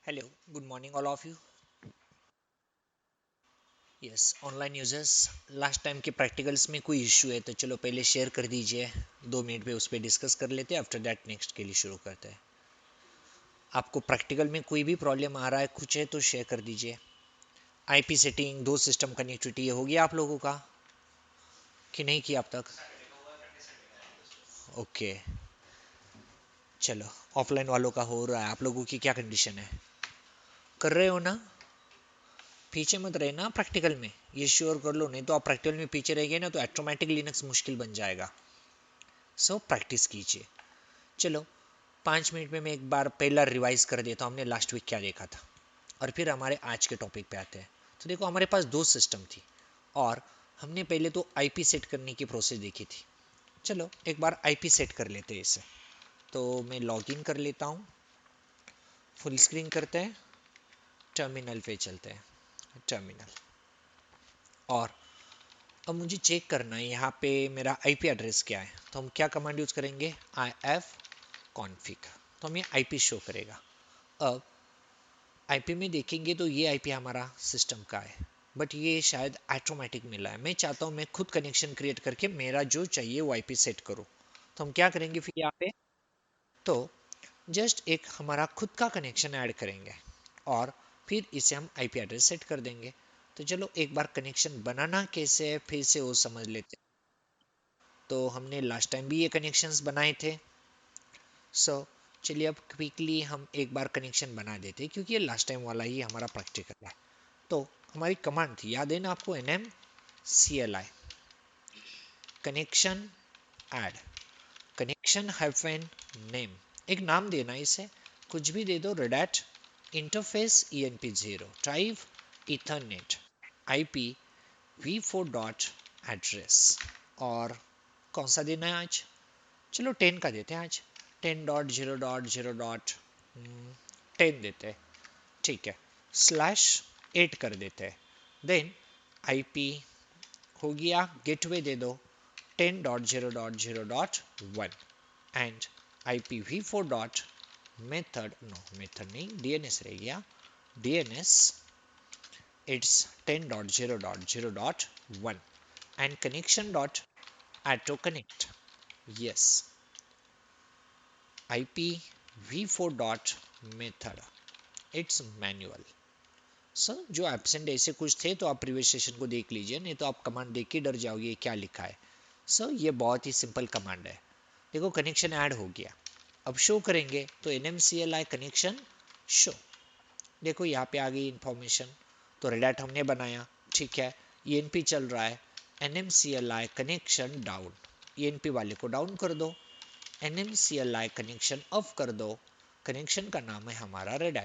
Hello, good morning all of you. Yes, online users, last time के practicals में कोई issue है तो चलो पहले शेयर कर दीजिए। 2 मिनट पे उस पर डिस्कस कर लेते हैं, आफ्टर दैट नेक्स्ट के लिए शुरू करते हैं। आपको प्रैक्टिकल में कोई भी प्रॉब्लम आ रहा है, कुछ है तो शेयर कर दीजिए। आईपी सेटिंग, दो सिस्टम कनेक्टिविटी, ये हो गया आप लोगों का कि नहीं किया अब तक? ओके, चलो। ऑफलाइन वालों का हो रहा है, आप लोगों की क्या कंडीशन है? कर रहे हो ना? पीछे मत रहना प्रैक्टिकल में, ये श्योर कर लो, नहीं तो आप प्रैक्टिकल में पीछे रह गए ना तो ऑटोमेटिक लिनक्स मुश्किल बन जाएगा। सो प्रैक्टिस कीजिए। चलो, 5 मिनट में मैं एक बार पहला रिवाइज कर देता हूँ हमने लास्ट वीक क्या देखा था, और फिर हमारे आज के टॉपिक पे आते हैं। तो देखो, हमारे पास दो सिस्टम थी और हमने पहले तो आईपी सेट करने की प्रोसेस देखी थी। चलो एक बार आईपी सेट कर लेते हैं इसे। तो मैं लॉगिन कर लेता हूँ, फुल स्क्रीन करते हैं, टर्मिनल पे चलते हैं, टर्मिनल। और अब मुझे चेक करना है यहाँ पे मेरा आईपी एड्रेस क्या है, तो हम क्या कमांड यूज करेंगे? if config। तो हमें आईपी शो करेगा। अब आईपी में देखेंगे तो ये आईपी हमारा सिस्टम का है, बट ये शायद ऑटोमेटिक मिला है। मैं चाहता हूँ मैं खुद कनेक्शन क्रिएट करके मेरा जो चाहिए वो आईपी सेट करूँ। तो हम क्या करेंगे फिर यहाँ पे? तो जस्ट एक हमारा खुद का कनेक्शन ऐड करेंगे और फिर इसे हम आईपी एड्रेस सेट कर देंगे। तो चलो एक बार कनेक्शन बनाना कैसे है फिर से वो समझ लेते हैं। तो हमने लास्ट टाइम भी ये कनेक्शंस बनाए थे। सो चलिए अब क्विकली हम एक बार कनेक्शन बना देते हैं, क्योंकि ये लास्ट टाइम वाला ही हमारा प्रैक्टिकल है। तो हमारी कमांड थी, याद है ना आपको? nmcli connection add, connection hyphen name. एक नाम देना इसे, कुछ भी दे दो, red interface enp0 type Ethernet IP v4 dot address. और कौन सा देना है आज? चलो 10 का देते हैं आज, 10.0.0.10 देते हैं, ठीक है। /8 कर देते हैं। देन आईपी हो गया, गेटवे दे दो 10.0.0.1 and IPv4 dot method, no method नहीं, डीएनएस रह गया, DNS it's 10.0.0.1 and connection dot auto connect. Yes, IPv4 dot method it's manual. Sir जो एब्सेंट ऐसे कुछ थे तो आप प्रीवियस सेशन को देख लीजिए, नहीं तो आप कमांड देख के डर जाओगे क्या लिखा है। सर ये बहुत ही सिंपल कमांड है। देखो कनेक्शन ऐड हो गया, अब शो करेंगे तो nmcli कनेक्शन शो। देखो यहाँ पे आ गई इंफॉर्मेशन। तो रेड हमने बनाया, ठीक है, enp चल रहा है, nmcli कनेक्शन डाउन, enp वाले को डाउन कर दो, nmcli कनेक्शन ऑफ कर दो, कनेक्शन का नाम है हमारा रेड।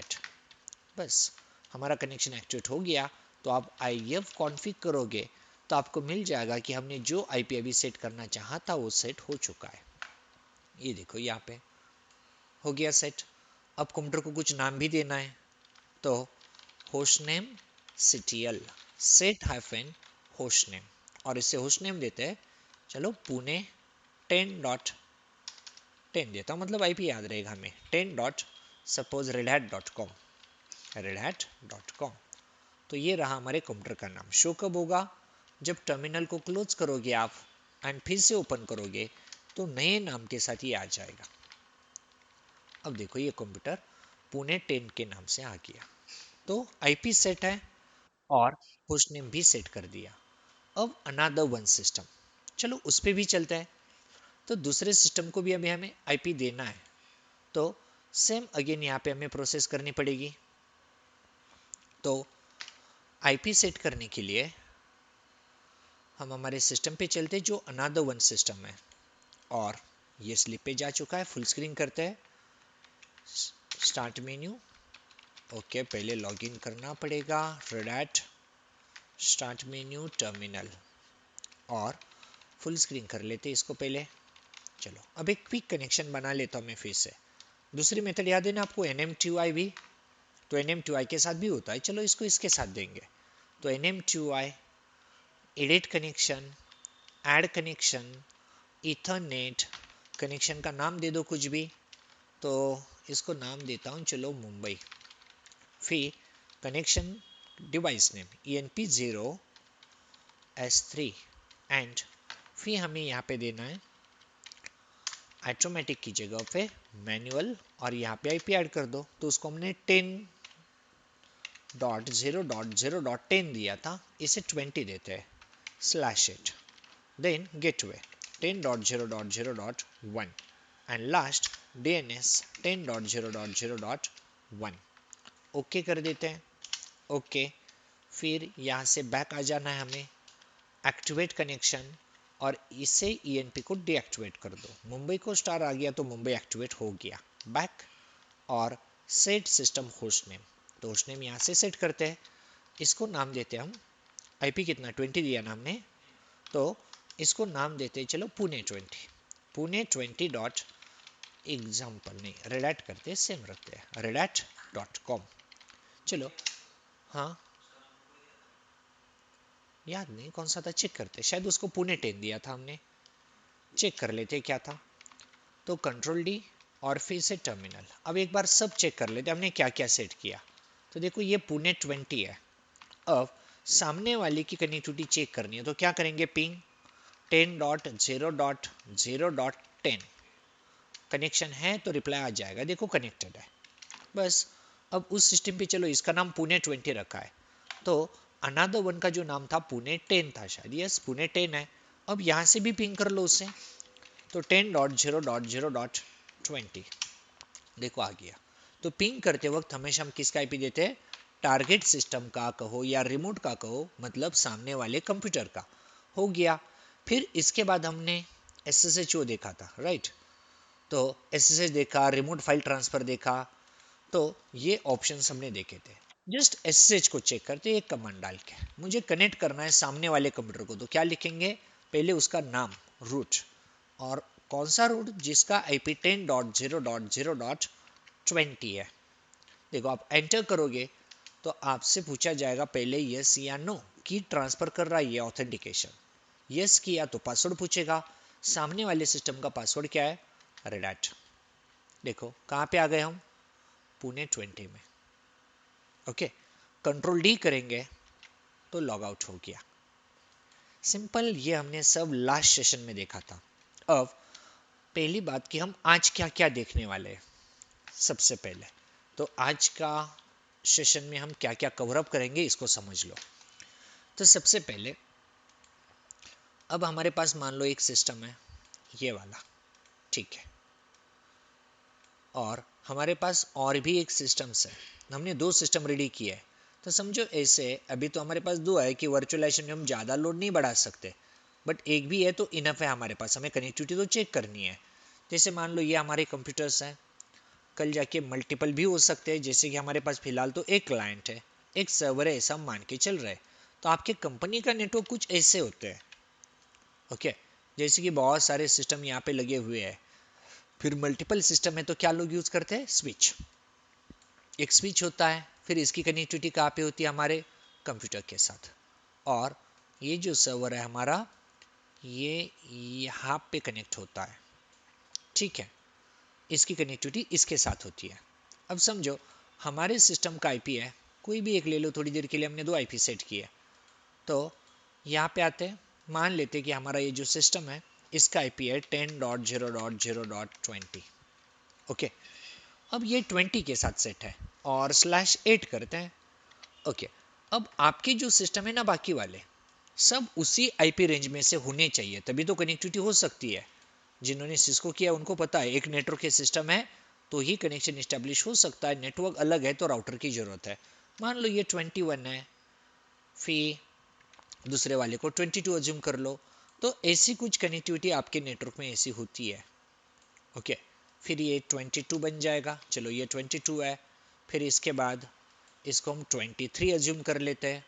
बस हमारा कनेक्शन एक्टिवेट हो गया। तो आप IF कॉन्फ़िग करोगे तो आपको मिल जाएगा कि हमने जो आईपी अभी सेट करना चाहा था वो सेट हो चुका है। ये देखो यहाँ पे हो गया सेट। अब कंप्यूटर को कुछ नाम भी देना है, तो host name CTL set hyphen host name, और इससे होस्ट नेम देते हैं, चलो पुणे 10.10 देता हूँ, मतलब आईपी याद रहेगा हमें, 10 डॉट सपोज redhat.com, redhat.com। तो ये रहा हमारे कंप्यूटर का नाम। शो कब होगा? जब टर्मिनल को क्लोज करोगे आप एंड फिर से ओपन करोगे तो नए नाम के साथ ये आ जाएगा। अब देखो ये कंप्यूटर पुणे 10 के नाम से आ गया। तो आईपी सेट है और होस्ट नेम भी सेट कर दिया। अब अनदर वन सिस्टम, चलो उस पर भी चलता है। तो दूसरे सिस्टम को भी अभी हमें आईपी देना है, तो सेम अगेन यहाँ पे हमें प्रोसेस करनी पड़ेगी। तो आईपी सेट करने के लिए हम हमारे सिस्टम पे चलते जो अनदर वन सिस्टम है, और ये स्लिप पे जा चुका है। फुल स्क्रीन करते हैं, स्टार्ट मेन्यू। ओके, पहले लॉगिन करना पड़ेगा, रेड स्टार्ट मेन्यू टर्मिनल, और फुल स्क्रीन कर लेते हैं इसको पहले। चलो अब एक क्विक कनेक्शन बना लेता हूँ मैं फिर से। दूसरी मेथड याद है ना आपको, NMTUI भी? तो NMTUI के साथ भी होता है, चलो इसको इसके साथ देंगे। तो NMTUI edit connection, add connection, Ethernet, connection का नाम दे दो कुछ भी। तो इसको नाम देता हूँ चलो मुंबई, फिर connection device name ENP0 S3 and फिर हमें यहाँ पे देना है ऑटोमेटिक की जगह पे मैनुअल और यहाँ पे IP ऐड कर दो। तो उसको हमने 10.0.0.10 दिया था, इसे 20 देते हैं /8 then gateway 10.0.0.1 and last DNS 10.0.0.1 okay कर देते हैं। ओके फिर यहाँ से बैक आ जाना है हमें, एक्टिवेट कनेक्शन और इसे ENP को डीएक्टिवेट कर दो। मुंबई को स्टार आ गया तो मुंबई एक्टिवेट हो गया। बैक और सेट सिस्टम होस्ट नेम, तो होस्ट नेम यहाँ से सेट करते हैं, इसको नाम देते हैं हम IP कितना 20 दिया ना हमने, तो इसको नाम देते हैं चलो पुणे 20 डॉट एग्जाम्पल नहीं रेडैट करते सेम रखते हैं redat.com। चलो हाँ याद नहीं कौन सा था, चेक करते, शायद उसको पुणे 10 दिया था हमने, चेक कर लेते क्या था। तो कंट्रोल D और फिर से टर्मिनल। अब एक बार सब चेक कर लेते हमने क्या क्या सेट किया। तो देखो ये पुणे 20 है। अब सामने वाले की कनेक्टिविटी चेक करनी है तो क्या करेंगे, पिंग 10.0.0.10 कनेक्शन है तो रिप्लाई आ जाएगा, देखो कनेक्टेड है बस। अब उस सिस्टम पे चलो इसका नाम पुणे 20 रखा है, तो अनदर वन का जो नाम था पुणे 10 था शायद, यस पुणे 10 है। अब यहाँ से भी पिंग कर लो उसे, तो 10.0.0.20 देखो आ गया। तो पिंग करते वक्त हमेशा हम किसका IP देते हैं, टारगेट सिस्टम का कहो या रिमोट का कहो, मतलब सामने वाले कंप्यूटर का, हो गया। फिर इसके बाद हमने SSHO देखा था राइट, तो SSH देखा, रिमोट फाइल ट्रांसफर देखा, तो ये ऑप्शंस हमने देखे थे। जस्ट SSH को चेक करते एक कमांड डाल के, मुझे कनेक्ट करना है सामने वाले कंप्यूटर को, तो क्या लिखेंगे, पहले उसका नाम रूट, और कौन सा रूट, जिसका IP 10.0.0.20 है। देखो आप एंटर करोगे तो आपसे पूछा जाएगा पहले यस या नो, की ट्रांसफर कर रहा है ये ऑथेंटिकेशन, यस किया तो पासवर्ड पूछेगा। सामने वाले सिस्टम का पासवर्ड क्या है, रेडैट। देखो कहाँ पे आ गए हम, पुणे 20 में। ओके कंट्रोल D करेंगे तो लॉग आउट हो गया। सिंपल, ये हमने सब लास्ट सेशन में देखा था। अब पहली बात कि हम आज क्या क्या देखने वाले हैं। सबसे पहले तो आज का सेशन में हम क्या क्या कवर अप करेंगे इसको समझ लो। तो सबसे पहले अब हमारे पास मान लो एक सिस्टम है ये वाला, ठीक है, और हमारे पास और भी एक सिस्टम्स है, हमने 2 सिस्टम रेडी किए हैं। तो समझो ऐसे अभी तो हमारे पास 2 है कि वर्चुअलाइजेशन में हम ज़्यादा लोड नहीं बढ़ा सकते, बट एक भी है तो इनफ है हमारे पास, हमें कनेक्टिविटी तो चेक करनी है। जैसे मान लो ये हमारे कंप्यूटर्स हैं, कल जाके मल्टीपल भी हो सकते हैं, जैसे कि हमारे पास फिलहाल तो एक क्लाइंट है, एक सर्वर है, ऐसा मान के चल रहा है। तो आपके कंपनी का नेटवर्क कुछ ऐसे होते हैं, ओके, जैसे कि बहुत सारे सिस्टम यहाँ पे लगे हुए हैं, फिर मल्टीपल सिस्टम है तो क्या लोग यूज करते हैं, स्विच, एक स्विच होता है, फिर इसकी कनेक्टिविटी कहाँ पे होती है, हमारे कंप्यूटर के साथ, और ये जो सर्वर है हमारा ये यहाँ पे कनेक्ट होता है, ठीक है, इसकी कनेक्टिविटी इसके साथ होती है। अब समझो हमारे सिस्टम का IP है, कोई भी एक ले लो, थोड़ी देर के लिए हमने 2 IP सेट किए, तो यहाँ पे आते हैं, मान लेते हैं कि हमारा ये जो सिस्टम है इसका IP है 10.0.0.20, ओके। अब ये 20 के साथ सेट है और /8 करते हैं, ओके। अब आपके जो सिस्टम है ना बाकी वाले सब उसी IP रेंज में से होने चाहिए, तभी तो कनेक्टिविटी हो सकती है। जिन्होंने सिस्को किया उनको पता है एक नेटवर्क के सिस्टम है तो ही कनेक्शन इस्टेब्लिश हो सकता है, नेटवर्क अलग है तो राउटर की जरूरत है। मान लो ये 21 है, फिर दूसरे वाले को 22 अज्यूम कर लो, तो ऐसी कुछ कनेक्टिविटी आपके नेटवर्क में ऐसी होती है, ओके। फिर ये 22 बन जाएगा, चलो ये 22 है, फिर इसके बाद इसको हम 23 अज्यूम कर लेते हैं,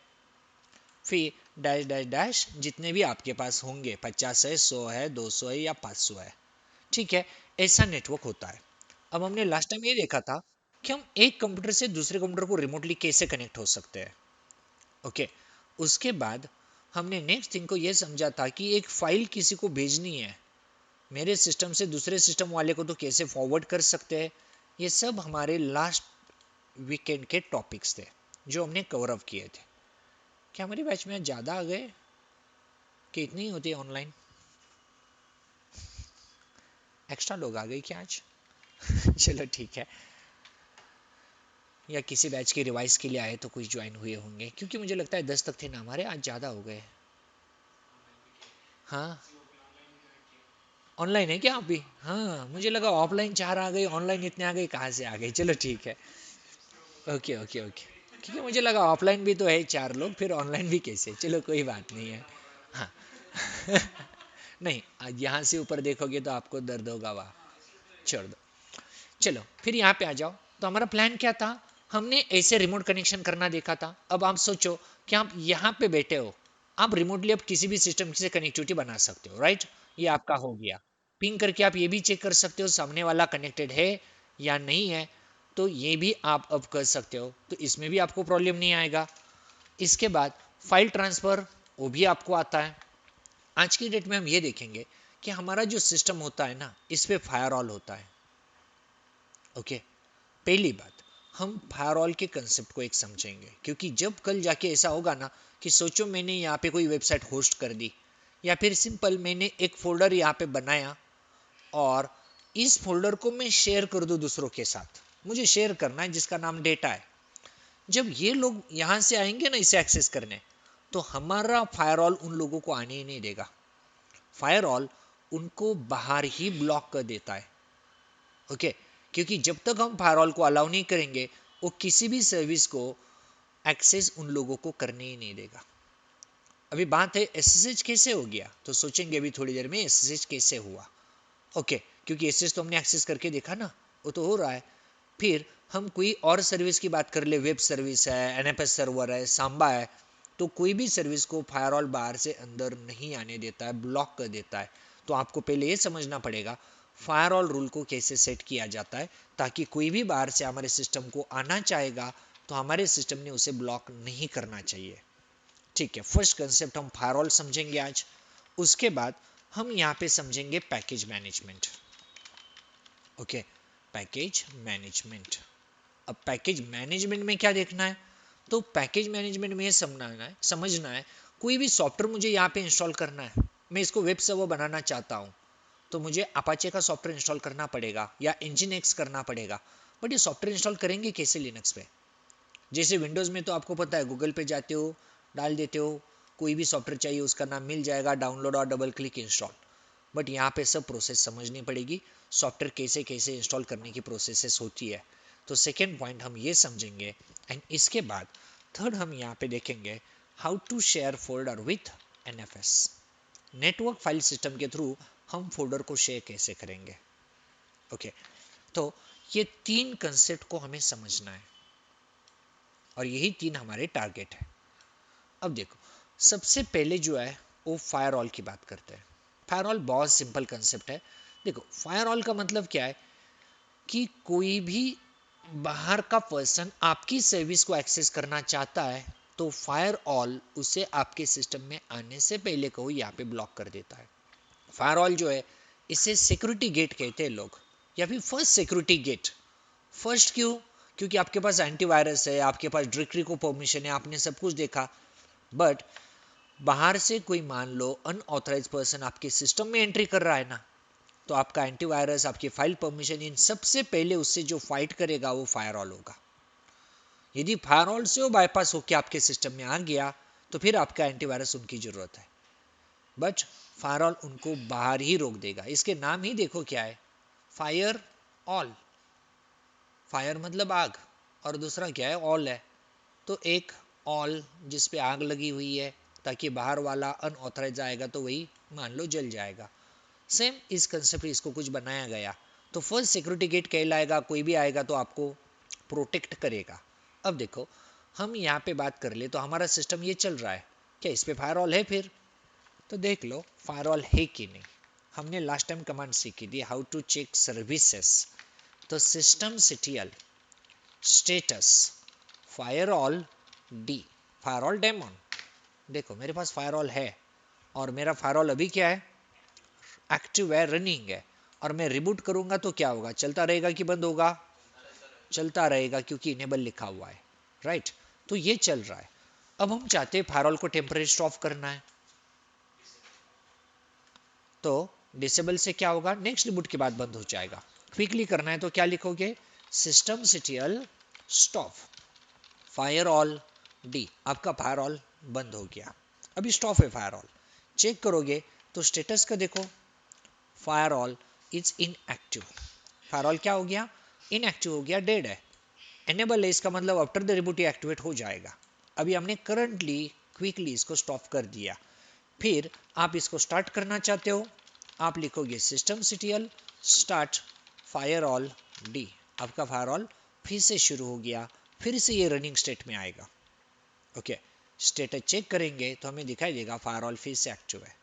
फिर डैश डैश डैश जितने भी आपके पास होंगे, 50 है, 100 है, 200 है या 500 है, ठीक है, ऐसा नेटवर्क होता है। अब हमने लास्ट टाइम ये देखा था कि हम एक कंप्यूटर से दूसरे कंप्यूटर को रिमोटली कैसे कनेक्ट हो सकते हैं, ओके। उसके बाद हमने नेक्स्ट थिंग को ये समझा था कि एक फाइल किसी को भेजनी है मेरे सिस्टम से दूसरे सिस्टम वाले को तो कैसे फॉरवर्ड कर सकते हैं। ये सब हमारे लास्ट वीकेंड के टॉपिक्स थे जो हमने कवर अप किए थे। क्या हमारी बैच में ज़्यादा आ गए कि इतनी ही होती है ऑनलाइन? एक्स्ट्रा लोग आ गए क्या आज? चलो ठीक है, या किसी बैच की रिवाइज के लिए आए तो कुछ ज्वाइन हुए होंगे, क्योंकि मुझे लगता है 10 तक थे ना हमारे, आज ज़्यादा हो गए। हाँ, ऑनलाइन है क्या आप भी? हाँ, मुझे लगा ऑफलाइन 4 आ गए, ऑनलाइन इतने आ गए, कहाँ से आ गए? चलो ठीक है, ओके ओके ओके, क्योंकि मुझे लगा ऑफलाइन भी तो है 4 लोग, फिर ऑनलाइन भी कैसे? चलो कोई बात नहीं है। हाँ नहीं, आज यहाँ से ऊपर देखोगे तो आपको दर्द होगा, वाह, छोड़ दो। चलो फिर यहाँ पे आ जाओ। तो हमारा प्लान क्या था? हमने ऐसे रिमोट कनेक्शन करना देखा था। अब आप सोचो कि आप यहाँ पे बैठे हो, आप रिमोटली अब किसी भी सिस्टम से कनेक्टिविटी बना सकते हो, राइट? ये आपका हो गया। पिंग करके आप ये भी चेक कर सकते हो सामने वाला कनेक्टेड है या नहीं है, तो ये भी आप अब कर सकते हो, तो इसमें भी आपको प्रॉब्लम नहीं आएगा। इसके बाद फाइल ट्रांसफर, वो भी आपको आता है। आज की डेट में हम ये देखेंगे कि हमारा जो सिस्टम होता है ना, इस पे फायरवॉल होता है। ओके, पहली बात, हम फायरवॉल के कंसेप्ट को एक समझेंगे, क्योंकि जब कल जाके ऐसा होगा ना कि सोचो मैंने यहाँ पे कोई वेबसाइट होस्ट कर दी, या फिर सिंपल मैंने एक फोल्डर यहाँ पे बनाया और इस फोल्डर को मैं शेयर कर दूं दूसरों के साथ, मुझे शेयर करना है जिसका नाम डेटा है। जब ये लोग यहाँ से आएंगे ना इसे एक्सेस करने, तो हमारा फायरवॉल उन लोगों को आने ही नहीं देगा। फायरवॉल उनको बाहर ही ब्लॉक कर देता है। ओके, क्योंकि जब तक हम फायरवॉल को अलाउ नहीं करेंगे, वो किसी भी सर्विस को एक्सेस उन लोगों को करने ही नहीं देगा। अभी बात है एसएसएच कैसे हो गया, तो सोचेंगे अभी थोड़ी देर में एसएसएच कैसे हुआ। ओके, क्योंकि एसएसएच तो हमने एक्सेस करके देखा ना, वो तो हो रहा है। फिर हम कोई और सर्विस की बात कर ले, वेब सर्विस है, एनएफएस सर्वर है, सांबा है, तो कोई भी सर्विस को फायरवॉल बाहर से अंदर नहीं आने देता है, ब्लॉक कर देता है। तो आपको पहले ये समझना पड़ेगा फायरवॉल रूल को कैसे सेट किया जाता है, ताकि कोई भी बाहर से हमारे सिस्टम को आना चाहेगा तो हमारे सिस्टम ने उसे ब्लॉक नहीं करना चाहिए। ठीक है, फर्स्ट कंसेप्ट हम फायरवॉल समझेंगे आज। उसके बाद हम यहाँ पे समझेंगे package management. Okay, package management. अब पैकेज मैनेजमेंट में क्या देखना है? तो पैकेज मैनेजमेंट में ये समझना है कोई भी सॉफ्टवेयर मुझे यहाँ पे इंस्टॉल करना है, मैं इसको वेब सर्वर बनाना चाहता हूँ, तो मुझे अपाचे का सॉफ्टवेयर इंस्टॉल करना पड़ेगा या इंजिन एक्स करना पड़ेगा। बट ये सॉफ्टवेयर इंस्टॉल करेंगे कैसे लिनक्स पे? जैसे विंडोज़ में तो आपको पता है, गूगल पे जाते हो, डाल देते हो, कोई भी सॉफ्टवेयर चाहिए उसका नाम मिल जाएगा, डाउनलोड और डबल क्लिक इंस्टॉल। बट यहाँ पे सब प्रोसेस समझनी पड़ेगी, सॉफ्टवेयर कैसे कैसे इंस्टॉल करने की प्रोसेसेस होती है। तो सेकेंड पॉइंट हम ये समझेंगे। एंड इसके बाद थर्ड हम यहाँ पे देखेंगे how to share folder with NFS. Network file system के थ्रू हम फोल्डर को शेयर कैसे करेंगे। ओके, तो ये 3 कंसेप्ट को हमें समझना है और यही 3 हमारे टारगेट है। अब देखो, सबसे पहले जो है वो फायरवॉल की बात करते हैं। फायरवॉल बहुत सिंपल कंसेप्ट है। देखो, फायरवॉल का मतलब क्या है कि कोई भी बाहर का पर्सन आपकी सर्विस को एक्सेस करना चाहता है, तो फायरवॉल उसे आपके सिस्टम में आने से पहले को यहाँ पे ब्लॉक कर देता है। फायरवॉल जो है, इसे सिक्योरिटी गेट कहते हैं लोग, या फिर फर्स्ट सिक्योरिटी गेट। फर्स्ट क्यों? क्योंकि आपके पास एंटीवायरस है, आपके पास डायरेक्टरी को परमिशन है, आपने सब कुछ देखा। बट बाहर से कोई मान लो अनऑथराइज पर्सन आपके सिस्टम में एंट्री कर रहा है ना, तो आपका एंटीवायरस, आपकी फाइल परमिशन, इन सबसे पहले उससे जो फाइट करेगा वो फायरवॉल होगा। यदि फायरवॉल से वो बाईपास होकर आपके सिस्टम में आ गया, तो फिर आपका एंटीवायरस उनकी जरूरत है। बट फायरवॉल उनको बाहर ही रोक देगा। इसके नाम ही देखो क्या है, फायर ऑल। फायर मतलब आग, और दूसरा क्या है, ऑल है। तो एक ऑल जिस पे आग लगी हुई है, ताकि बाहर वाला अनऑथराइज आएगा तो वही मान लो जल जाएगा। सेम इस कंसेप्ट इसको कुछ बनाया गया, तो फर्स्ट सिक्योरिटी गेट कहलाएगा। कोई भी आएगा तो आपको प्रोटेक्ट करेगा। अब देखो, हम यहाँ पे बात कर ले तो हमारा सिस्टम ये चल रहा है, क्या इस पे फायरवॉल है? फिर तो देख लो फायरवॉल है कि नहीं। हमने लास्ट टाइम कमांड सीखी थी, हाउ टू चेक सर्विसेस। तो system CTL status firewall D, firewall daemon. देखो मेरे पास फायरवॉल है और मेरा फायरवॉल अभी क्या है, एक्टिव है, रनिंग है। और मैं रिबूट करूंगा तो क्या होगा, चलता रहेगा कि बंद होगा? चलता रहेगा क्योंकि इनेबल लिखा हुआ है, राइट। तो ये चल रहा है। अब हम चाहते हैं फायरवॉल को टेम्परेरी स्टॉप करना है, तो डिसेबल से क्या होगा, नेक्स्ट रिबूट के बाद बंद हो जाएगा। क्विकली करना है तो क्या लिखोगे, system CTL stop firewall D, आपका फायरवॉल बंद हो गया। अभी स्टॉप है फायरवॉल, चेक करोगे तो स्टेटस का देखो, फायरवॉल इज इनएक्टिव। फायरवॉल क्या हो गया, इनएक्टिव हो गया, डेड है। एनेबल है, इसका मतलब आफ्टर द रिबूट ये एक्टिवेट हो जाएगा। अभी हमने करंटली क्विकली इसको स्टॉप कर दिया। फिर आप इसको स्टार्ट करना चाहते हो, आप लिखोगे system CTL start firewall D, आपका फायरवॉल फिर से शुरू हो गया, फिर से ये रनिंग स्टेट में आएगा। ओके, स्टेटस चेक करेंगे तो हमें दिखाई देगा फायरवॉल फिर से एक्टिव है।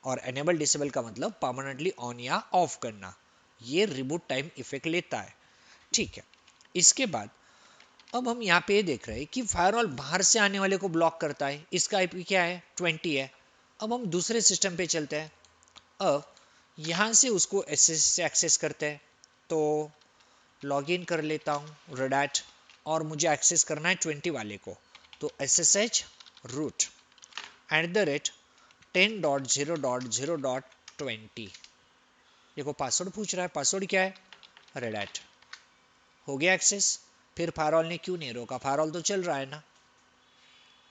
और एनेबल डिसेबल का मतलब परमानेंटली ऑन या ऑफ करना, ये रिबूट टाइम इफेक्ट लेता है। ठीक है, इसके बाद अब हम यहाँ पे देख रहे हैं कि फायरवॉल बाहर से आने वाले को ब्लॉक करता है, इसका आईपी क्या है 20 है। अब हम दूसरे सिस्टम पे चलते हैं, अब यहाँ से उसको एसएसएच से एक्सेस करते हैं। तो लॉगिन कर लेता हूँ रेड, और मुझे एक्सेस करना है 20 वाले को, तो SSH रूट @10.0.0.20, देखो पासवर्ड पूछ रहा है, पासवर्ड क्या है रेड, हो गया एक्सेस। फिर फायरवॉल ने क्यों नहीं रोका, फायरवॉल तो चल रहा है ना।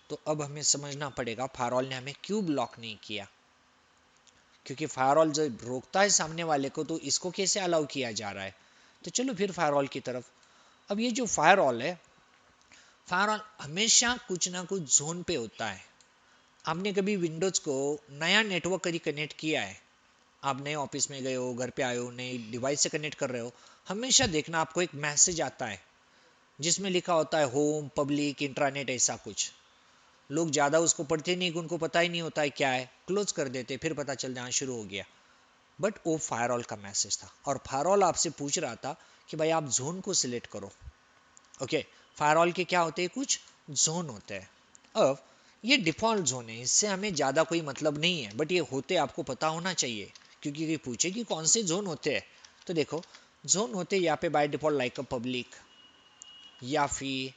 तो अब हमें समझना पड़ेगा फायरवॉल ने हमें क्यों ब्लॉक नहीं किया, क्योंकि फायरवॉल जब रोकता है सामने वाले को तो इसको कैसे अलाउ किया जा रहा है। तो चलो फिर फायरवॉल की तरफ। अब ये जो फायरवॉल है, फायरवॉल हमेशा कुछ ना कुछ जोन पे होता है। आपने कभी विंडोज को नया नेटवर्क कभी कनेक्ट किया है, आप नए ऑफिस में गए हो, घर पे आए हो, नए डिवाइस से कनेक्ट कर रहे हो, हमेशा देखना आपको एक मैसेज आता है जिसमें लिखा होता है होम पब्लिक इंट्रानेट, ऐसा कुछ। लोग ज़्यादा उसको पढ़ते नहीं, उनको पता ही नहीं होता है क्या है, क्लोज कर देते, फिर पता चल जाना शुरू हो गया। बट वो फायरवॉल का मैसेज था, और फायरवॉल आपसे पूछ रहा था कि भाई आप जोन को सिलेक्ट करो। ओके, फायरवॉल के क्या होते हैं, कुछ जोन होते हैं। अब ये डिफॉल्ट जोन है, इससे हमें ज़्यादा कोई मतलब नहीं है, बट ये होते आपको पता होना चाहिए, क्योंकि ये पूछे कि कौन से जोन होते हैं। तो देखो जोन होते हैं यहाँ पे by default like a public, या फिर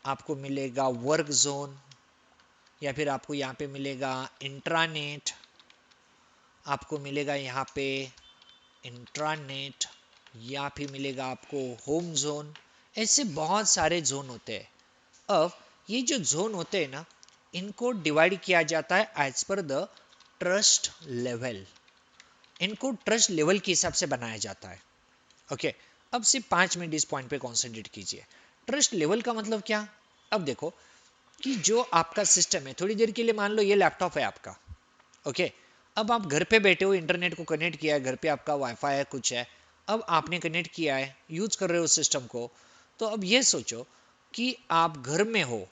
आपको मिलेगा वर्क जोन, या फिर आपको यहाँ पे मिलेगा इंट्रानेट, आपको मिलेगा यहाँ पे इंट्रानेट, या फिर मिलेगा आपको होम जोन। ऐसे बहुत सारे जोन होते हैं। अब ये जो जोन होते हैं ना, इनको डिवाइड किया जाता है as per the trust level, इनको ट्रस्ट लेवल के हिसाब से बनाया जाता है। ओके, अब सिर्फ 5 मिनट इस पॉइंट पे कॉन्सेंट्रेट कीजिए। ट्रस्ट लेवल का मतलब क्या, अब देखो कि जो आपका सिस्टम है, थोड़ी देर के लिए मान लो ये लैपटॉप है आपका। ओके, अब आप घर पे बैठे हो, इंटरनेट को कनेक्ट किया है, घर पे आपका वाईफाई है, कुछ है, अब आपने कनेक्ट किया है, यूज कर रहे हो सिस्टम को। तो अब ये सोचो कि आप घर में हो,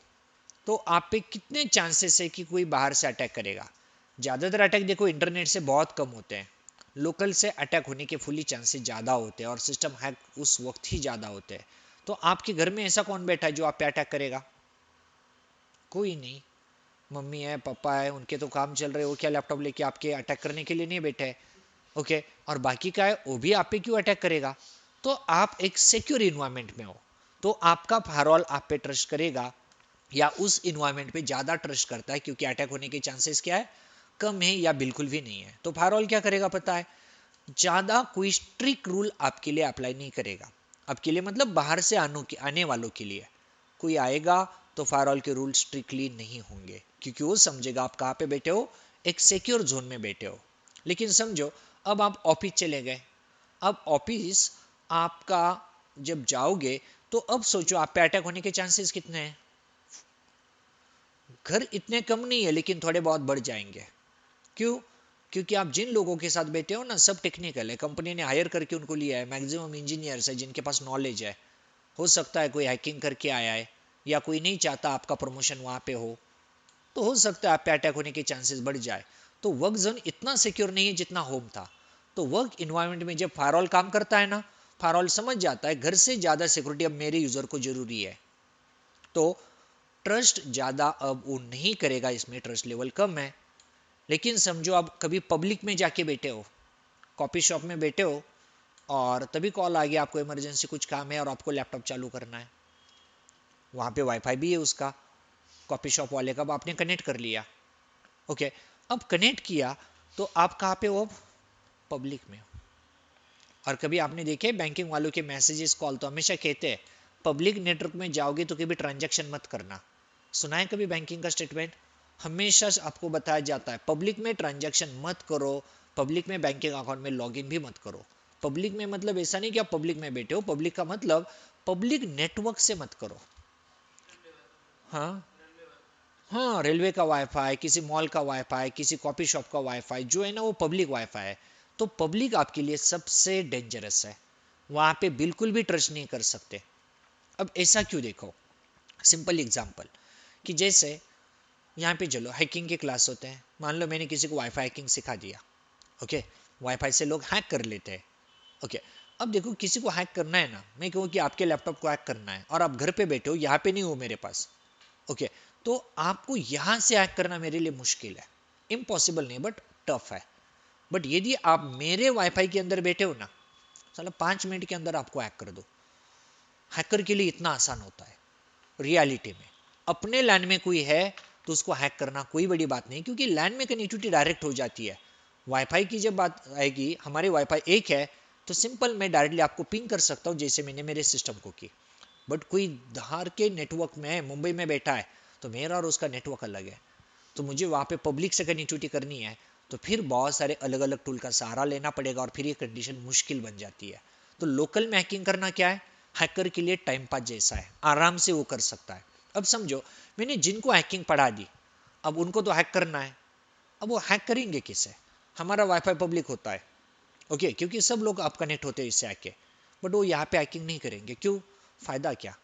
तो आप पे कितने चांसेस है कि कोई बाहर से अटैक करेगा। ज़्यादातर अटैक देखो इंटरनेट से बहुत कम होते हैं, लोकल से अटैक होने के फुली चांसेस ज़्यादा होते हैं, और सिस्टम हैक उस वक्त ही ज़्यादा होते हैं। तो आपके घर में ऐसा कौन बैठा है जो आप पे अटैक करेगा, कोई नहीं। मम्मी है, पापा है, उनके तो काम चल रहे हो, क्या लैपटॉप लेके आपके अटैक करने के लिए नहीं बैठे हैं। ओके, और बाकी का है वो भी आप पे क्यों अटैक करेगा। तो आप एक सिक्योर इन्वायरमेंट में हो, तो आपका फायरवॉल आप पे ट्रस्ट करेगा, या उस इन्वायरमेंट पे ज़्यादा ट्रस्ट करता है, क्योंकि अटैक होने के चांसेस क्या है, कम है या बिल्कुल भी नहीं है। तो फायरवॉल क्या करेगा पता है, ज़्यादा कोई स्ट्रिक्ट रूल आपके लिए अप्लाई नहीं करेगा। आपके लिए मतलब बाहर से आने वालों के लिए कोई आएगा तो फायरवॉल के रूल स्ट्रिक्टली नहीं होंगे, क्योंकि वो समझेगा आप कहाँ पे बैठे हो, एक सिक्योर जोन में बैठे हो। लेकिन समझो अब आप ऑफिस चले गए, अब ऑफिस आपका जब जाओगे तो अब सोचो आप पे अटैक होने के चांसेस कितने हैं। घर इतने कम नहीं है, लेकिन थोड़े बहुत बढ़ जाएंगे। क्यों, क्योंकि आप जिन लोगों के साथ बैठे हो ना, सब टेक्निकल है, कंपनी ने हायर करके उनको लिया है, मैक्सिमम इंजीनियर्स है जिनके पास नॉलेज है। हो सकता है कोई हैकिंग करके आया है, या कोई नहीं चाहता आपका प्रमोशन वहाँ पे हो तो हो सकता है आप पे अटैक होने के चांसेस बढ़ जाए। तो वर्क जोन इतना सिक्योर नहीं है जितना होम था। तो वर्क इन्वायरमेंट में जब फायरवॉल काम करता है ना, फायरवॉल समझ जाता है घर से ज़्यादा सिक्योरिटी अब मेरे यूज़र को जरूरी है, तो ट्रस्ट ज़्यादा अब वो नहीं करेगा, इसमें ट्रस्ट लेवल कम है। लेकिन समझो आप कभी पब्लिक में जाके बैठे हो, कॉफ़ी शॉप में बैठे हो, और तभी कॉल आ गया, आपको इमरजेंसी कुछ काम है और आपको लैपटॉप चालू करना है, वहां पे वाईफाई भी है उसका, कॉफी शॉप वाले का, आपने कनेक्ट कर लिया। ओके, अब कनेक्ट किया तो आप कहाँ पे हो? पब्लिक में। और कभी आपने देखे बैंकिंग वालों के मैसेजेस कॉल तो हमेशा कहते हैं पब्लिक नेटवर्क में जाओगे तो कभी ट्रांजैक्शन मत करना। सुना है कभी बैंकिंग का स्टेटमेंट? हमेशा आपको बताया जाता है पब्लिक में ट्रांजैक्शन मत करो, पब्लिक में बैंकिंग अकाउंट में लॉगिन भी मत करो। पब्लिक में मतलब ऐसा नहीं कि आप पब्लिक में बैठे हो, पब्लिक का मतलब पब्लिक नेटवर्क से मत करो। हाँ, हाँ, रेलवे का वाईफाई, किसी मॉल का वाईफाई, किसी कॉफी शॉप का वाईफाई जो है ना वो पब्लिक वाईफाई है। तो पब्लिक आपके लिए सबसे डेंजरस है, वहां पे बिल्कुल भी ट्रस्ट नहीं कर सकते। अब ऐसा क्यों? देखो, सिंपल एग्जांपल कि जैसे यहाँ पे चलो हैकिंग के क्लास होते हैं, मान लो मैंने किसी को वाईफाई हैकिंग सिखा दिया। ओके, वाईफाई से लोग हैक कर लेते हैं। ओके, अब देखो किसी को हैक करना है ना, मैं कहूँ कि आपके लैपटॉप को हैक करना है और आप घर पे बैठे हो, यहाँ पे नहीं हो मेरे पास। ओके, तो आपको यहां से हैक करना मेरे लिए मुश्किल है, इम्पॉसिबल नहीं बट टफ है। बट यदि आप मेरे वाईफाई के अंदर बैठे हो ना, साला 5 मिनट के अंदर आपको हैक कर दो। हैकर के लिए इतना आसान होता है रियलिटी में। अपने लैंड में कोई है तो उसको हैक करना कोई बड़ी बात नहीं, क्योंकि लैंड में कनेक्टिविटी डायरेक्ट हो जाती है। वाईफाई की जब बात आएगी, हमारे वाईफाई एक है तो सिंपल मैं डायरेक्टली आपको पिंग कर सकता हूँ जैसे मैंने मेरे सिस्टम को की। बट कोई धार के नेटवर्क में है, मुंबई में बैठा है, तो मेरा और उसका नेटवर्क अलग है, तो मुझे वहाँ पे पब्लिक से कनेक्टिविटी करनी है, तो फिर बहुत सारे अलग अलग टूल का सहारा लेना पड़ेगा और फिर ये कंडीशन मुश्किल बन जाती है। तो लोकल में हैकिंग करना क्या है? हैकर के लिए टाइम पास जैसा है, आराम से वो कर सकता है। अब समझो मैंने जिनको हैकिंग पढ़ा दी, अब उनको तो हैक करना है। अब वो हैक करेंगे किसे? हमारा वाईफाई पब्लिक होता है, ओके, क्योंकि सब लोग आप कनेक्ट होते हैं इससे आके। बट वो यहाँ पे हैकिंग नहीं करेंगे, क्यों? फायदा क्या?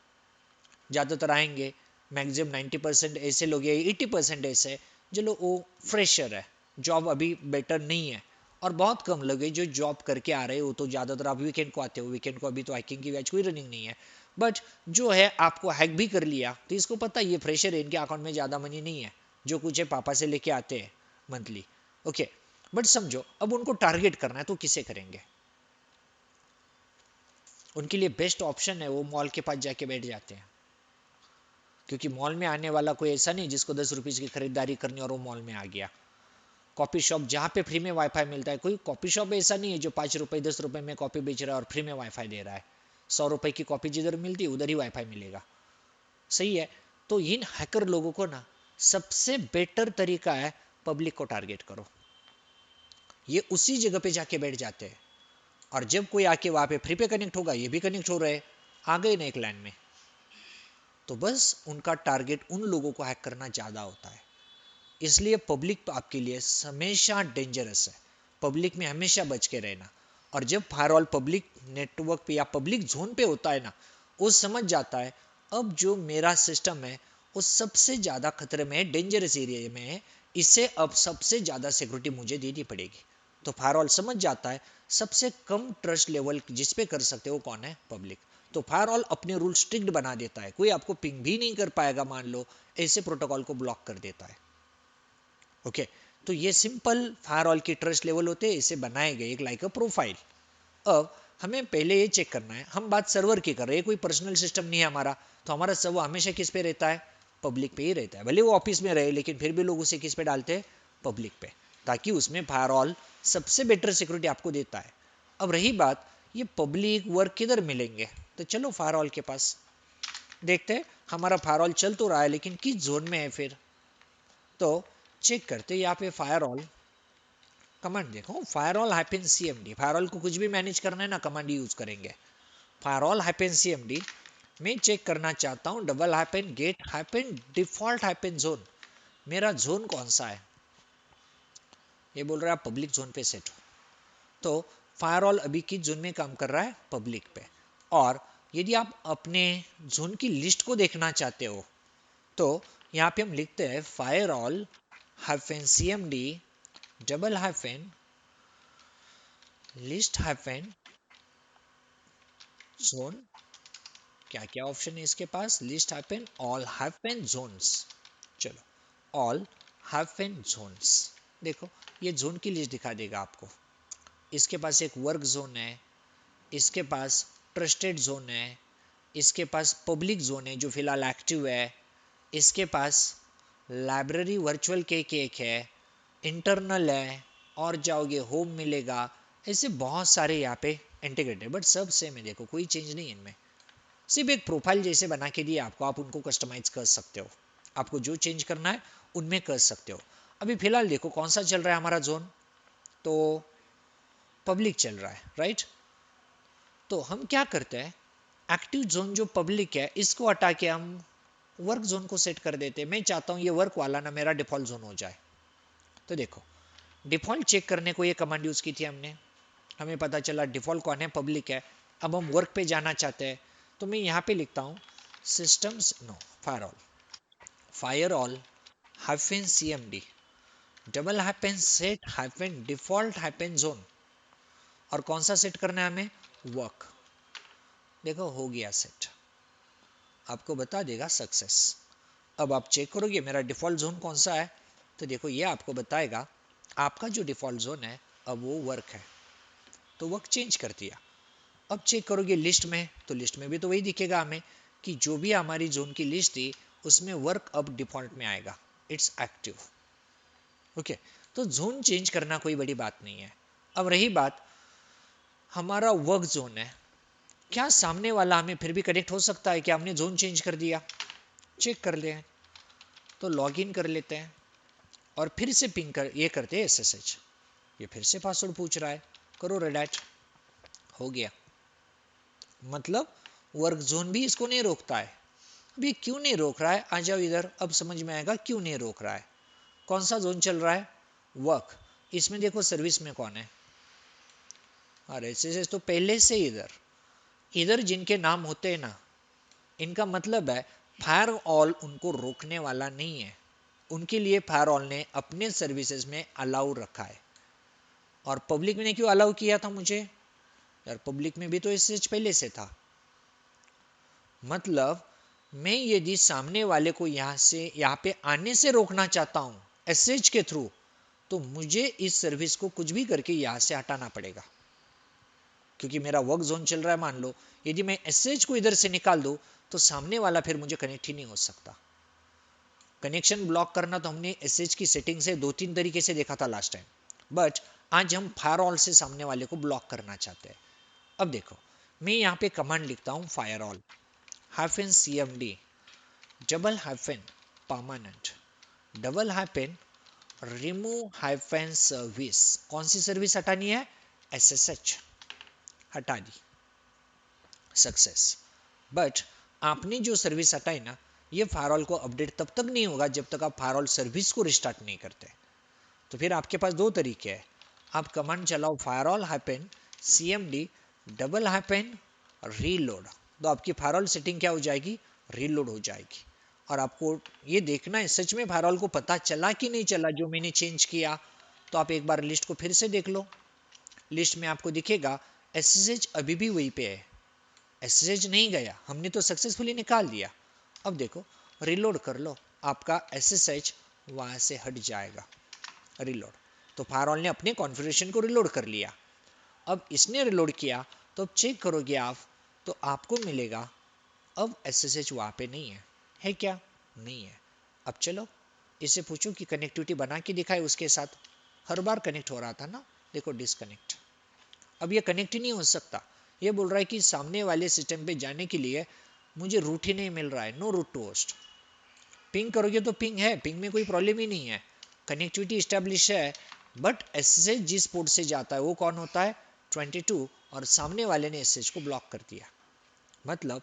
ज़्यादातर आएंगे, मैक्सिमम 90% ऐसे लोग हैं, 80% ऐसे जो लोग वो फ्रेशर है, जॉब अभी बेटर नहीं है। और बहुत कम लोग हैं जो जॉब करके आ रहे हो, तो ज़्यादातर आप वीकेंड को आते हो, वीकेंड को अभी तो हैकिंग की बैच कोई रनिंग नहीं है। बट जो है आपको हैक भी कर लिया तो इसको पता है ये फ्रेशर है, इनके अकाउंट में ज़्यादा मनी नहीं है, जो कुछ है पापा से लेके आते हैं मंथली। ओके, बट समझो अब उनको टारगेट करना है तो किसे करेंगे? उनके लिए बेस्ट ऑप्शन है वो मॉल के पास जाके बैठ जाते हैं, क्योंकि मॉल में आने वाला कोई ऐसा नहीं जिसको 10 रुपीज़ की खरीदारी करनी और वो मॉल में आ गया। कॉपी शॉप जहाँ पे फ्री में वाईफाई मिलता है, कोई कॉपी शॉप ऐसा नहीं है जो 5 रुपए 10 रुपए में कॉपी बेच रहा है और फ्री में वाईफाई दे रहा है। 100 रुपए की कॉपी जिधर मिलती है उधर ही वाईफाई मिलेगा। सही है। तो इन हैकर लोगों को ना सबसे बेटर तरीका है पब्लिक को टारगेट करो। ये उसी जगह पे जाके बैठ जाते हैं और जब कोई आके वहां पे फ्री पे कनेक्ट होगा, ये भी कनेक्ट हो रहे, आ गए ना एक लाइन में, तो बस उनका टारगेट उन लोगों को हैक करना ज्यादा होता है। इसलिए पब्लिक आपके लिए हमेशा डेंजरस है, पब्लिक में हमेशा बच के रहना। और जब फायरवॉल पब्लिक नेटवर्क पे या पब्लिक जोन पे होता है ना, वो समझ जाता है अब जो मेरा सिस्टम है वो सबसे ज्यादा खतरे में है, डेंजरस एरिया में है, इसे अब सबसे ज्यादा सिक्योरिटी मुझे देनी पड़ेगी। तो फायरवॉल समझ जाता है सबसे कम ट्रस्ट लेवल जिस पे कर सकते हो कौन है? पब्लिक। तो फायरवॉल अपने रूल स्ट्रिक्ट बना देता है, कोई आपको पिंग भी नहीं कर पाएगा, मान लो ऐसे प्रोटोकॉल को ब्लॉक कर देता है। ओके, तो ये सिंपल फायरवॉल की ट्रस्ट लेवल होते हैं, इसे बनाए गए एक लाइक अ प्रोफाइल। अब हमें पहले ये चेक करना है, हम बात सर्वर की कर रहे हैं, कोई पर्सनल सिस्टम नहीं है हमारा, तो हमारा सर्वर हमेशा किस पे रहता है? पब्लिक पे ही रहता है। भले वो ऑफिस में रहे लेकिन फिर भी लोग उसे किस पे डालते हैं? पब्लिक पे, ताकि उसमें फायरवॉल सबसे बेटर सिक्योरिटी आपको देता है। अब रही बात ये पब्लिक वर्क किधर मिलेंगे, तो चलो फायरवॉल के पास देखते हैं। हमारा फायरवॉल चल तो रहा है लेकिन किस जोन में है फिर, तो चेक करते हैं यहाँ पे फायरवॉल कमांड देखो, फायरवॉल हाइफेन सीएमडी। फायरवॉल को कुछ भी मैनेज करना है ना, कमांड यूज करेंगे। फायरवॉल हाइफेन सीएमडी मैं चेक करना चाहता हूँ double hyphen get hyphen default hyphen zone, मेरा जोन कौन सा है? ये बोल रहा है पब्लिक जोन पे सेट हो। तो फायरवॉल अभी किस जोन में काम कर रहा है? पब्लिक पे। और यदि आप अपने जोन की लिस्ट को देखना चाहते हो तो यहाँ पे हम लिखते हैं firewall hyphen CMD double hyphen list hyphen zone. क्या क्या ऑप्शन है इसके पास? List hyphen all hyphen zones. चलो, ऑल हाइफेन जोन्स, देखो ये जोन की लिस्ट दिखा देगा आपको। इसके पास एक वर्क जोन है, इसके पास ट्रस्टेड जोन है, इसके पास पब्लिक जोन है जो फिलहाल एक्टिव है, इसके पास लाइब्रेरी वर्चुअल केक एक है, इंटरनल है, और जाओगे होम मिलेगा। ऐसे बहुत सारे यहाँ पे इंटीग्रेटेड, बट सब सेम है, देखो कोई चेंज नहीं है इनमें, सिर्फ एक प्रोफाइल जैसे बना के दिए आपको, आप उनको कस्टमाइज कर सकते हो, आपको जो चेंज करना है उनमें कर सकते हो। अभी फिलहाल देखो कौन सा चल रहा है हमारा जोन, तो पब्लिक चल रहा है, राइट। तो हम क्या करते हैं, एक्टिव जोन जो पब्लिक है इसको हटा के हम वर्क जोन को सेट कर देते हैं। मैं चाहता हूँ ये वर्क वाला ना मेरा डिफॉल्ट जोन हो जाए। तो देखो डिफॉल्ट चेक करने को ये कमांड यूज की थी हमने, हमें पता चला डिफॉल्ट कौन है, पब्लिक है। अब हम वर्क पे जाना चाहते हैं, तो मैं यहाँ पे लिखता हूँ systems no fire all hyphen CMD double hyphen set hyphen default hyphen zone, और कौन सा सेट करना है हमें, वर्क। देखो हो गया सेट, आपको बता देगा सक्सेस। अब आप चेक करोगे मेरा डिफॉल्ट जोन कौन सा है, तो देखो ये आपको बताएगा आपका जो डिफॉल्ट जोन है अब वो वर्क है, तो वर्क चेंज कर दिया। अब चेक करोगे लिस्ट में, तो लिस्ट में भी तो वही दिखेगा हमें कि जो भी हमारी जोन की लिस्ट थी उसमें वर्क अब डिफॉल्ट में आएगा, इट्स एक्टिव। ओके, तो जोन चेंज करना कोई बड़ी बात नहीं है। अब रही बात हमारा वर्क जोन है, क्या सामने वाला हमें फिर भी कनेक्ट हो सकता है, क्या हमने जोन चेंज कर दिया, चेक कर ले। तो लॉग इन कर लेते हैं और फिर से पिंग कर ये करते हैं SSH, ये फिर से पासवर्ड पूछ रहा है, करो रेडाट, हो गया। मतलब वर्क जोन भी इसको नहीं रोकता है। अब ये क्यों नहीं रोक रहा है, आ जाओ इधर, अब समझ में आएगा क्यों नहीं रोक रहा है। कौन सा जोन चल रहा है, वर्क। इसमें देखो सर्विस में कौन है, और SSH तो पहले से इधर इधर जिनके नाम होते हैं ना, इनका मतलब है फायर ऑल उनको रोकने वाला नहीं है, उनके लिए फायर ऑल ने अपने सर्विसेज में अलाउ रखा है। और पब्लिक ने क्यों अलाउ किया था मुझे, यार पब्लिक में भी तो SSH पहले से था। मतलब मैं यदि सामने वाले को यहाँ पे आने से रोकना चाहता हूँ SSH के थ्रू, तो मुझे इस सर्विस को कुछ भी करके यहाँ से हटाना पड़ेगा, क्योंकि मेरा वर्क जोन चल रहा है। मान लो यदि मैं SSH को इधर से निकाल दूं तो सामने वाला फिर मुझे कनेक्ट ही नहीं हो सकता। कनेक्शन ब्लॉक करना तो हमने SSH की सेटिंग से 2-3 तरीके से देखा था लास्ट टाइम, बट आज हम फायरऑल से सामने वाले को ब्लॉक करना चाहते हैं। अब देखो मैं यहाँ पे कमांड लिखता हूँ firewall hyphen CMD double hyphen permanent double hyphen remove hyphen service. कौन सी सर्विस हटानी है, SSH, हटा दी, सक्सेस। बट आपने जो सर्विस हटाई ना, ये फायरऑल को अपडेट तब तक नहीं होगा जब तक आप फायरऑल सर्विस को रिस्टार्ट नहीं करते। तो फिर आपके पास दो तरीके हैं, आप कमांड चलाओ firewall hyphen CMD double hyphen reload, तो आपकी फायरऑल सेटिंग क्या हो जाएगी, रीलोड हो जाएगी। और आपको ये देखना है सच में फायरऑल को पता चला कि नहीं चला जो मैंने चेंज किया, तो आप एक बार लिस्ट को फिर से देख लो। लिस्ट में आपको दिखेगा SSH अभी भी वहीं पे है, SSH नहीं गया, हमने तो सक्सेसफुली निकाल दिया। अब देखो रिलोड कर लो, आपका SSH वहां से हट जाएगा, रिलोड। तो फायरऑल ने अपने कॉन्फ़िगरेशन को रिलोड कर लिया। अब इसने रिलोड किया तो अब चेक करोगे आप, तो आपको मिलेगा अब SSH वहां पे नहीं है क्या, नहीं है। अब चलो इसे पूछो कि कनेक्टिविटी बना के दिखाए उसके साथ, हर बार कनेक्ट हो रहा था ना, देखो डिसकनेक्ट। अब ये कनेक्ट ही नहीं हो सकता, ये बोल रहा है कि सामने वाले सिस्टम पे जाने के लिए मुझे रूट ही नहीं मिल रहा है, no route to host. Ping करोगे तो पिंग है, पिंग में कोई प्रॉब्लम ही नहीं है, कनेक्टिविटी इस्टेब्लिश है। बट SSH जिस पोर्ट से जाता है वो कौन होता है, 22, और सामने वाले ने SSH को ब्लॉक कर दिया। मतलब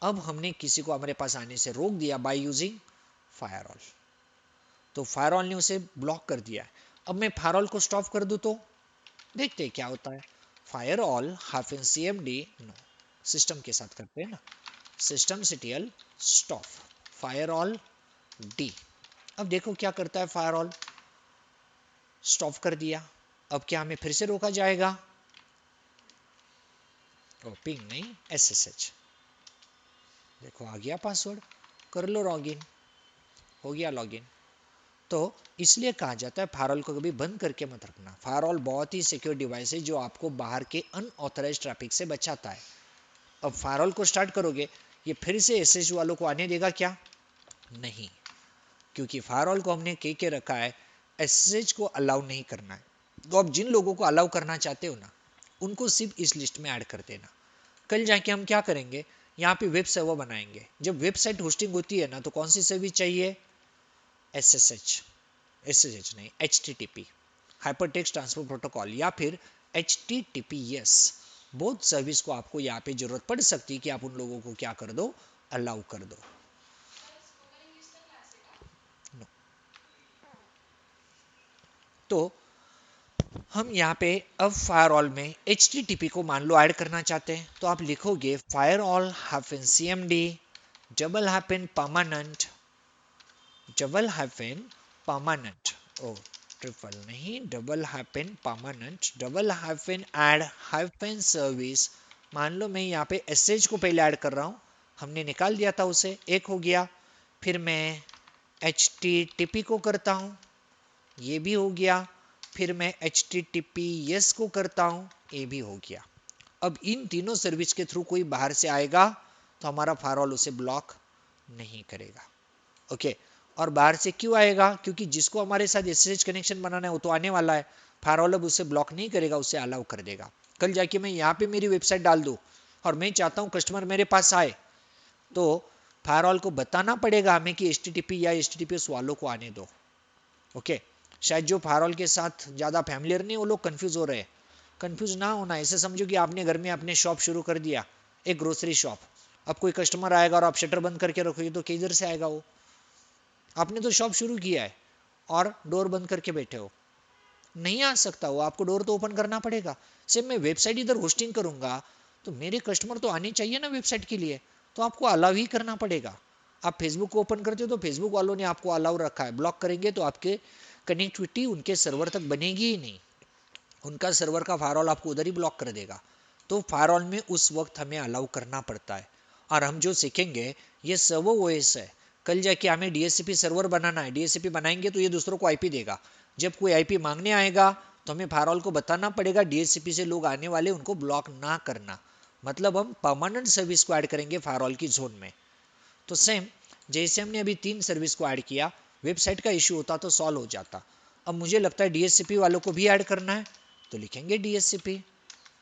अब हमने किसी को हमारे पास आने से रोक दिया बाय यूजिंग फायरऑल, तो फायरऑल ने उसे ब्लॉक कर दिया। अब मैं फायरऑल को स्टॉप कर दूं तो देखते हैं क्या होता है। फायरऑल हाइफेन CMD नो, सिस्टम के साथ करते हैं ना, systemctl स्टॉप फायरऑल D। अब देखो क्या करता है फायरऑल, स्टॉप कर दिया। अब क्या हमें फिर से रोका जाएगा, ओ पिंग नहीं SSH। देखो आ गया पासवर्ड, कर लो लॉगिन, हो गया लॉगिन। तो इसलिए कहा जाता है फायरवॉल को कभी बंद करके मत रखना। फायरवॉल बहुत ही सिक्योर डिवाइस है जो आपको बाहर के अनऑथराइज्ड ट्रैफिक से बचाता है। अब फायरवॉल को स्टार्ट करोगे, ये फिर से एसएच वालों को आने देगा क्या? नहीं, क्योंकि फायरवॉल को हमने के रखा है, एसएच को अलाउ नहीं करना है। तो अब जिन लोगों को अलाउ करना चाहते हो ना, उनको सिर्फ इस लिस्ट में ऐड कर देना। कल जाके हम क्या करेंगे, यहाँ पे वेब सर्वर बनाएंगे। जब वेबसाइट होस्टिंग होती है ना, तो कौन सी सर्विस चाहिए? एसएसएच, एसएसएच नहीं, एचटीटीपी, हाइपरटेक्स्ट ट्रांसफर प्रोटोकॉल, या फिर एचटीटीपीएस। बहुत सर्विस को आपको यहाँ पे जरूरत पड़ सकती है कि आप उन लोगों को क्या कर दो, अलाउ कर दो। no. तो हम यहाँ पे अब फायरवॉल में HTTP को मान लो ऐड करना चाहते हैं, तो आप लिखोगे firewall hyphen CMD double hyphen permanent double hyphen permanent, oh triple नहीं, double hyphen permanent double hyphen add hyphen service. मान लो मैं यहाँ पे एसएच को पहले ऐड कर रहा हूँ, हमने निकाल दिया था उसे, एक हो गया। फिर मैं HTTP को करता हूँ, ये भी हो गया। फिर मैं HTTPS को करता हूँ, ये भी हो गया। अब इन तीनों सर्विस के थ्रू कोई बाहर से आएगा तो हमारा फायरवॉल उसे ब्लॉक नहीं करेगा। ओके, और बाहर से क्यों आएगा? क्योंकि जिसको हमारे साथ एसएसएच कनेक्शन बनाना है वो तो आने वाला है। फायरवॉल अब उसे ब्लॉक नहीं करेगा, उसे अलाउ कर देगा। कल जाके मैं यहाँ पे मेरी वेबसाइट डाल दूँ और मैं चाहता हूँ कस्टमर मेरे पास आए, तो फायरवॉल को बताना पड़ेगा हमें कि HTTP या HTTPS वालों को आने दो। ओके, शायद जो फायरवॉल के साथ ज़्यादा फैमिलियर नहीं, वो लोग कंफ्यूज हो रहे हैं। कंफ्यूज ना होना, ऐसे समझो कि आपने घर में अपने शॉप शुरू कर दिया, एक ग्रोसरी शॉप। अब कोई कस्टमर आएगा और आप शटर बंद करके रखोगे तो किधर से आएगा वो? आपने तो शॉप शुरू किया है और डोर बंद करके बैठे हो, नहीं आ सकता वो, आपको डोर तो ओपन करना पड़ेगा। सिर्फ मैं वेबसाइट इधर होस्टिंग करूंगा तो मेरे कस्टमर तो आने चाहिए ना वेबसाइट के लिए, तो आपको अलाउ ही करना पड़ेगा। आप फेसबुक को ओपन करते हो तो फेसबुक वालों ने आपको अलाउ रखा है, ब्लॉक करेंगे तो आपके कनेक्टिविटी उनके सर्वर तक बनेगी ही नहीं, उनका सर्वर का फायरवॉल आपको उधर ही ब्लॉक कर देगा। तो फायरवॉल में उस वक्त हमें अलाउ करना पड़ता है। और हम जो सीखेंगे ये सर्वर ओएस है, कल जाके हमें डीएचसीपी सर्वर बनाना है, डीएचसीपी बनाएंगे तो ये दूसरों को आईपी देगा। जब कोई आईपी मांगने आएगा तो हमें फायरवॉल को बताना पड़ेगा डीएचसीपी से लोग आने वाले उनको ब्लॉक ना करना। मतलब हम परमानेंट सर्विस को ऐड करेंगे फायरवॉल की जोन में। तो सेम जैसे हमने अभी 3 सर्विस को ऐड किया, वेबसाइट का इशू होता तो सॉल्व हो जाता। अब मुझे लगता है डीएचसीपी वालों को भी ऐड करना है तो लिखेंगे डीएचसीपी।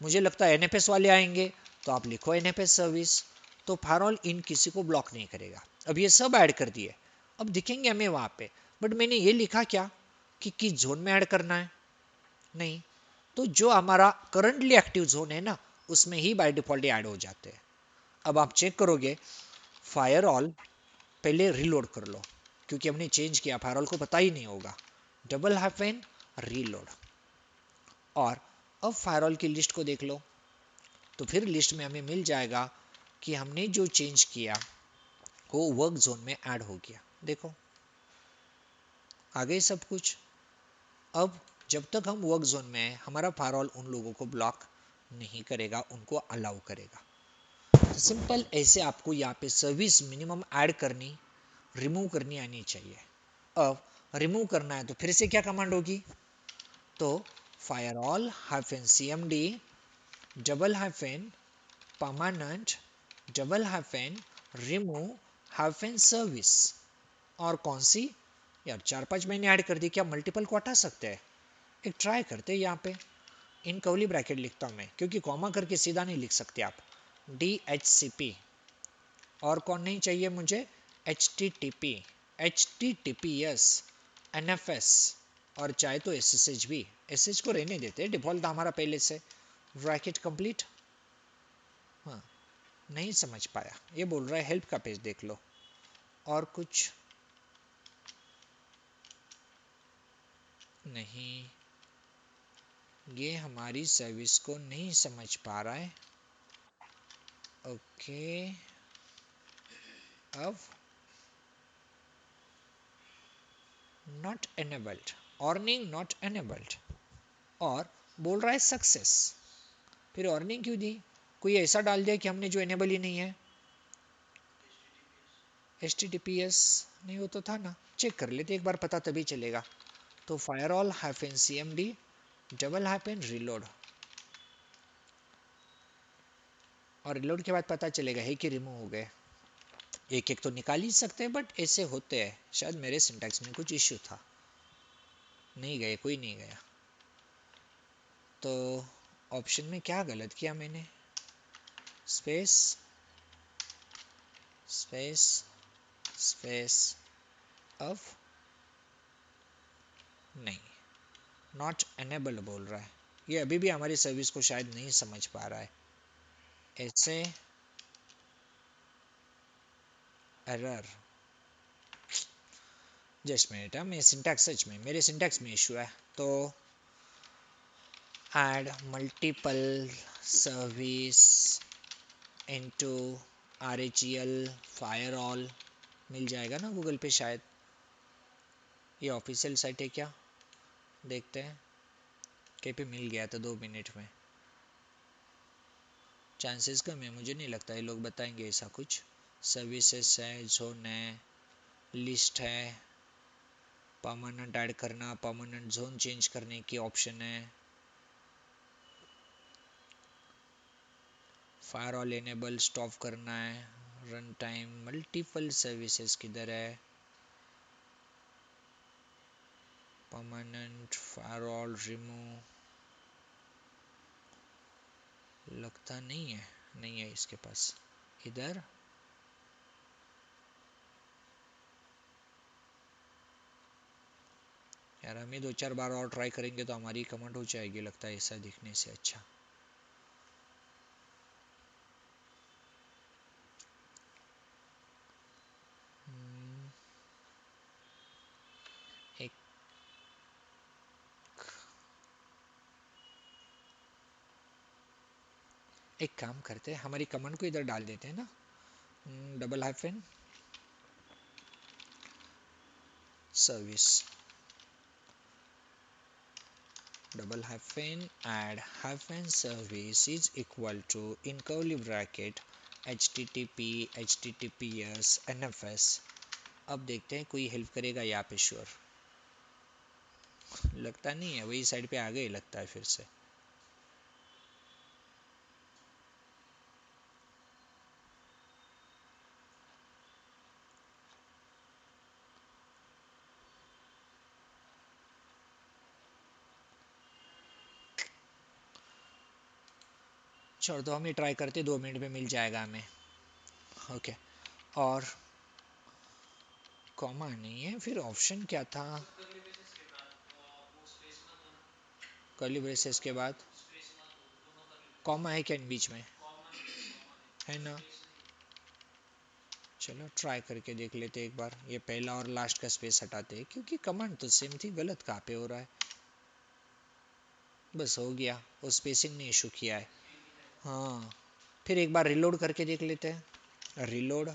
मुझे लगता है एनएफएस वाले आएंगे तो आप लिखो एनएफएस सर्विस। तो फायरवॉल इन किसी को ब्लॉक नहीं करेगा। अब ये सब ऐड कर दिए, अब दिखेंगे हमें वहाँ पे, बट मैंने ये लिखा क्या कि किस जोन में ऐड करना है? नहीं, तो जो हमारा करंटली एक्टिव जोन है ना, उसमें ही बाय डिफॉल्ट ऐड हो जाते हैं। अब आप चेक करोगे, फायरवॉल पहले रीलोड कर लो, क्योंकि हमने चेंज किया, फायरवॉल को पता ही नहीं होगा। डबल हाइफन रीलोड, और अब फायरवॉल की लिस्ट को देख लो, तो फिर लिस्ट में हमें मिल जाएगा कि हमने जो चेंज किया वो वर्क जोन में ऐड हो गया। देखो आ गए सब कुछ। अब जब तक हम वर्क जोन में हैं, हमारा फायरवॉल उन लोगों को ब्लॉक नहीं करेगा, उनको अलाउ करेगा। तो सिंपल ऐसे आपको यहाँ पे सर्विस मिनिमम ऐड करनी, रिमूव करनी आनी चाहिए। अब रिमूव करना है तो फिर से क्या कमांड होगी, तो firewall hyphen CMD double hyphen permanent double hyphen remove hyphen service. और कौन सी? यार 4-5 महीने ऐड कर दी, क्या मल्टीपल को हटा सकते हैं? एक ट्राई करते हैं। यहाँ पे इन कवली ब्रैकेट लिखता हूँ मैं, क्योंकि कॉमा करके सीधा नहीं लिख सकते आप। DHCP, और कौन नहीं चाहिए मुझे? HTTP, HTTPS, NFS, और चाहे तो SSH भी। SSH को रहने देते, डिफॉल्ट था हमारा पहले से। Bracket complete. हाँ, नहीं समझ पाया, ये बोल रहा है हेल्प का पेज देख लो। और कुछ नहीं, ये हमारी सर्विस को नहीं समझ पा रहा है। ओके, अब not enabled, earning not enabled, और बोल रहा है सक्सेस। फिर अर्निंग क्यों दी? कोई ऐसा डाल दिया कि हमने जो एनेबल ही नहीं है। HTTPS नहीं हो तो था ना, चेक कर लेते एक बार, पता तभी चलेगा। तो firewall hyphen CMD double hyphen reload, और रीलोड के बाद पता चलेगा है कि रिमूव हो गए। एक एक तो निकाल ही सकते हैं, बट ऐसे होते हैं। शायद मेरे सिंटैक्स में कुछ इश्यू था, नहीं गए, कोई नहीं गया। तो ऑप्शन में क्या गलत किया मैंने, स्पेस स्पेस स्पेस अब नहीं, नॉट एनेबल बोल रहा है। ये अभी भी हमारी सर्विस को शायद नहीं समझ पा रहा है। ऐसे एरर, जस्ट मिनट, मैं सिंटैक्स, सच में मेरे सिंटैक्स में इशू है। तो add multiple service into RHEL फायरऑल, मिल जाएगा ना गूगल पे शायद, ये ऑफिशियल साइट है क्या, देखते हैं। के पे मिल गया था 2 मिनट में, चांसेस कम है, मुझे नहीं लगता ये लोग बताएंगे ऐसा कुछ। सर्विसेज है, जोन है, लिस्ट है, परमानेंट ऐड करना, परमानेंट जोन चेंज करने की ऑप्शन है, फायरऑल इनेबल स्टॉप करना है, रन टाइम, मल्टीपल सर्विसेज किधर है, परमानेंट फायरऑल रिमूव, लगता नहीं है, नहीं है इसके पास इधर। यार हम ही 2-4 बार और ट्राई करेंगे तो हमारी कमेंट हो जाएगी, लगता है ऐसा दिखने से अच्छा। एक एक काम करते हैं, हमारी कमेंट को इधर डाल देते हैं ना, double hyphen service double hyphen add hyphen service is equal to in curly bracket http https nfs। अब देखते हैं कोई हेल्प करेगा यहाँ पे, श्योर लगता नहीं है, वही साइड पे आ गए लगता है फिर से। छोड़ दो, हम ही ट्राई करते, 2 मिनट में मिल जाएगा हमें। ओके, और कॉमा नहीं है, फिर ऑप्शन क्या था, कर्ली ब्रेसेस के बाद कॉमा है क्या इन बीच में, है ना। चलो ट्राई करके देख लेते एक बार, ये पहला और लास्ट का स्पेस हटाते हैं, क्योंकि कमांड तो सेम थी, गलत कहाँ पे हो रहा है। बस हो गया, वो स्पेसिंग ने इशू किया है। हाँ, फिर एक बार रिलोड करके देख लेते हैं, रिलोड,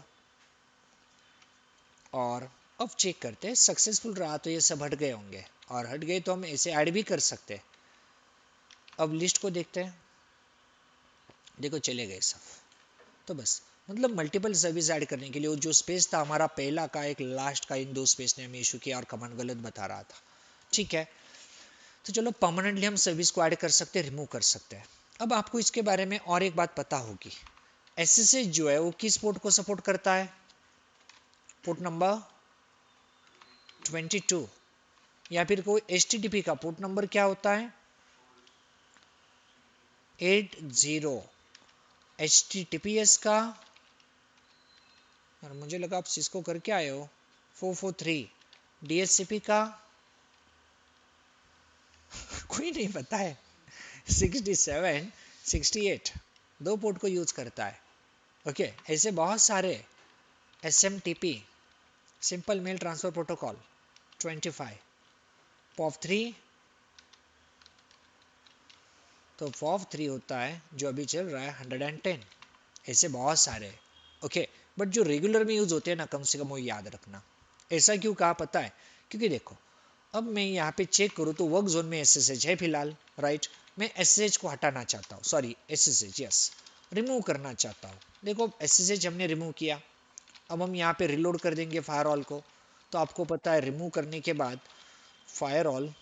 और अब चेक करते हैं सक्सेसफुल रहा तो ये सब हट गए होंगे, और हट गए तो हम ऐसे ऐड भी कर सकते हैं। अब लिस्ट को देखते हैं, देखो चले गए सब। तो बस मतलब मल्टीपल सर्विस ऐड करने के लिए वो जो स्पेस था हमारा पहला का, एक लास्ट का, इन 2 स्पेस ने हमें इशू किया और कमांड गलत बता रहा था। ठीक है, तो चलो परमानेंटली हम सर्विस को ऐड कर सकते हैं, रिमूव कर सकते हैं। अब आपको इसके बारे में और एक बात पता होगी, SSH जो है वो किस पोर्ट को सपोर्ट करता है, पोर्ट नंबर 22, या फिर कोई HTTP का पोर्ट नंबर क्या होता है, 80। HTTPS का, और मुझे लगा आप सिस्को करके आए हो, 443। DHCP का कोई नहीं पता है, 67 68, 2 पोर्ट को यूज करता है। ओके, ऐसे बहुत सारे, SMTP simple mail transfer protocol 25, POP3, तो POP3 होता है जो अभी चल रहा है 110, ऐसे बहुत सारे। ओके, बट जो रेगुलर में यूज होते हैं ना, कम से कम वो याद रखना। ऐसा क्यों कहा पता है, क्योंकि देखो अब मैं यहाँ पे चेक करूँ तो वर्क जोन में SSH है फिलहाल, राइट। मैं SSH को हटाना चाहता हूँ, सॉरी SSH, यस, रिमूव करना चाहता हूँ। देखो SSH हमने रिमूव किया, अब हम यहाँ पे रिलोड कर देंगे फायरवॉल को, तो आपको पता है रिमूव करने के बाद फायरवॉल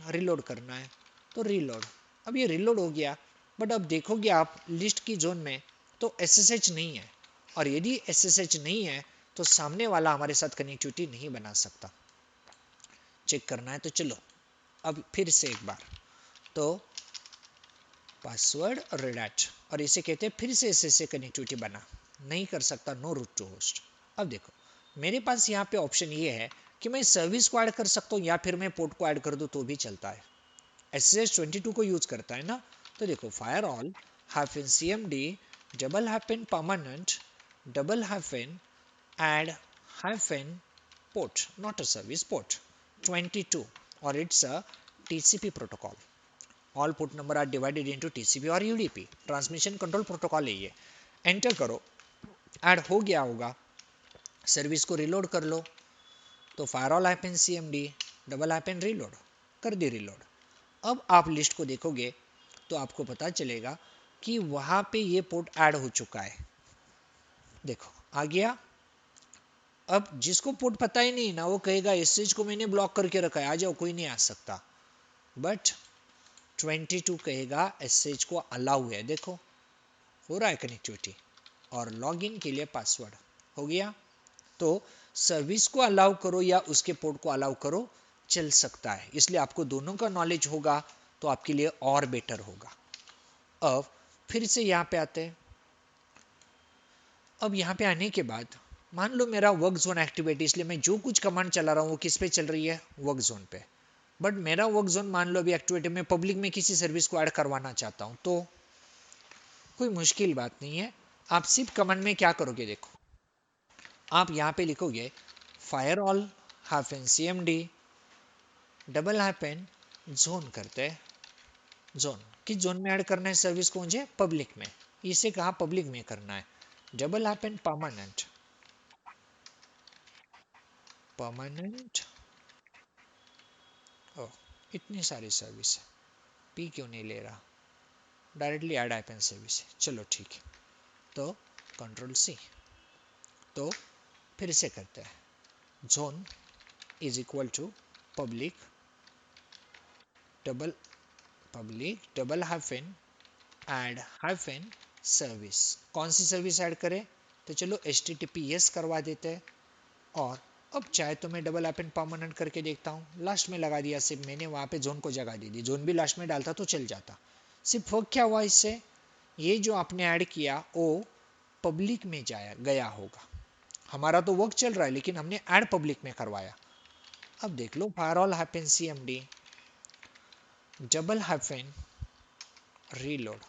रिलोड करना है, तो रिलोड। अब ये रिलोड हो गया, बट अब देखोगे आप लिस्ट की जोन में तो SSH नहीं है, और यदि SSH नहीं है तो सामने वाला हमारे साथ कनेक्टिविटी नहीं बना सकता। चेक करना है तो चलो अब फिर से एक बार, तो पासवर्ड रेडैट, और इसे कहते हैं फिर से SSH कनेक्टिविटी बना, नहीं कर सकता, नो रूट टू होस्ट। अब देखो मेरे पास यहाँ पे ऑप्शन ये है कि मैं सर्विस को ऐड कर सकता हूँ या फिर मैं पोर्ट को ऐड कर दूँ तो भी चलता है। SSH22 को यूज करता है ना, तो देखो fire all hyphen CMD double hyphen permanent double hyphen add hyphen port, not a service port 22, or it's a TCP protocol. All port number are divided into TCP और UDP, ट्रांसमिशन कंट्रोल प्रोटोकॉल है ये। Enter करो, add हो गया होगा, service को reload कर लो, तो firewall hyphen CMD double hyphen reload कर दी रिलोड। अब आप लिस्ट को देखोगे तो आपको पता चलेगा कि वहां पे ये पोर्ट ऐड हो चुका है, देखो आ गया। अब जिसको पोर्ट पता ही नहीं ना, वो कहेगा SSH को मैंने ब्लॉक करके रखा है, आ जाओ कोई नहीं आ सकता, बट 22 कहेगा SSH को अलाउ है, देखो हो रहा है कनेक्टिविटी, और लॉगिन के लिए पासवर्ड हो गया। तो सर्विस को अलाउ करो या उसके पोर्ट को अलाउ करो, चल सकता है, इसलिए आपको दोनों का नॉलेज होगा तो आपके लिए और बेटर होगा। अब फिर से यहाँ पे आते हैं। अब यहाँ पे आने के बाद मान लो मेरा वर्क जोन एक्टिवेट, इसलिए मैं जो कुछ कमांड चला रहा हूँ वो किस पे चल रही है, वर्क जोन पे। बट मेरा वर्क जोन मान लो अभी एक्टिवेट है, मैं पब्लिक में किसी सर्विस को ऐड करवाना चाहता हूँ, तो कोई मुश्किल बात नहीं है। आप सिर्फ कमांड में क्या करोगे, देखो आप यहाँ पे लिखोगे fire all hyphen CMD double hyphen zone करते हैं, जोन किस जोन में ऐड करना है सर्विस को, मुझे पब्लिक में, इसे कहा पब्लिक में करना है, डबल हाइफन परमानेंट, परमानेंट। ओह इतनी सारी सर्विस है, पी क्यों नहीं ले रहा, डायरेक्टली ऐड हाइफन सर्विस है, चलो ठीक है, तो कंट्रोल C, तो फिर से करते हैं, zone is equal to public double, public double hyphen add hyphen service, कौन सी सर्विस ऐड करें, तो चलो HTTPS करवा देते हैं। और अब चाहे तो मैं डबल हाइफन परमानेंट करके देखता हूँ, लास्ट में लगा दिया, सिर्फ मैंने वहाँ पे जोन को जगह दे दी, जोन भी लास्ट में डालता तो चल जाता। सिर्फ वर्क क्या हुआ इससे, ये जो आपने ऐड किया वो पब्लिक में जाया गया होगा, हमारा तो वर्क चल रहा है लेकिन हमने ऐड पब्लिक में करवाया। अब देख लो firewall hyphen CMD double hyphen reload,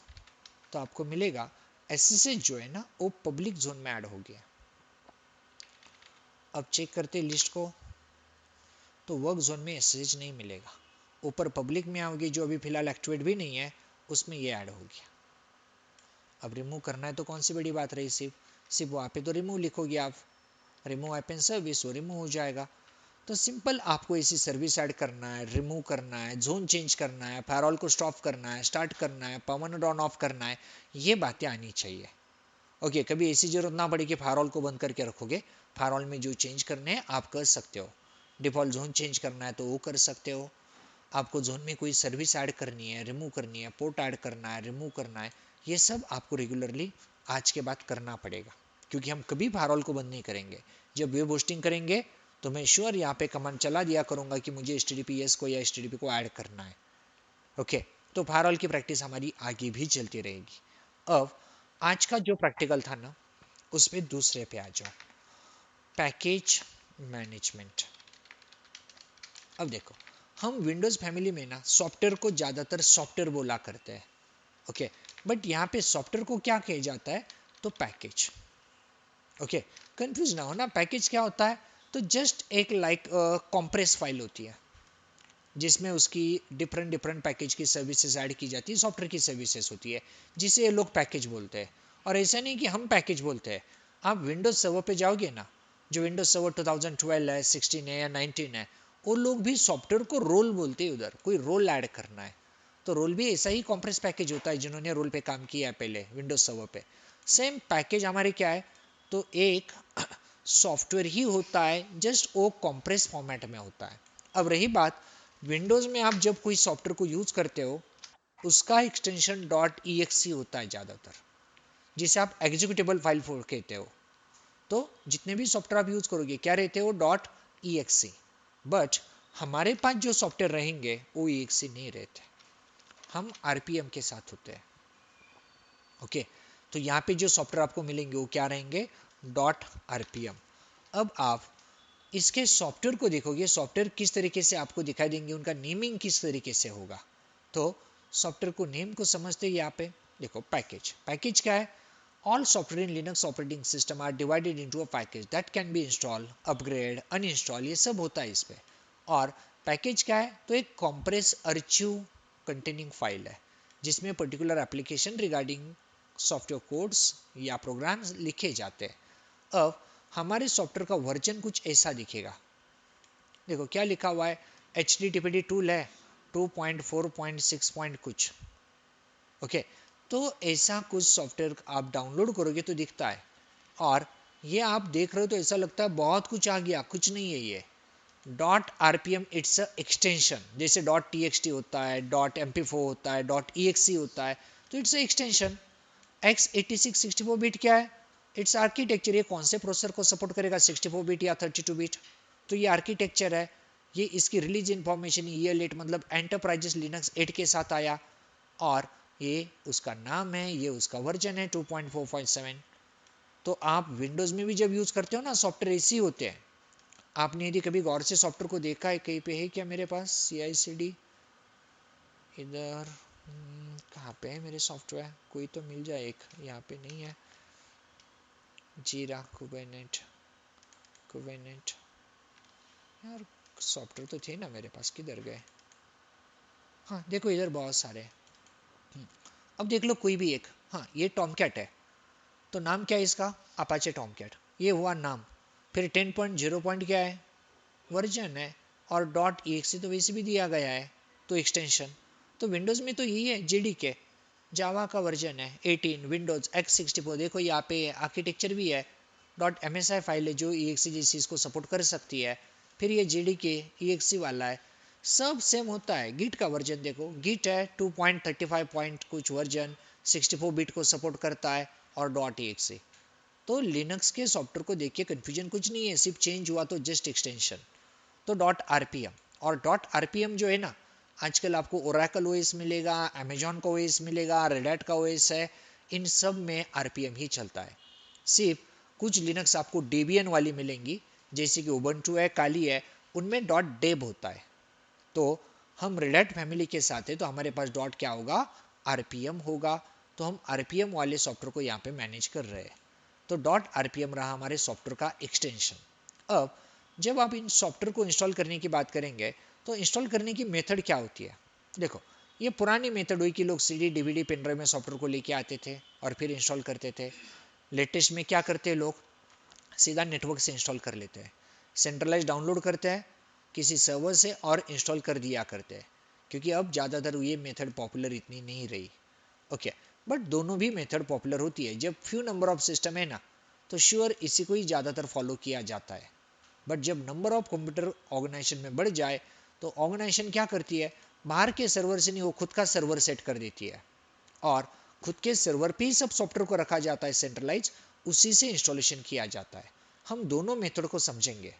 तो आपको मिलेगा SSH जो है ना वो पब्लिक जोन में ऐड हो गया। अब चेक करते लिस्ट को, तो वर्क जोन में SSH नहीं मिलेगा, ऊपर पब्लिक में आओगे जो अभी फिलहाल एक्टिवेट भी नहीं है उसमें ये ऐड हो गया। अब रिमूव करना है तो कौन सी बड़ी बात रही, सिर्फ सिर्फ वहाँ पे तो रिमूव लिखोगे आप, रिमूव हाइफन सर्विस, वो रिमूव हो जाएगा। तो सिंपल आपको ऐसी सर्विस ऐड करना है, रिमूव करना है, जोन चेंज करना है, फायरवॉल को स्टॉप करना है, स्टार्ट करना है, परमानेंट ऑन ऑफ करना है, ये बातें आनी चाहिए। ओके कभी ऐसी जरूरत ना पड़े कि फायरवॉल को बंद करके रखोगे, फायरवॉल में जो चेंज करने हैं आप कर सकते हो, डिफॉल्ट जोन चेंज करना है तो वो कर सकते हो, आपको जोन में कोई सर्विस ऐड करनी है, रिमूव करनी है, पोर्ट ऐड करना है, रिमूव करना है, ये सब आपको रेगुलरली आज के बाद करना पड़ेगा, क्योंकि हम कभी फायरवॉल को बंद नहीं करेंगे। जब वेब होस्टिंग करेंगे तो मैं श्योर यहाँ पे कमांड चला दिया करूंगा कि मुझे HTTPS को या HTTP को ऐड करना है। ओके तो फायरवॉल की प्रैक्टिस हमारी आगे भी चलती रहेगी। अब आज का जो प्रैक्टिकल था ना उसमें दूसरे पे आ जाओ, पैकेज मैनेजमेंट। अब देखो हम विंडोज फैमिली में ना सॉफ्टवेयर को ज्यादातर सॉफ्टवेयर बोला करते हैं, ओके बट यहाँ पे सॉफ्टवेयर को क्या कहा जाता है, तो पैकेज। ओके कंफ्यूज ना हो ना, पैकेज क्या होता है, तो जस्ट एक लाइक कॉम्प्रेस फाइल होती है जिसमें उसकी डिफरेंट डिफरेंट पैकेज की सर्विसेज ऐड की जाती है, सॉफ्टवेयर की सर्विसेज होती है जिसे ये लोग पैकेज बोलते हैं। और ऐसा नहीं कि हम पैकेज बोलते हैं, आप विंडोज सर्वर पे जाओगे ना, जो विंडोज सर्वर 2012 है, 16 है या 19 है, वो लोग भी सॉफ्टवेयर को रोल बोलते हैं, उधर कोई रोल ऐड करना है तो रोल भी ऐसा ही कॉम्प्रेस पैकेज होता है, जिन्होंने रोल पे काम किया है पहले विंडोज सर्वर पे, सेम पैकेज हमारे क्या है, तो एक सॉफ्टवेयर ही होता है, जस्ट वो कॉम्प्रेस फॉर्मेट में होता है। अब रही बात विंडोज में, आप जब कोई सॉफ्टवेयर को यूज करते हो उसका एक्सटेंशन डॉट ई होता है ज़्यादातर, जिसे आप एग्जीक्यूटेबल फाइल कहते हो। तो जितने भी सॉफ्टवेयर आप यूज करोगे क्या रहते हो, डॉट ई। बट हमारे पास जो सॉफ्टवेयर रहेंगे वो ई नहीं रहते, हम आरपीएम के साथ होते हैं। ओके, तो यहाँ पे जो सॉफ्टवेयर आपको मिलेंगे वो क्या रहेंगे, डॉट आरपीएम। अब आप इसके सॉफ्टवेयर को देखोगे, सॉफ्टवेयर किस तरीके से आपको दिखाई देंगे, उनका नेमिंग किस तरीके से होगा। तो सॉफ्टवेयर को नेम को समझते हैं, यहाँ पे देखो पैकेज। पैकेज क्या है, all software in Linux operating system are divided into a package that can be install, upgrade, uninstall, ये सब होता है इस पे। और पैकेज क्या है, तो एक कॉम्प्रेस आर्चिव कंटेनिंग फाइल है जिसमें particular application regarding software codes या प्रोग्राम्स लिखे जाते हैं। अब हमारे सॉफ्टवेयर का वर्जन कुछ ऐसा दिखेगा, देखो क्या लिखा हुआ है, HTTPD टूल है 2.4.6 कुछ। ओके, तो ऐसा कुछ सॉफ्टवेयर आप डाउनलोड करोगे तो दिखता है, और ये आप देख रहे हो तो ऐसा लगता है बहुत कुछ आ गया, कुछ नहीं है ये। Dot RPM it's a extension, जैसे डॉट टीएक्सटी होता है, डॉट MP4 होता है, डॉट EXE होता है, तो it's a extension. x86 64 bit क्या है, इट्स आर्किटेक्चर, ये कौन से प्रोसेसर को सपोर्ट करेगा, 64 बिट या 32 बिट, तो ये आर्किटेक्चर है। ये इसकी रिलीज इंफॉर्मेशन ईयर लेट मतलब एंटरप्राइजेस लिनक्स 8 के साथ आया, और ये उसका नाम है, ये उसका वर्जन है 2.4.7। तो आप विंडोज में भी जब यूज करते हो ना सॉफ्टवेयर ऐसे ही होते हैं। आपने यदि कभी गौर से सॉफ्टवेयर को देखा है, कहीं पे है क्या मेरे पास CI/CD इधर, कहाँ पे है मेरे सॉफ्टवेयर, कोई तो मिल जाए एक, यहाँ पे नहीं है। जीरा कुबरनेट, कुबरनेट यार, सॉफ्टवेयर तो थे ना मेरे पास, किधर गए। हाँ देखो इधर बहुत सारे। अब देख लो कोई भी एक, हाँ ये टॉमकैट है, तो नाम क्या है इसका, अपाचे टॉमकैट, ये हुआ नाम। फिर 10.0 क्या है, वर्जन है, और डॉट EXE तो वैसे भी दिया गया है, तो एक्सटेंशन। तो विंडोज़ में तो यही है JDK, जावा का वर्जन है 18, विंडोज x64, देखो यहाँ पे आर्किटेक्चर भी है, डॉट MSI फाइल है जो EXE जैसी इसको सपोर्ट कर सकती है। फिर ये JDK EXE वाला है, सब सेम होता है। गिट का वर्जन देखो, गिट है 2.35 कुछ वर्जन, 64 बिट को सपोर्ट करता है, और डॉट EXE। तो लिनक्स के सॉफ्टवेयर को देखिए कंफ्यूजन कुछ नहीं है, सिर्फ चेंज हुआ तो जस्ट एक्सटेंशन। तो डॉट आरपीएम, और डॉट आरपीएम जो है ना, आजकल आपको ओरेकल ओएस मिलेगा, अमेजॉन का ओएस मिलेगा, रेड हैट का ओएस है, इन सब में आरपीएम ही चलता है। सिर्फ कुछ लिनक्स आपको डेबियन वाली मिलेंगी, जैसे कि उबंटू है, काली है, उनमें डॉट डेब होता है। तो हम रेड हैट फैमिली के साथ है, तो हमारे पास डॉट क्या होगा, आरपीएम होगा। तो हम आरपीएम वाले सॉफ्टवेयर को यहाँ पे मैनेज कर रहे हैं। तो डॉट आरपीएम रहा हमारे सॉफ्टवेयर का एक्सटेंशन। अब जब आप इन सॉफ्टवेयर को इंस्टॉल करने की बात करेंगे, तो इंस्टॉल करने की मेथड क्या होती है, देखो ये पुरानी मेथड हुई कि लोग CD DVD पेन ड्राइव में सॉफ्टवेयर को लेके आते थे और फिर इंस्टॉल करते थे। लेटेस्ट में क्या करते हैं लोग, सीधा नेटवर्क से इंस्टॉल कर लेते हैं, सेंट्रलाइज डाउनलोड करते हैं किसी सर्वर से और इंस्टॉल कर दिया करते हैं, क्योंकि अब ज़्यादातर ये मेथड पॉपुलर इतनी नहीं रही। ओके, बट दोनों भी मेथड पॉपुलर होती है। जब फ्यू नंबर ऑफ सिस्टम है ना, तो श्योर इसी को ही ज़्यादातर फॉलो किया जाता है। बट जब नंबर ऑफ कंप्यूटर ऑर्गेनाइजेशन में बढ़ जाए, तो ऑर्गेनाइजेशन क्या करती है, बाहर के सर्वर से नहीं, वो खुद का सर्वर सेट कर देती है, और खुद के सर्वर पे ही सब सॉफ्टवेयर को रखा जाता है सेंट्रलाइज, उसी से इंस्टॉलेशन किया जाता है। हम दोनों मेथड को समझेंगे,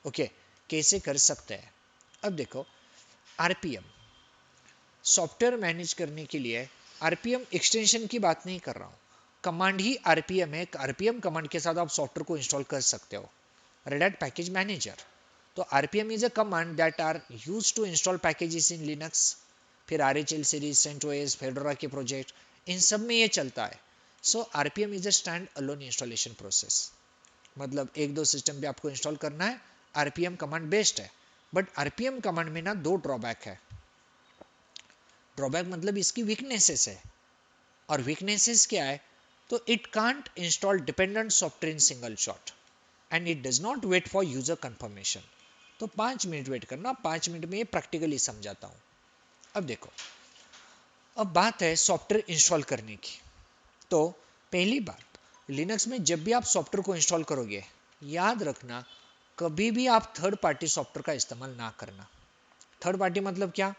ओके, कैसे कर सकते हैं। अब देखो आरपीएम सॉफ्टवेयर मैनेज करने के लिए, आरपीएम एक्सटेंशन की बात नहीं कर रहा हूँ, कमांड ही आरपीएम है। आरपीएम कमांड के साथ आप सॉफ्टवेयर को इंस्टॉल कर सकते हो, Red Hat Package Manager। तो RPM is a command that are used to install packages in Linux। फिर RHL series, CentOS, Fedora के प्रोजेक्ट, इन सब में ये चलता है। सो RPM is a stand alone installation process, मतलब एक दो सिस्टम पे आपको इंस्टॉल करना है, RPM कमांड बेस्ट है। बट RPM कमांड में ना दो ड्रॉबैक है। ड्रॉबैक मतलब इसकी वीकनेसेस है, और वीकनेसेस क्या है, तो it can't install dependent software in single shot, and it does not wait for user confirmation. तो 5 मिनट वेट करना, 5 मिनट में ये प्रैक्टिकली समझाता हूँ। अब देखो, अब बात है सॉफ्टवेयर इंस्टॉल करने की। तो पहली बात, लिनक्स में जब भी आप सॉफ्टवेयर को इंस्टॉल करोगे, याद रखना, कभी भी आप थर्ड पार्टी सॉफ्टवेयर का इस्तेमाल ना करना। थर्ड पार्टी मतलब क्या,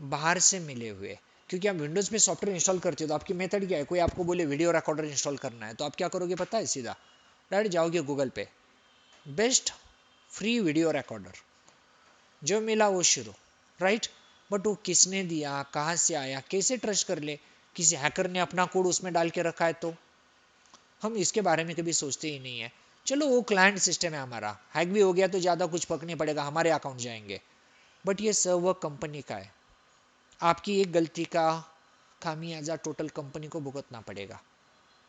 बाहर से मिले हुए। क्योंकि आप विंडोज पे सॉफ्टवेयर इंस्टॉल करते हो तो आपकी मेथड क्या है, कोई आपको बोले वीडियो रिकॉर्डर इंस्टॉल करना है तो आप क्या करोगे पता है, सीधा डायरेक्ट जाओगे गूगल पे, बेस्ट फ्री वीडियो रिकॉर्डर, जो मिला वो शुरू, राइट। बट वो किसने दिया, कहाँ से आया, कैसे ट्रस्ट कर ले, किसी हैकर ने अपना कोड उसमें डाल के रखा है तो हम इसके बारे में कभी सोचते ही नहीं है। चलो वो क्लाइंट सिस्टम है हमारा, हैक भी हो गया तो ज़्यादा कुछ फर्क नहीं पड़ेगा, हमारे अकाउंट जाएंगे। बट ये सर्वर कंपनी का है, आपकी एक गलती का खामियाजा टोटल कंपनी को भुगतना पड़ेगा।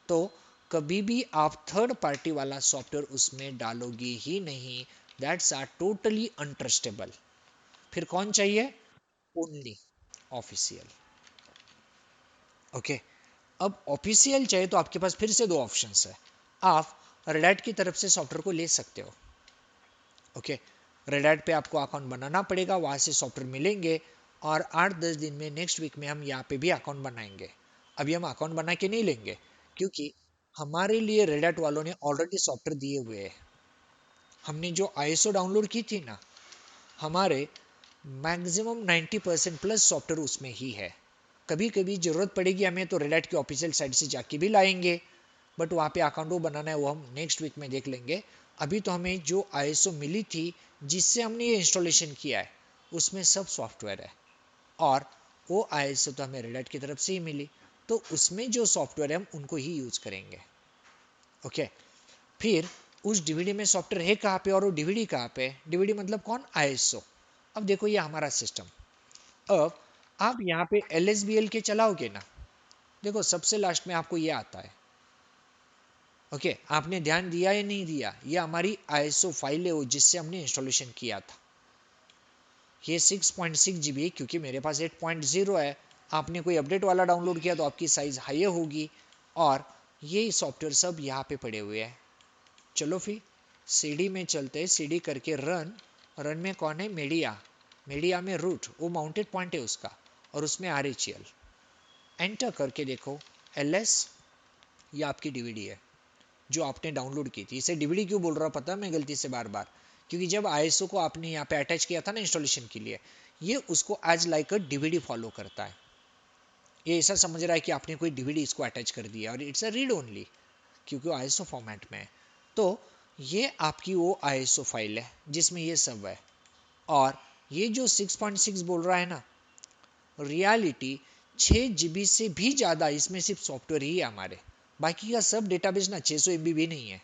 तो कभी भी आप थर्ड पार्टी वाला सॉफ्टवेयर उसमें डालोगे ही नहीं, दैट्स आर टोटली अनट्रस्टेबल। फिर कौन चाहिए, ओनली ऑफिशियल। ओके, अब ऑफिशियल चाहिए तो आपके पास फिर से दो ऑप्शंस है। आप रेड की तरफ से सॉफ्टवेयर को ले सकते हो। ओके, रेड पे आपको अकाउंट बनाना पड़ेगा, वहां से सॉफ्टवेयर मिलेंगे और 8-10 दिन में, नेक्स्ट वीक में हम यहाँ पे भी अकाउंट बनाएंगे। अभी हम अकाउंट बना के नहीं लेंगे क्योंकि हमारे लिए रेड वालों ने ऑलरेडी सॉफ्टवेयर दिए हुए हैं। हमने जो आईएसओ डाउनलोड की थी ना, हमारे मैक्सिमम 90% प्लस सॉफ्टवेयर उसमें ही है। कभी कभी जरूरत पड़ेगी हमें तो रेड की ऑफिशियल साइट से जाके भी लाएंगे, बट वहाँ पे अकाउंट वो बनाना है वो हम नेक्स्ट वीक में देख लेंगे। अभी तो हमें जो आईएसओ मिली थी जिससे हमने ये इंस्टॉलेशन किया है उसमें सब सॉफ्टवेयर है, और वो आईएसओ तो हमें रेड की तरफ से ही मिली, तो उसमें जो सॉफ्टवेयर है हम उनको ही यूज करेंगे। ओके, फिर उस डीवीडी में सॉफ्टवेयर है कहाँ पे और वो डीवीडी कहाँ पे, डीवीडी मतलब कौन, आईएसओ। अब देखो ये हमारा सिस्टम, अब आप यहाँ पे LSBL के चलाओगे ना, देखो सबसे लास्ट में आपको ये आता है। ओके, आपने ध्यान दिया या नहीं दिया, ये हमारी आईएसओ फाइल है वो जिससे हमने इंस्टॉलेशन किया था। ये 6.6 GB है क्योंकि मेरे पास 8.0 है। आपने कोई अपडेट वाला डाउनलोड किया तो आपकी साइज हाई होगी, और ये सॉफ्टवेयर सब यहाँ पे पड़े हुए हैं। चलो फिर सीडी में चलते हैं, सीडी करके रन, रन में कौन है, मीडिया, मीडिया में रूट, वो माउंटेड पॉइंट है उसका, और उसमें RHEL एंटर करके देखो LS, ये आपकी डीवीडी है जो आपने डाउनलोड की थी। इसे डीवीडी क्यों बोल रहा हूँ पता है मैं गलती से बार बार, क्योंकि जब आईएसओ को आपने यहाँ पे अटैच किया था ना इंस्टॉलेशन के लिए, ये उसको as like a DVD follow करता है। ये ऐसा समझ रहा है कि आपने कोई डीवीडी इसको अटैच कर दिया, और इट्स अ रीड ओनली क्योंकि वो आईएसओ फॉर्मेट में है। तो ये आपकी वो आईएसओ फाइल है जिसमें ये सब है, और ये जो 6.6 बोल रहा है ना, रियलिटी 6 GB से भी ज़्यादा इसमें सिर्फ सॉफ्टवेयर ही है हमारे, बाकी का सब डेटाबेस ना 600 MB भी नहीं है,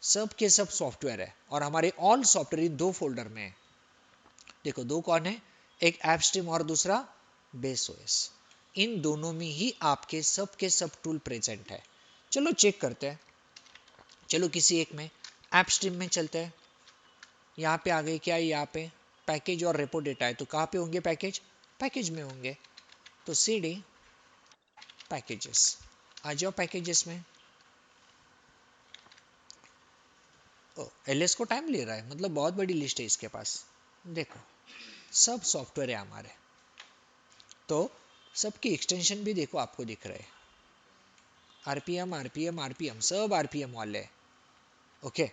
सब के सब सॉफ्टवेयर है, और हमारे ऑल सॉफ्टवेयर इन दो फोल्डर में है। देखो दो कौन है, एक ऐप स्ट्रीम और दूसरा बेस ओएस, इन दोनों में ही आपके सब के सब टूल प्रेजेंट है। चलो चेक करते हैं, चलो किसी एक में, ऐप स्ट्रीम में चलते हैं। यहाँ पे आ गए क्या, यहाँ पे पैकेज और रेपो डेटा है, तो कहाँ पे होंगे पैकेज, पैकेज में होंगे, तो CD पैकेजेस, आ जाओ पैकेजेस में। LS को टाइम ले रहा है, मतलब बहुत बड़ी लिस्ट है इसके पास। देखो सब सॉफ्टवेयर है हमारे, तो सबकी एक्सटेंशन भी देखो आपको दिख रहे हैं, RPM सब RPM वाले हैं। ओके,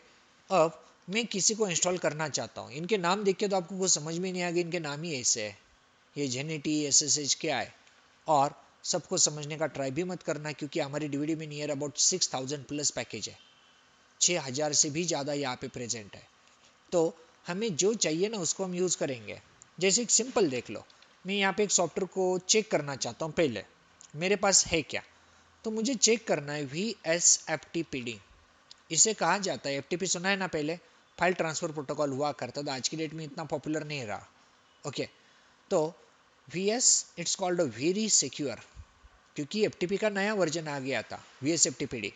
अब मैं किसी को इंस्टॉल करना चाहता हूँ, इनके नाम देख के तो आपको कुछ समझ में नहीं आएगा, इनके नाम ही ऐसे है, ये जेनेटी SSH क्या है, और सबको समझने का ट्राई भी मत करना क्योंकि हमारी डीवीडी में नियर अबाउट 6000 प्लस पैकेज है, 6000 से भी ज़्यादा यहाँ पे प्रेजेंट है। तो हमें जो चाहिए ना उसको हम यूज़ करेंगे। जैसे एक सिंपल देख लो, मैं यहाँ पे एक सॉफ्टवेयर को चेक करना चाहता हूँ, पहले मेरे पास है क्या, तो मुझे चेक करना है VSFTPD, इसे कहा जाता है, FTP सुना है ना पहले, फाइल ट्रांसफर प्रोटोकॉल हुआ करता था, आज की डेट में इतना पॉपुलर नहीं रहा। ओके, तो VS it's called very secure, क्योंकि FTP का नया वर्जन आ गया था VSFTPD,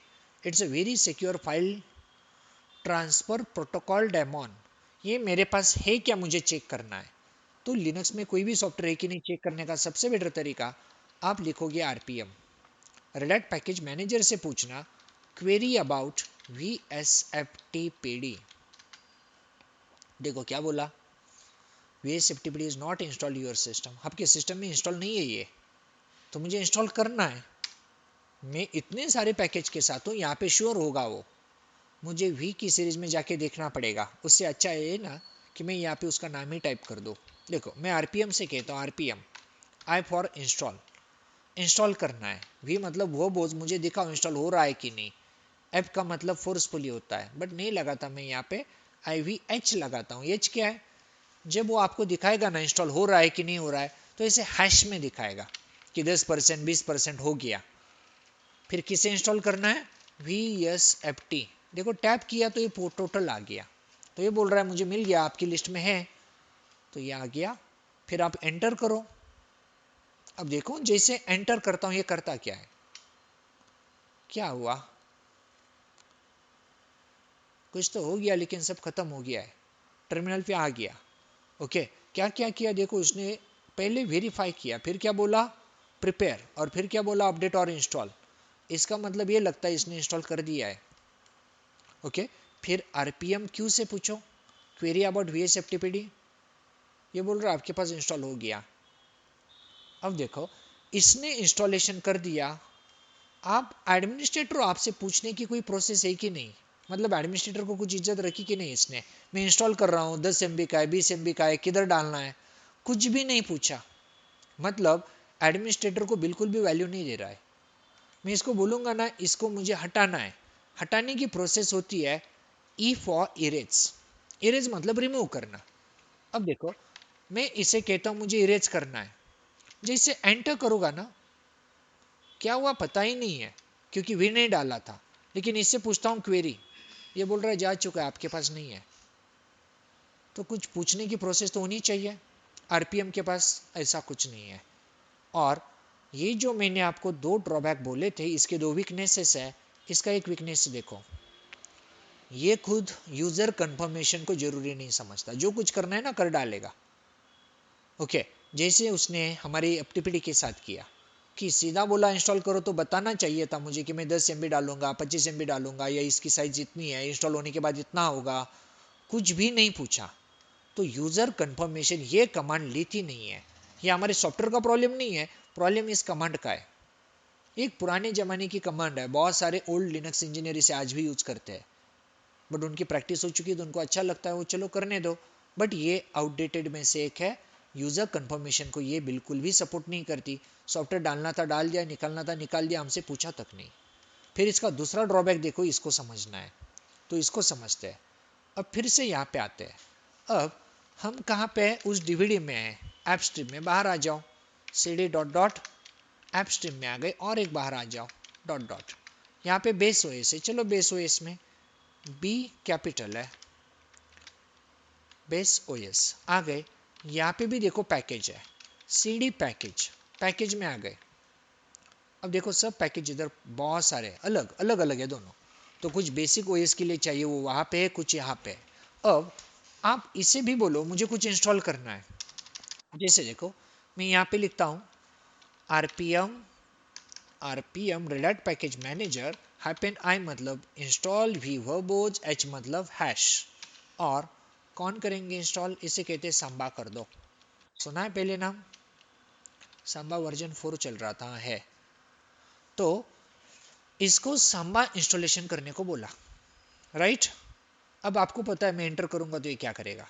it's a very secure file transfer protocol daemon. ये मेरे पास है क्या, मुझे चेक करना है। तो लिनक्स में कोई भी सॉफ्टवेयर है कि नहीं चेक करने का सबसे बेटर तरीका, आप लिखोगे RPM, red hat package manager से पूछना क्वेरी अबाउट VSFTPD। देखो क्या बोला, VSFTPD is not install your system, आपके सिस्टम में इंस्टॉल नहीं है ये, तो मुझे इंस्टॉल करना है। मैं इतने सारे पैकेज के साथ हूँ, यहाँ पे श्योर होगा वो, मुझे वी की सीरीज में जाके देखना पड़ेगा। उससे अच्छा ये ना कि मैं यहाँ पे उसका नाम ही टाइप कर दूँ। देखो मैं आरपीएम से कहता हूँ RPM, I for install, install करना है। वी मतलब वो बोझ मुझे दिखाओ इंस्टॉल हो रहा है कि नहीं। एप का मतलब फोर्सफुली होता है, बट नहीं लगाता मैं यहाँ पे आई वी एच लगाता हूँ। एच क्या है, जब वो आपको दिखाएगा ना इंस्टॉल हो रहा है कि नहीं हो रहा है, तो इसे हैश में दिखाएगा कि 10% 20% हो गया। फिर किसे इंस्टॉल करना है, वी एस एफ टी। देखो टैप किया तो ये टोटल आ गया, तो ये बोल रहा है मुझे मिल गया, आपकी लिस्ट में है, तो ये आ गया। फिर आप एंटर करो। अब देखो जैसे एंटर करता हूं ये करता क्या है, क्या हुआ, कुछ तो हो गया लेकिन सब खत्म हो गया है। टर्मिनल पे आ गया। ओके, क्या क्या किया देखो, उसने पहले वेरीफाई किया, फिर क्या बोला प्रिपेयर, और फिर क्या बोला अपडेट और इंस्टॉल। इसका मतलब ये लगता है इसने इंस्टॉल कर दिया है। ओके, फिर आरपीएम क्यू से पूछो, क्वेरी अबाउट वीएसएफटीपीडी, ये बोल रहा है आपके पास इंस्टॉल हो गया। अब देखो इसने इंस्टॉलेशन कर दिया। आप एडमिनिस्ट्रेटर आपसे पूछने की कोई प्रोसेस है कि नहीं, मतलब एडमिनिस्ट्रेटर को कुछ इज्जत रखी कि नहीं इसने। मैं इंस्टॉल कर रहा हूँ, 10 MB का है, 20 MB का है, किधर डालना है, कुछ भी नहीं पूछा। मतलब एडमिनिस्ट्रेटर को बिल्कुल भी वैल्यू नहीं दे रहा है। मैं इसको बोलूंगा ना इसको मुझे हटाना है, हटाने की प्रोसेस होती है ई फॉर इरेज। इरेज मतलब रिमूव करना। अब देखो मैं इसे कहता हूं मुझे इरेज करना है, जैसे एंटर करूंगा ना क्या हुआ पता ही नहीं है, क्योंकि वी नहीं डाला था। लेकिन इससे पूछता हूं क्वेरी, ये बोल रहा है जा चुका है आपके पास नहीं है। तो कुछ पूछने की प्रोसेस तो होनी चाहिए, आरपीएम के पास ऐसा कुछ नहीं है। और ये जो मैंने आपको दो ड्रॉबैक बोले थे इसके दो वीकनेसेस है। इसका एक वीकनेस देखो, ये खुद यूजर कंफर्मेशन को जरूरी नहीं समझता, जो कुछ करना है ना कर डालेगा। ओके, जैसे उसने हमारी एप्टीपीडी के साथ किया कि सीधा बोला इंस्टॉल करो, तो बताना चाहिए था मुझे कि मैं 10 MB डालूंगा, 25 MB डालूंगा, या इसकी साइज इतनी है, इंस्टॉल होने के बाद इतना होगा। कुछ भी नहीं पूछा। तो यूजर कंफर्मेशन ये कमांड लेती नहीं है। ये हमारे सॉफ्टवेयर का प्रॉब्लम नहीं है, प्रॉब्लम इस कमांड का है। एक पुराने जमाने की कमांड है, बहुत सारे ओल्ड लिनक्स इंजीनियर इसे आज भी यूज करते हैं, बट उनकी प्रैक्टिस हो चुकी है तो उनको अच्छा लगता है, वो चलो करने दो। बट ये आउटडेटेड में से एक है। यूजर कंफर्मेशन को ये बिल्कुल भी सपोर्ट नहीं करती। सॉफ्टवेयर डालना था डाल दिया, निकालना था निकाल दिया, हमसे पूछा तक नहीं। फिर इसका दूसरा ड्रॉबैक देखो, इसको समझना है तो इसको समझते हैं। अब फिर से यहाँ पे आते हैं। अब हम कहाँ पे है, उस डीवीडी में है, ऐप स्ट्रीम में बाहर आ जाओ, cd dot dot app stream में आ गए, और एक बाहर आ जाओ डॉट डॉट, यहाँ पे बेस ओएस है। चलो बेस ओएस में बी कैपिटल है, बेस ओएस आ गए। यहाँ पे भी देखो पैकेज है, सीडी पैकेज, पैकेज में आ गए। अब देखो सब पैकेज इधर बहुत सारे अलग अलग अलग है दोनों। तो कुछ बेसिक ओएस के लिए चाहिए वो वहाँ पे है, कुछ यहाँ पे है। अब आप इसे भी बोलो मुझे कुछ इंस्टॉल करना है, जैसे देखो मैं यहाँ पे लिखता हूँ RPM, RPM red package manager hyphen I मतलब इंस्टॉल वी वर्बोज, एच मतलब हैश। और कौन करेंगे इंस्टॉल, इसे कहते हैं सांबा कर दो। सुना है पहले नाम, सांबा वर्जन 4 चल रहा था है। तो इसको सांबा इंस्टॉलेशन करने को बोला, राइट। अब आपको पता है मैं एंटर करूंगा तो ये क्या करेगा,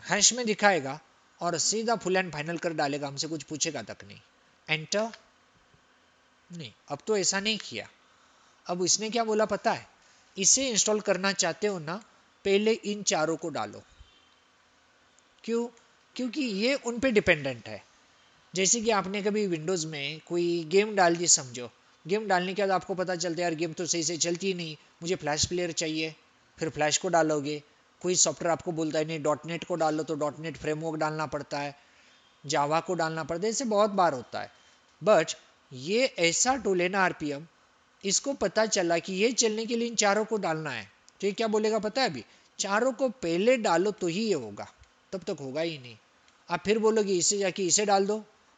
हैश में दिखाएगा और सीधा फुल एंड फाइनल कर डालेगा, हमसे कुछ पूछेगा तक नहीं। एंटर, नहीं अब तो ऐसा नहीं किया। अब इसने क्या बोला पता है, इसे इंस्टॉल करना चाहते हो ना पहले इन चारों को डालो। क्यों, क्योंकि ये उन पे डिपेंडेंट है। जैसे कि आपने कभी विंडोज में कोई गेम डाल दी समझो, गेम डालने के बाद आपको पता चलता है यार गेम तो सही से चलती ही नहीं, मुझे फ्लैश प्लेयर चाहिए। फिर फ्लैश को डालोगे, कोई सॉफ्टवेयर आपको बोलता है नहीं डॉट नेट को डालो, तो डॉट नेट फ्रेमवर्क डालना पड़ता है, जावा को डालना पड़ता है, ऐसे बहुत बार होता है। बट ये ऐसा टूल है ना आरपीएम, इसको पता चला कि ये चलने के लिए इन चारों को डालना है, तो ये क्या बोलेगा पता है, अभी चारों को पहले डालो तो ही ये होगा, तब तक होगा ही नहीं। आप फिर बोलोगे इसे जाके इसे डाल दो,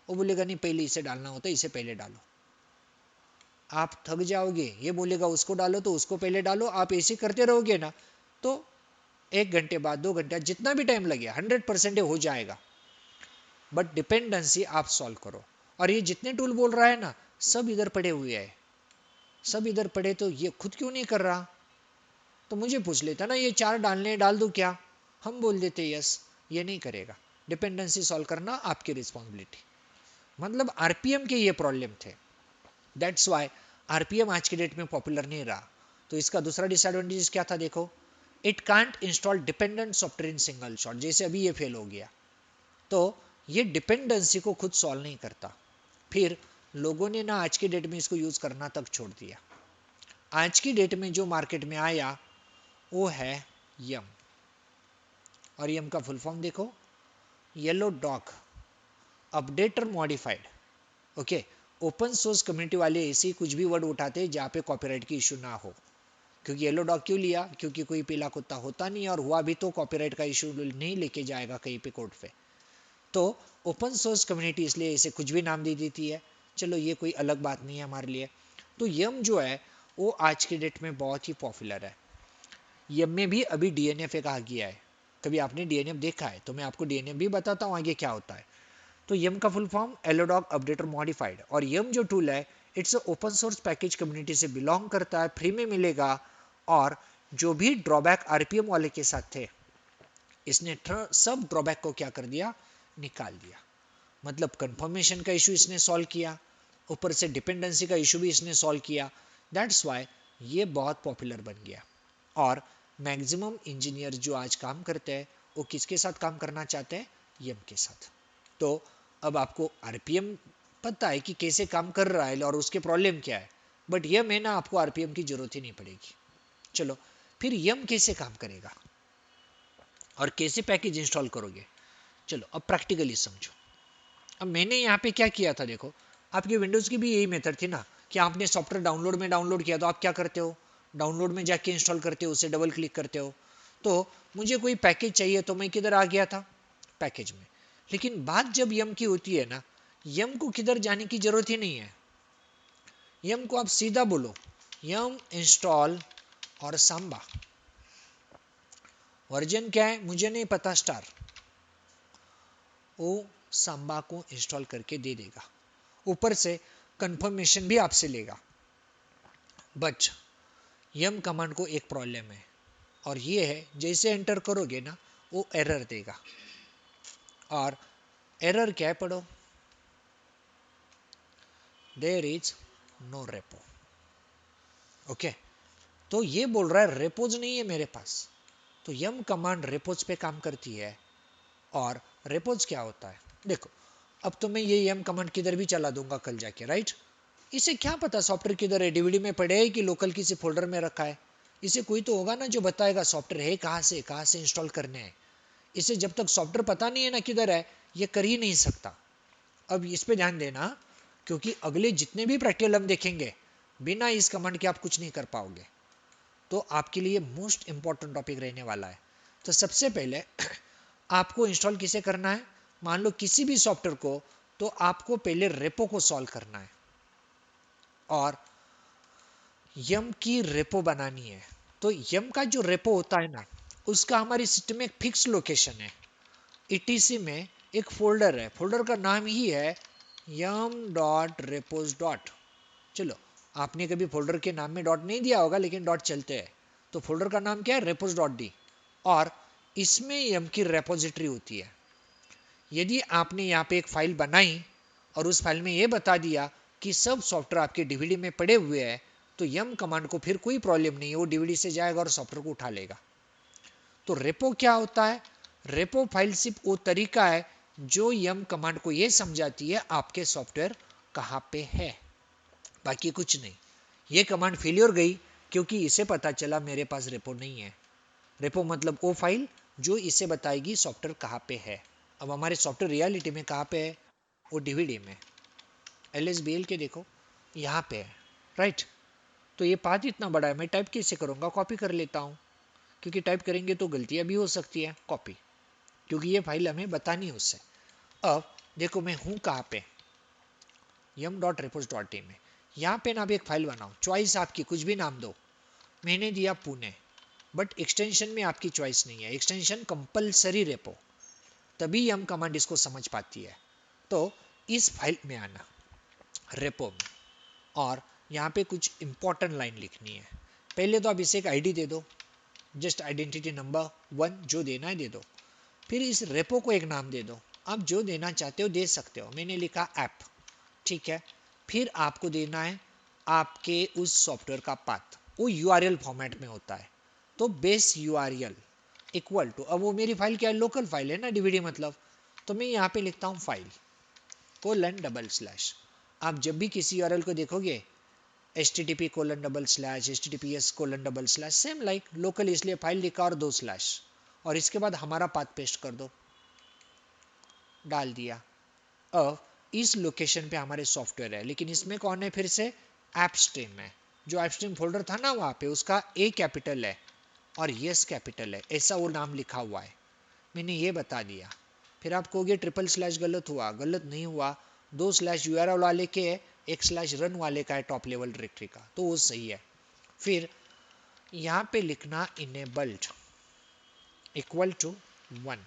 वो बोलेगा नहीं पहले इसे डालना होता है, इसे पहले डालो। आप थक जाओगे, ये बोलेगा उसको डालो तो उसको पहले डालो। आप ऐसे करते रहोगे ना तो 1 घंटे बाद 2 घंटे जितना भी टाइम लगे 100% हो जाएगा। बट डिपेंडेंसी आप सॉल्व करो। और ये जितने टूल बोल रहा है ना सब इधर पड़े हुए हैं, सब इधर पड़े तो ये खुद क्यों नहीं कर रहा, तो मुझे पूछ लेता ना ये 4 डालने डाल दूं क्या, हम बोल देते यस। ये नहीं करेगा। डिपेंडेंसी सॉल्व करना आपकी रिस्पॉन्सिबिलिटी। मतलब आरपीएम के ये प्रॉब्लम थे, दैट्स वाई आरपीएम आज की डेट में पॉपुलर नहीं रहा। तो इसका दूसरा डिसएडवांटेज क्या था देखो, it can't install dependent software in single shot, जैसे अभी ये फेल हो गया। तो ये डिपेंडेंसी को खुद सॉल्व नहीं करता। फिर लोगों ने ना आज की डेट में इसको यूज करना तक छोड़ दिया। आज की डेट में जो मार्केट में आया वो है यम, और यम का फुल फॉर्म देखो, yellow dog updater modified. Okay, open source community वाले ऐसे कुछ भी वर्ड उठाते हैं जहाँ पे कॉपीराइट की इशू ना हो। क्योंकि येलो डॉग क्यों लिया, क्योंकि कोई पीला कुत्ता होता नहीं, और हुआ भी तो कॉपीराइट का इशू नहीं लेके जाएगा कहीं पे कोर्ट पे। तो ओपन सोर्स कम्युनिटी इसलिए इसे कुछ भी नाम दे देती है। चलो ये कोई अलग बात नहीं है हमारे लिए। तो यम जो है वो आज के डेट में बहुत ही पॉपुलर है। यम में भी अभी डीएनएफ कहा गया है। कभी आपने डीएनएफ देखा है तो मैं आपको डीएनएफ भी बताता हूँ आगे क्या होता है। तो यम का फुल फॉर्म एलोडॉग अपडेटर मॉडिफाइड। और यम जो टूल है it's open source package community से बिलोंग करता है, फ्री में मिलेगा। और जो भी ड्रॉबैक आरपीएम वाले के साथ थे इसने सब ड्रॉबैक को क्या कर दिया, निकाल दिया। मतलब कंफर्मेशन का इशू इसने सॉल्व किया, ऊपर से डिपेंडेंसी का इशू भी इसने सॉल्व किया। दैट्स वाई ये बहुत पॉपुलर बन गया। और मैक्सिमम इंजीनियर जो आज काम करते हैं वो किसके साथ काम करना चाहते हैं, यम के साथ। तो अब आपको आरपीएम पता है कि कैसे काम कर रहा है और उसके प्रॉब्लम क्या है, बट यम है ना, आपको आरपीएम की जरूरत ही नहीं पड़ेगी। चलो फिर यम कैसे काम करेगा और कैसे पैकेज इंस्टॉल करोगे, चलो अब प्रैक्टिकली समझो। अब मैंने यहाँ पे क्या किया था देखो, आपके विंडोज़ की भी यही मेथड थी ना कि आपने सॉफ्टवेयर डाउनलोड में डाउनलोड किया तो आप क्या करते हो, डाउनलोड में जाके इंस्टॉल करते हो, उसे डबल क्लिक करते हो। तो मुझे कोई पैकेज चाहिए तो मैं किधर आ गया था, पैकेज में। लेकिन बात जब यम की होती है ना, यम को किधर जाने की जरूरत ही नहीं है। यम को आप सीधा बोलो यम इंस्टॉल और सांबा, वर्जन क्या है मुझे नहीं पता, स्टार, वो सांबा को इंस्टॉल करके दे देगा। ऊपर से कंफर्मेशन भी आपसे लेगा। बट यम कमांड को एक प्रॉब्लम है, और ये है जैसे एंटर करोगे ना वो एरर देगा। और एरर क्या है पढ़ो, there is no repo. Okay, तो ये बोल रहा है रेपोज नहीं है मेरे पास। तो यम कमांड रेपोज पे काम करती है। और रेपोज क्या होता है देखो, अब तो मैं ये यम कमांड किधर भी चला दूंगा कल जाके, राइट। इसे क्या पता सॉफ्टवेयर किधर है, डीवीडी में पड़े है कि लोकल किसी फोल्डर में रखा है। इसे कोई तो होगा ना जो बताएगा सॉफ्टवेयर है कहाँ से इंस्टॉल करने हैं। इसे जब तक सॉफ्टवेयर पता नहीं है ना किधर है, ये कर ही नहीं सकता। अब इस पे ध्यान देना, क्योंकि अगले जितने भी प्रैक्टिकल हम देखेंगे बिना इस कमांड के आप कुछ नहीं कर पाओगे। तो आपके लिए मोस्ट इंपॉर्टेंट टॉपिक रहने वाला है। तो सबसे पहले आपको इंस्टॉल किसे करना है, मान लो किसी भी सॉफ्टवेयर को, तो आपको पहले रेपो को सॉल्व करना है और यम की रेपो बनानी है। तो यम का जो रेपो होता है ना, उसका हमारी सिस्टम में एक फिक्स लोकेशन है। ईटीसी में एक फोल्डर है, फोल्डर का नाम ही है yum डॉट रेपोज डॉट। चलो आपने कभी फोल्डर के नाम में डॉट नहीं दिया होगा लेकिन डॉट चलते हैं। तो फोल्डर का नाम क्या है, रेपोज डॉट डी। और इसमें यम की रेपोजिटरी होती है। यदि आपने यहाँ पे एक फाइल बनाई और उस फाइल में ये बता दिया कि सब सॉफ्टवेयर आपके डीवीडी में पड़े हुए हैं, तो यम कमांड को फिर कोई प्रॉब्लम नहीं है, वो डीवीडी से जाएगा और सॉफ्टवेयर को उठा लेगा। तो रेपो क्या होता है, रेपो फाइल सिर्फ वो तरीका है जो यम कमांड को ये समझाती है आपके सॉफ्टवेयर कहाँ पे है, बाकी कुछ नहीं। ये कमांड फेलियर गई क्योंकि इसे पता चला मेरे पास रेपो नहीं है। रेपो मतलब वो फाइल जो इसे बताएगी सॉफ्टवेयर कहाँ पे है। अब हमारे सॉफ्टवेयर रियलिटी में कहाँ पे है, वो डीवीडी में LSBL के देखो यहाँ पे है, राइट। तो ये पाथ इतना बड़ा है, मैं टाइप कैसे करूँगा, कॉपी कर लेता हूँ, क्योंकि टाइप करेंगे तो गलतियाँ भी हो सकती है। कॉपी, क्योंकि ये फाइल हमें बतानी है उससे। अब देखो मैं हूँ कहाँ पे, यम डॉट रेपोज डॉट इन में। यहाँ पे ना आप एक फाइल बनाओ, चॉइस आपकी कुछ भी नाम दो। मैंने दिया पुणे, बट एक्सटेंशन में आपकी चॉइस नहीं है, एक्सटेंशन कंपलसरी रेपो, तभी यम कमांड इसको समझ पाती है। तो इस फाइल में आना रेपो में, और यहाँ पे कुछ इंपॉर्टेंट लाइन लिखनी है। पहले तो आप इसे एक आईडी दे दो, जस्ट आइडेंटिटी नंबर 1 जो देना है दे दो। फिर इस रेपो को एक नाम दे दो, आप जो देना चाहते हो दे सकते हो, मैंने लिखा ऐप, ठीक है। फिर आपको देना है आपके उस सॉफ्टवेयर का पाथ, वो यूआरएल फॉर्मेट में होता है, तो बेस यूआरएल इक्वल टू, अब वो मेरी फाइल क्या है, लोकल फाइल है ना, डीवीडी मतलब, तो मैं यहाँ पे लिखता हूँ फाइल :/। आप जब भी किसी यूआरएल को देखोगे http:// https:// same like local, इसलिए फाइल लिखा और 2 स्लैश, और इसके बाद हमारा पाथ पेस्ट कर दो, डाल दिया। अब इस लोकेशन पे हमारे सॉफ्टवेयर है, लेकिन इसमें कौन है, फिर से ऐप स्ट्रीम है। जो ऐप स्ट्रीम फोल्डर था ना, वहाँ पे उसका ए कैपिटल है और यस कैपिटल है, ऐसा वो नाम लिखा हुआ है, मैंने ये बता दिया। फिर आप कहोगे ट्रिपल / गलत हुआ, गलत नहीं हुआ, 2 स्लैश यूआरएल वाले के है, 1 स्लैश रन वाले का है टॉप लेवल डायरेक्टरी का, तो वो सही है। फिर यहाँ पे लिखना इनेबल्ड इक्वल टू 1,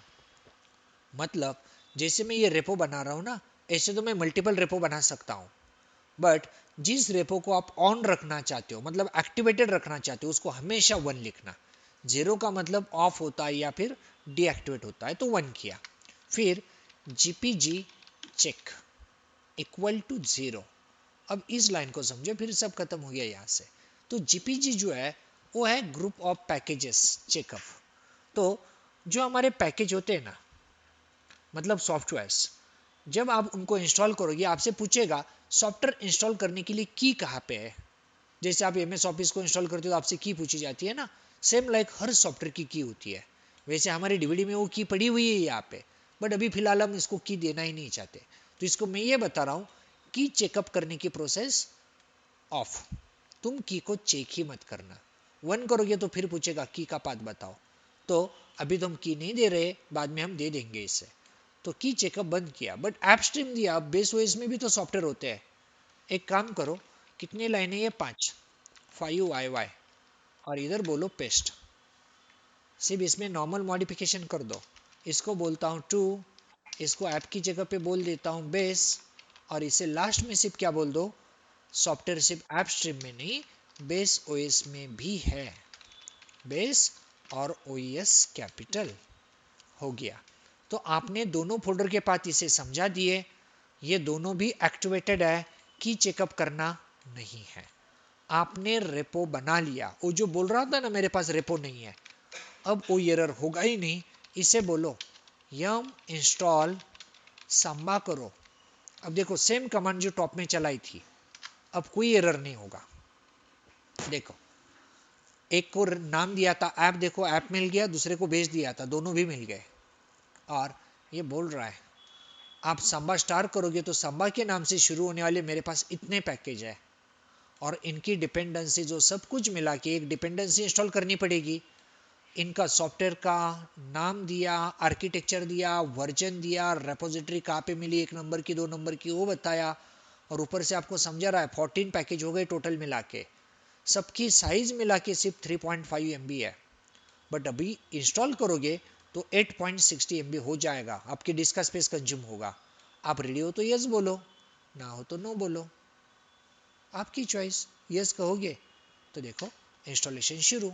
मतलब जैसे मैं ये रेपो बना रहा हूँ ना, ऐसे तो मैं मल्टीपल रेपो बना सकता हूँ, बट जिस रेपो को आप ऑन रखना चाहते हो, मतलब एक्टिवेटेड रखना चाहते हो, उसको हमेशा 1 लिखना। 0 का मतलब ऑफ होता है या फिर डीएक्टिवेट होता है, तो 1 किया। फिर gpg चेक इक्वल टू 0। अब इस लाइन को समझो, फिर सब खत्म हो गया यहाँ से। तो gpg जो है वो है ग्रुप ऑफ पैकेजेस चेकअप। तो जो हमारे पैकेज होते हैं ना, मतलब सॉफ्टवेयर्स, जब आप उनको इंस्टॉल करोगे आपसे पूछेगा सॉफ्टवेयर इंस्टॉल करने के लिए की कहाँ पे है। जैसे आप एमएस ऑफिस को इंस्टॉल करते हो तो आपसे की पूछी जाती है ना, सेम लाइक हर सॉफ्टवेयर की होती है। वैसे हमारी डीवीडी में वो की पड़ी हुई है यहाँ पे, बट अभी फिलहाल हम इसको की देना ही नहीं चाहते, तो इसको मैं ये बता रहा हूँ की चेकअप करने की प्रोसेस ऑफ। तुम की को चेक ही मत करना, 1 करोगे तो फिर पूछेगा की का पाथ बताओ, तो अभी तो हम की नहीं दे रहे, बाद में हम दे देंगे इसे, तो की चेकअप बंद किया। बट ऐप स्ट्रीम दिया, बेस ओएस में भी तो सॉफ्टवेयर होते हैं। एक काम करो, कितनी लाइन है ये, 5 और इधर बोलो पेस्ट, सिर्फ इसमें नॉर्मल मॉडिफिकेशन कर दो। इसको बोलता हूँ 2, इसको ऐप की जगह पे बोल देता हूँ बेस, और इसे लास्ट में सिर्फ क्या बोल दो, सॉफ्टवेयर सिर्फ ऐप स्ट्रीम में नहीं बेस ओएस में भी है, बेस और ओएस कैपिटल हो गया। तो आपने दोनों फोल्डर के पास इसे समझा दिए, ये दोनों भी एक्टिवेटेड है, की चेकअप करना नहीं है। आपने रेपो बना लिया, वो जो बोल रहा था ना मेरे पास रेपो नहीं है, अब वो एरर होगा ही नहीं। इसे बोलो यम इंस्टॉल संबा करो। अब देखो सेम कमांड जो टॉप में चलाई थी, अब कोई एरर नहीं होगा। देखो एक को नाम दिया था ऐप, देखो ऐप मिल गया, दूसरे को भेज दिया था, दोनों भी मिल गए। और ये बोल रहा है आप संबा स्टार करोगे तो संबा के नाम से शुरू होने वाले मेरे पास इतने पैकेज है, और इनकी डिपेंडेंसी जो सब कुछ मिला के एक डिपेंडेंसी इंस्टॉल करनी पड़ेगी। इनका सॉफ्टवेयर का नाम दिया, आर्किटेक्चर दिया, वर्जन दिया, रेपोजिटरी कहाँ पे मिली, 1 नंबर की 2 नंबर की वो बताया, और ऊपर से आपको समझा रहा है 14 पैकेज हो गए टोटल मिला के, सबकी साइज मिला के सिर्फ 3.5 MB है। बट अभी इंस्टॉल करोगे तो 8.60 MB हो जाएगा, आपकी डिस्क का स्पेस कंज्यूम होगा। आप रेडी हो तो यस बोलो, ना हो तो नो बोलो, आपकी चॉइस। यस कहोगे तो देखो इंस्टॉलेशन शुरू,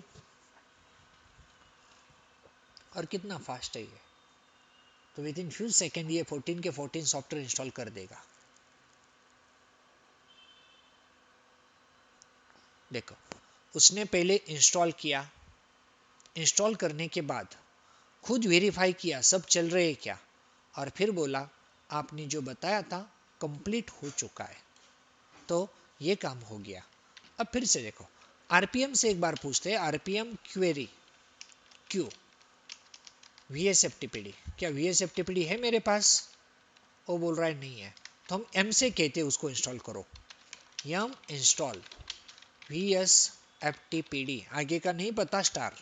और कितना फास्ट है ये, तो विद इन फ्यू सेकेंड ये 14 के 14 सॉफ्टवेयर इंस्टॉल कर देगा। देखो उसने पहले इंस्टॉल किया, इंस्टॉल करने के बाद खुद वेरीफाई किया सब चल रहे हैं क्या, और फिर बोला आपने जो बताया था कंप्लीट हो चुका है, तो ये काम हो गया। अब फिर से देखो आरपीएम से एक बार पूछते हैं, आरपीएम क्वेरी क्यू VSFTPD, क्या VSFTPD है मेरे पास, वो बोल रहा है नहीं है, तो हम M से कहते हैं उसको इंस्टॉल करो, यम इंस्टॉल VSFTPD, आगे का नहीं पता स्टार।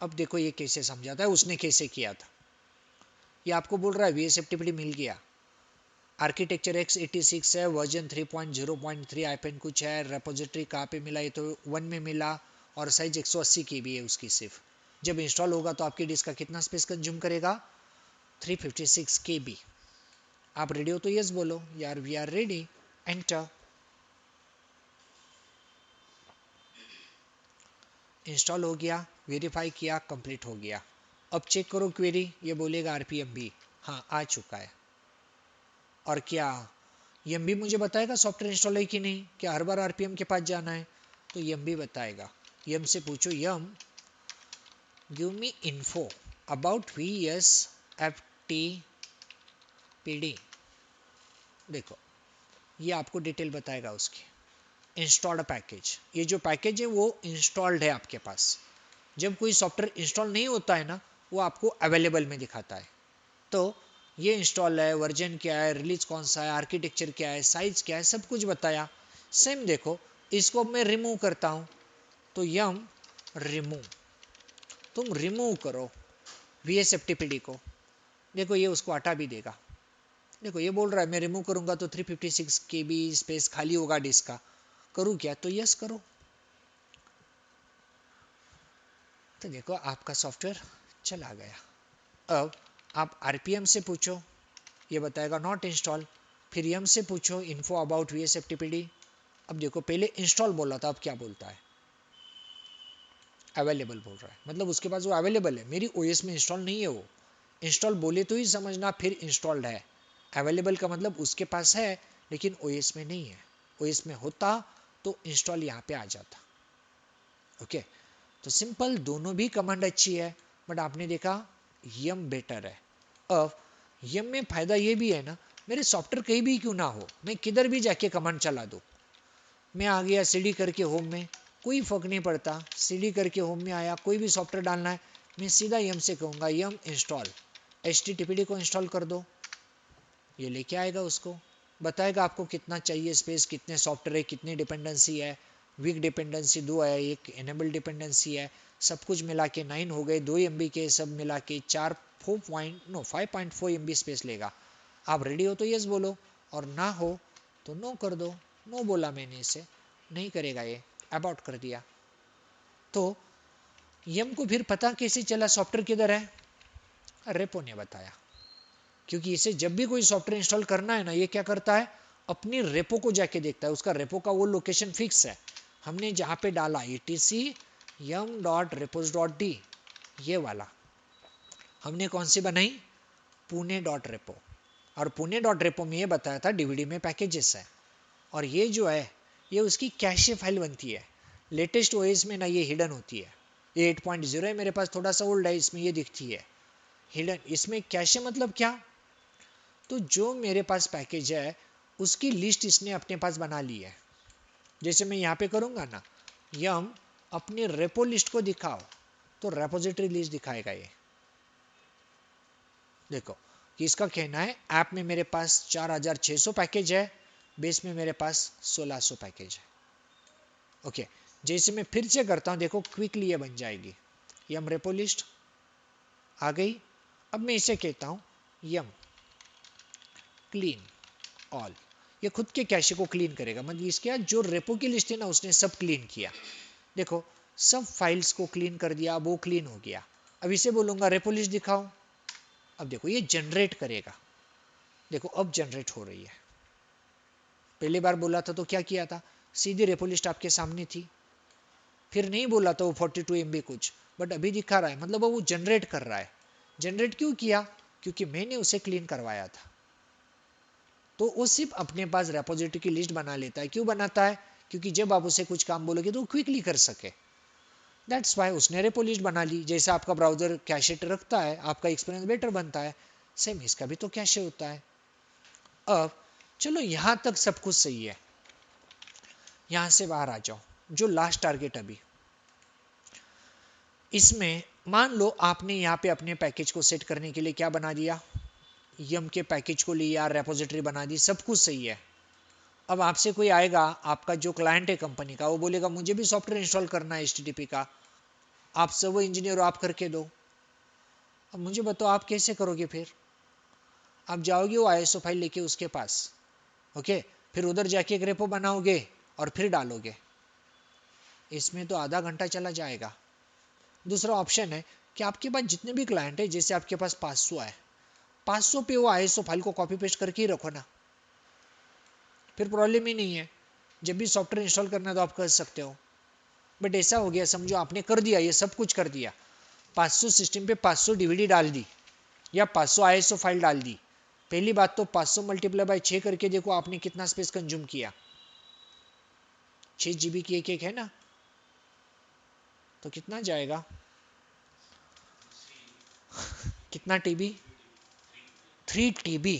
अब देखो ये कैसे समझाता है, उसने कैसे किया था। ये आपको बोल रहा है VSFTPD मिल गया, आर्किटेक्चर x86 है, वर्जन 3.0.3 आईपेन कुछ है, रेपोजिटरी कहाँ पे मिला, ये तो 1 में मिला, और साइज 180 KB है उसकी सिर्फ। जब इंस्टॉल होगा तो आपकी डिस्क का कितना स्पेस कंज्यूम करेगा, 356 KB। आप रेडी हो तो यस बोलो, यार we are ready, enter. Install हो गया, वेरीफाई किया, कंप्लीट हो गया। अब चेक करो क्वेरी, ये बोलेगा आरपीएम भी, हाँ आ चुका है। और क्या यम भी मुझे बताएगा सॉफ्टवेयर इंस्टॉल है कि नहीं, क्या हर बार आरपीएम के पास जाना है, तो यम भी बताएगा। यम से पूछो, yum give me info about VSFTPD। देखो ये आपको डिटेल बताएगा उसकी। इंस्टॉल्ड पैकेज, ये जो पैकेज है वो इंस्टॉल्ड है आपके पास। जब कोई सॉफ्टवेयर इंस्टॉल नहीं होता है ना, वो आपको अवेलेबल में दिखाता है। तो ये इंस्टॉल है, वर्जन क्या है, रिलीज कौन सा है, आर्किटेक्चर क्या है, साइज क्या है, सब कुछ बताया। सेम देखो, इसको मैं रिमूव करता हूँ, तो यम रिमूव, तुम रिमूव करो VSFTPD को। देखो ये उसको हटा भी देगा। देखो ये बोल रहा है मैं रिमूव करूंगा तो 356 KB स्पेस खाली होगा डिस्क का, करूँ क्या, तो यस करो। तो देखो आपका सॉफ्टवेयर चला गया। अब आप आरपीएम से पूछो, ये बताएगा नॉट इंस्टॉल। फिर यम से पूछो इन्फो अबाउट VSFTPD। अब देखो पहले इंस्टॉल बोला था, अब क्या बोलता है, अवेलेबल बोल रहा है। मतलब उसके पास वो अवेलेबल है, मेरी ओएस में इंस्टॉल नहीं है। वो इंस्टॉल बोले तो ही समझना फिर इंस्टॉल्ड है। अवेलेबल का मतलब उसके पास है लेकिन ओएस में नहीं है। ओएस में होता तो इंस्टॉल यहाँ पे आ जाता। ओके, तो सिंपल, दोनों भी कमांड अच्छी है, बट आपने देखा यम बेटर है। अब यम में फायदा ये भी है ना, मेरे सॉफ्टवेयर कहीं भी क्यों ना हो, मैं किधर भी जाके कमांड चला दूँ। मैं आ गया सीडी करके होम में, कोई फर्क नहीं पड़ता, सीडी करके होम में आया, कोई भी सॉफ्टवेयर डालना है, मैं सीधा यम से कहूँगा यम इंस्टॉल HTTPD को इंस्टॉल कर दो। ये लेके आएगा, उसको बताएगा आपको कितना चाहिए स्पेस, कितने सॉफ्टवेयर है, कितनी डिपेंडेंसी है, वीक डिपेंडेंसी 2 है, एक एनेबल डिपेंडेंसी है, सब कुछ मिला के 9 हो गए, 2 MB के सब मिला के 5.4 MB स्पेस लेगा। आप रेडी हो तो यस बोलो, और ना हो तो नो कर दो। नो बोला मैंने, इसे नहीं करेगा, ये अबाउट कर दिया। तो यम को फिर पता कैसे चला सॉफ्टवेयर किधर है, रेपो ने बताया। क्योंकि इसे जब भी कोई सॉफ्टवेयर इंस्टॉल करना है ना, ये क्या करता है, अपनी रेपो को जाके देखता है। उसका रेपो का वो लोकेशन फिक्स है, हमने जहाँ पे डाला etc yum.repos.d, ये वाला हमने कौन सी बनाई, pune.repo। और pune.repo में ये बताया था डीवीडी में पैकेजेस है, और ये जो है ये उसकी कैशे फाइल बनती है। लेटेस्ट ओएस में ना ये हिडन होती है, ये 8.0 है मेरे पास, थोड़ा सा ओल्ड है, इसमें ये दिखती है हिडन। इसमें कैशे मतलब क्या, तो जो मेरे पास पैकेज है उसकी लिस्ट इसने अपने पास बना ली है। जैसे मैं यहाँ पे करूँगा ना, यम अपनी रेपो लिस्ट को दिखाओ, तो रेपोजिटरी लिस्ट दिखाएगा ये। देखो कि इसका कहना है ऐप में मेरे पास 4600 पैकेज है, बेस में मेरे पास 1600 पैकेज है। ओके, जैसे मैं फिर से करता हूँ, देखो क्विकली ये बन जाएगी। यम रेपो लिस्ट आ गई। अब मैं इसे कहता हूँ यम क्लीन ऑल, ये खुद के कैशे को क्लीन करेगा। मतलब इसके जो रेपो की लिस्ट है ना, उसने सब क्लीन किया। देखो सब फाइल्स को क्लीन कर दिया, वो क्लीन हो गया। अब इसे बोलूंगा रेपो लिस्ट दिखाओ, अब देखो ये जनरेट करेगा। देखो अब जनरेट हो रही है। पहली बार बोला था तो क्या किया था, सीधी रेपो लिस्ट आपके सामने थी, फिर नहीं बोला था वो 42 MB कुछ, बट अभी दिखा रहा है, मतलब वो जनरेट कर रहा है। जनरेट क्यों किया, क्योंकि मैंने उसे क्लीन करवाया था। तो वो सिर्फ अपने पास रेपोजिटरी की लिस्ट बना लेता है। क्यों बनाता है, क्योंकि जब आप उसे कुछ काम बोलोगे तो वो क्विकली कर सके। दैट्स वाई उसने रेपो लिस्ट बना ली। जैसे आपका ब्राउजर कैशे रखता है, आपका एक्सपीरियंस बेटर बनता है, सेम इसका भी तो कैशे होता है। अब चलो यहाँ तक सब कुछ सही है, यहाँ से बाहर आ जाओ। जो लास्ट टारगेट अभी इसमें, मान लो आपने यहाँ पे अपने पैकेज को सेट करने के लिए क्या बना दिया, यम के पैकेज को लिया, रेपोजिटरी बना दी, सब कुछ सही है। अब आपसे कोई आएगा, आपका जो क्लाइंट है कंपनी का, वो बोलेगा मुझे भी सॉफ्टवेयर इंस्टॉल करना है HTTP का, आप सब इंजीनियर हो, आप करके दो। अब मुझे बताओ आप कैसे करोगे, फिर आप जाओगे वो ISO फाइल लेके उसके पास, ओके, फिर उधर जाके एक रेपो बनाओगे और फिर डालोगे, इसमें तो आधा घंटा चला जाएगा। दूसरा ऑप्शन है कि आपके पास जितने भी क्लाइंट है, जैसे आपके पास 500 है, 500 पे वो ISO फाइल को कॉपी पेस्ट करके ही रखो ना, फिर प्रॉब्लम ही नहीं है। जब भी सॉफ्टवेयर इंस्टॉल करना है तो आप कर सकते हो। बट ऐसा हो गया, समझो आपने कर दिया, ये सब कुछ कर दिया, 500 सिस्टम पे 500 डीवीडी डाल दी या 500 आईएसओ फाइल डाल दी। पहली बात तो 500 मल्टीप्लाई बाय 6 करके देखो आपने कितना स्पेस कंज्यूम किया, 6 GB की एक है ना, तो कितना जाएगा, कितना टीबी, 3 TB।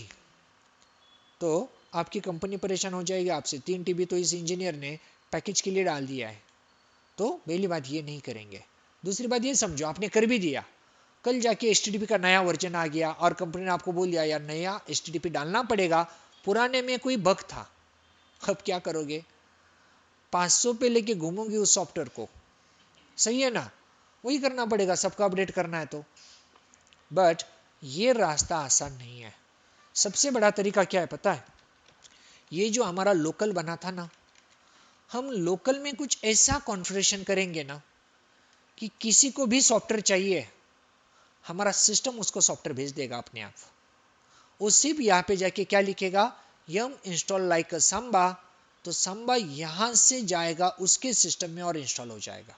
तो आपकी कंपनी परेशान हो जाएगी आपसे, 3 TB तो इस इंजीनियर ने पैकेज के लिए डाल दिया है। तो पहली बात ये नहीं करेंगे। दूसरी बात ये समझो आपने कर भी दिया, कल जाके HTTP का नया वर्जन आ गया और कंपनी ने आपको बोल दिया यार नया HTTP डालना पड़ेगा, पुराने में कोई बग था, अब क्या करोगे, 500 पे लेके घूमोगे उस सॉफ्टवेयर को, सही है ना, वही करना पड़ेगा, सबका अपडेट करना है तो। बट ये रास्ता आसान नहीं है। सबसे बड़ा तरीका क्या है पता है, ये जो हमारा लोकल बना था ना, हम लोकल में कुछ ऐसा कॉन्फ़िगरेशन करेंगे ना कि किसी को भी सॉफ्टवेयर चाहिए, हमारा सिस्टम उसको सॉफ्टवेयर भेज देगा अपने आप। वो सिर्फ यहाँ पे जाके क्या लिखेगा, यम इंस्टॉल लाइक सांबा, तो सांबा यहां से जाएगा उसके सिस्टम में और इंस्टॉल हो जाएगा।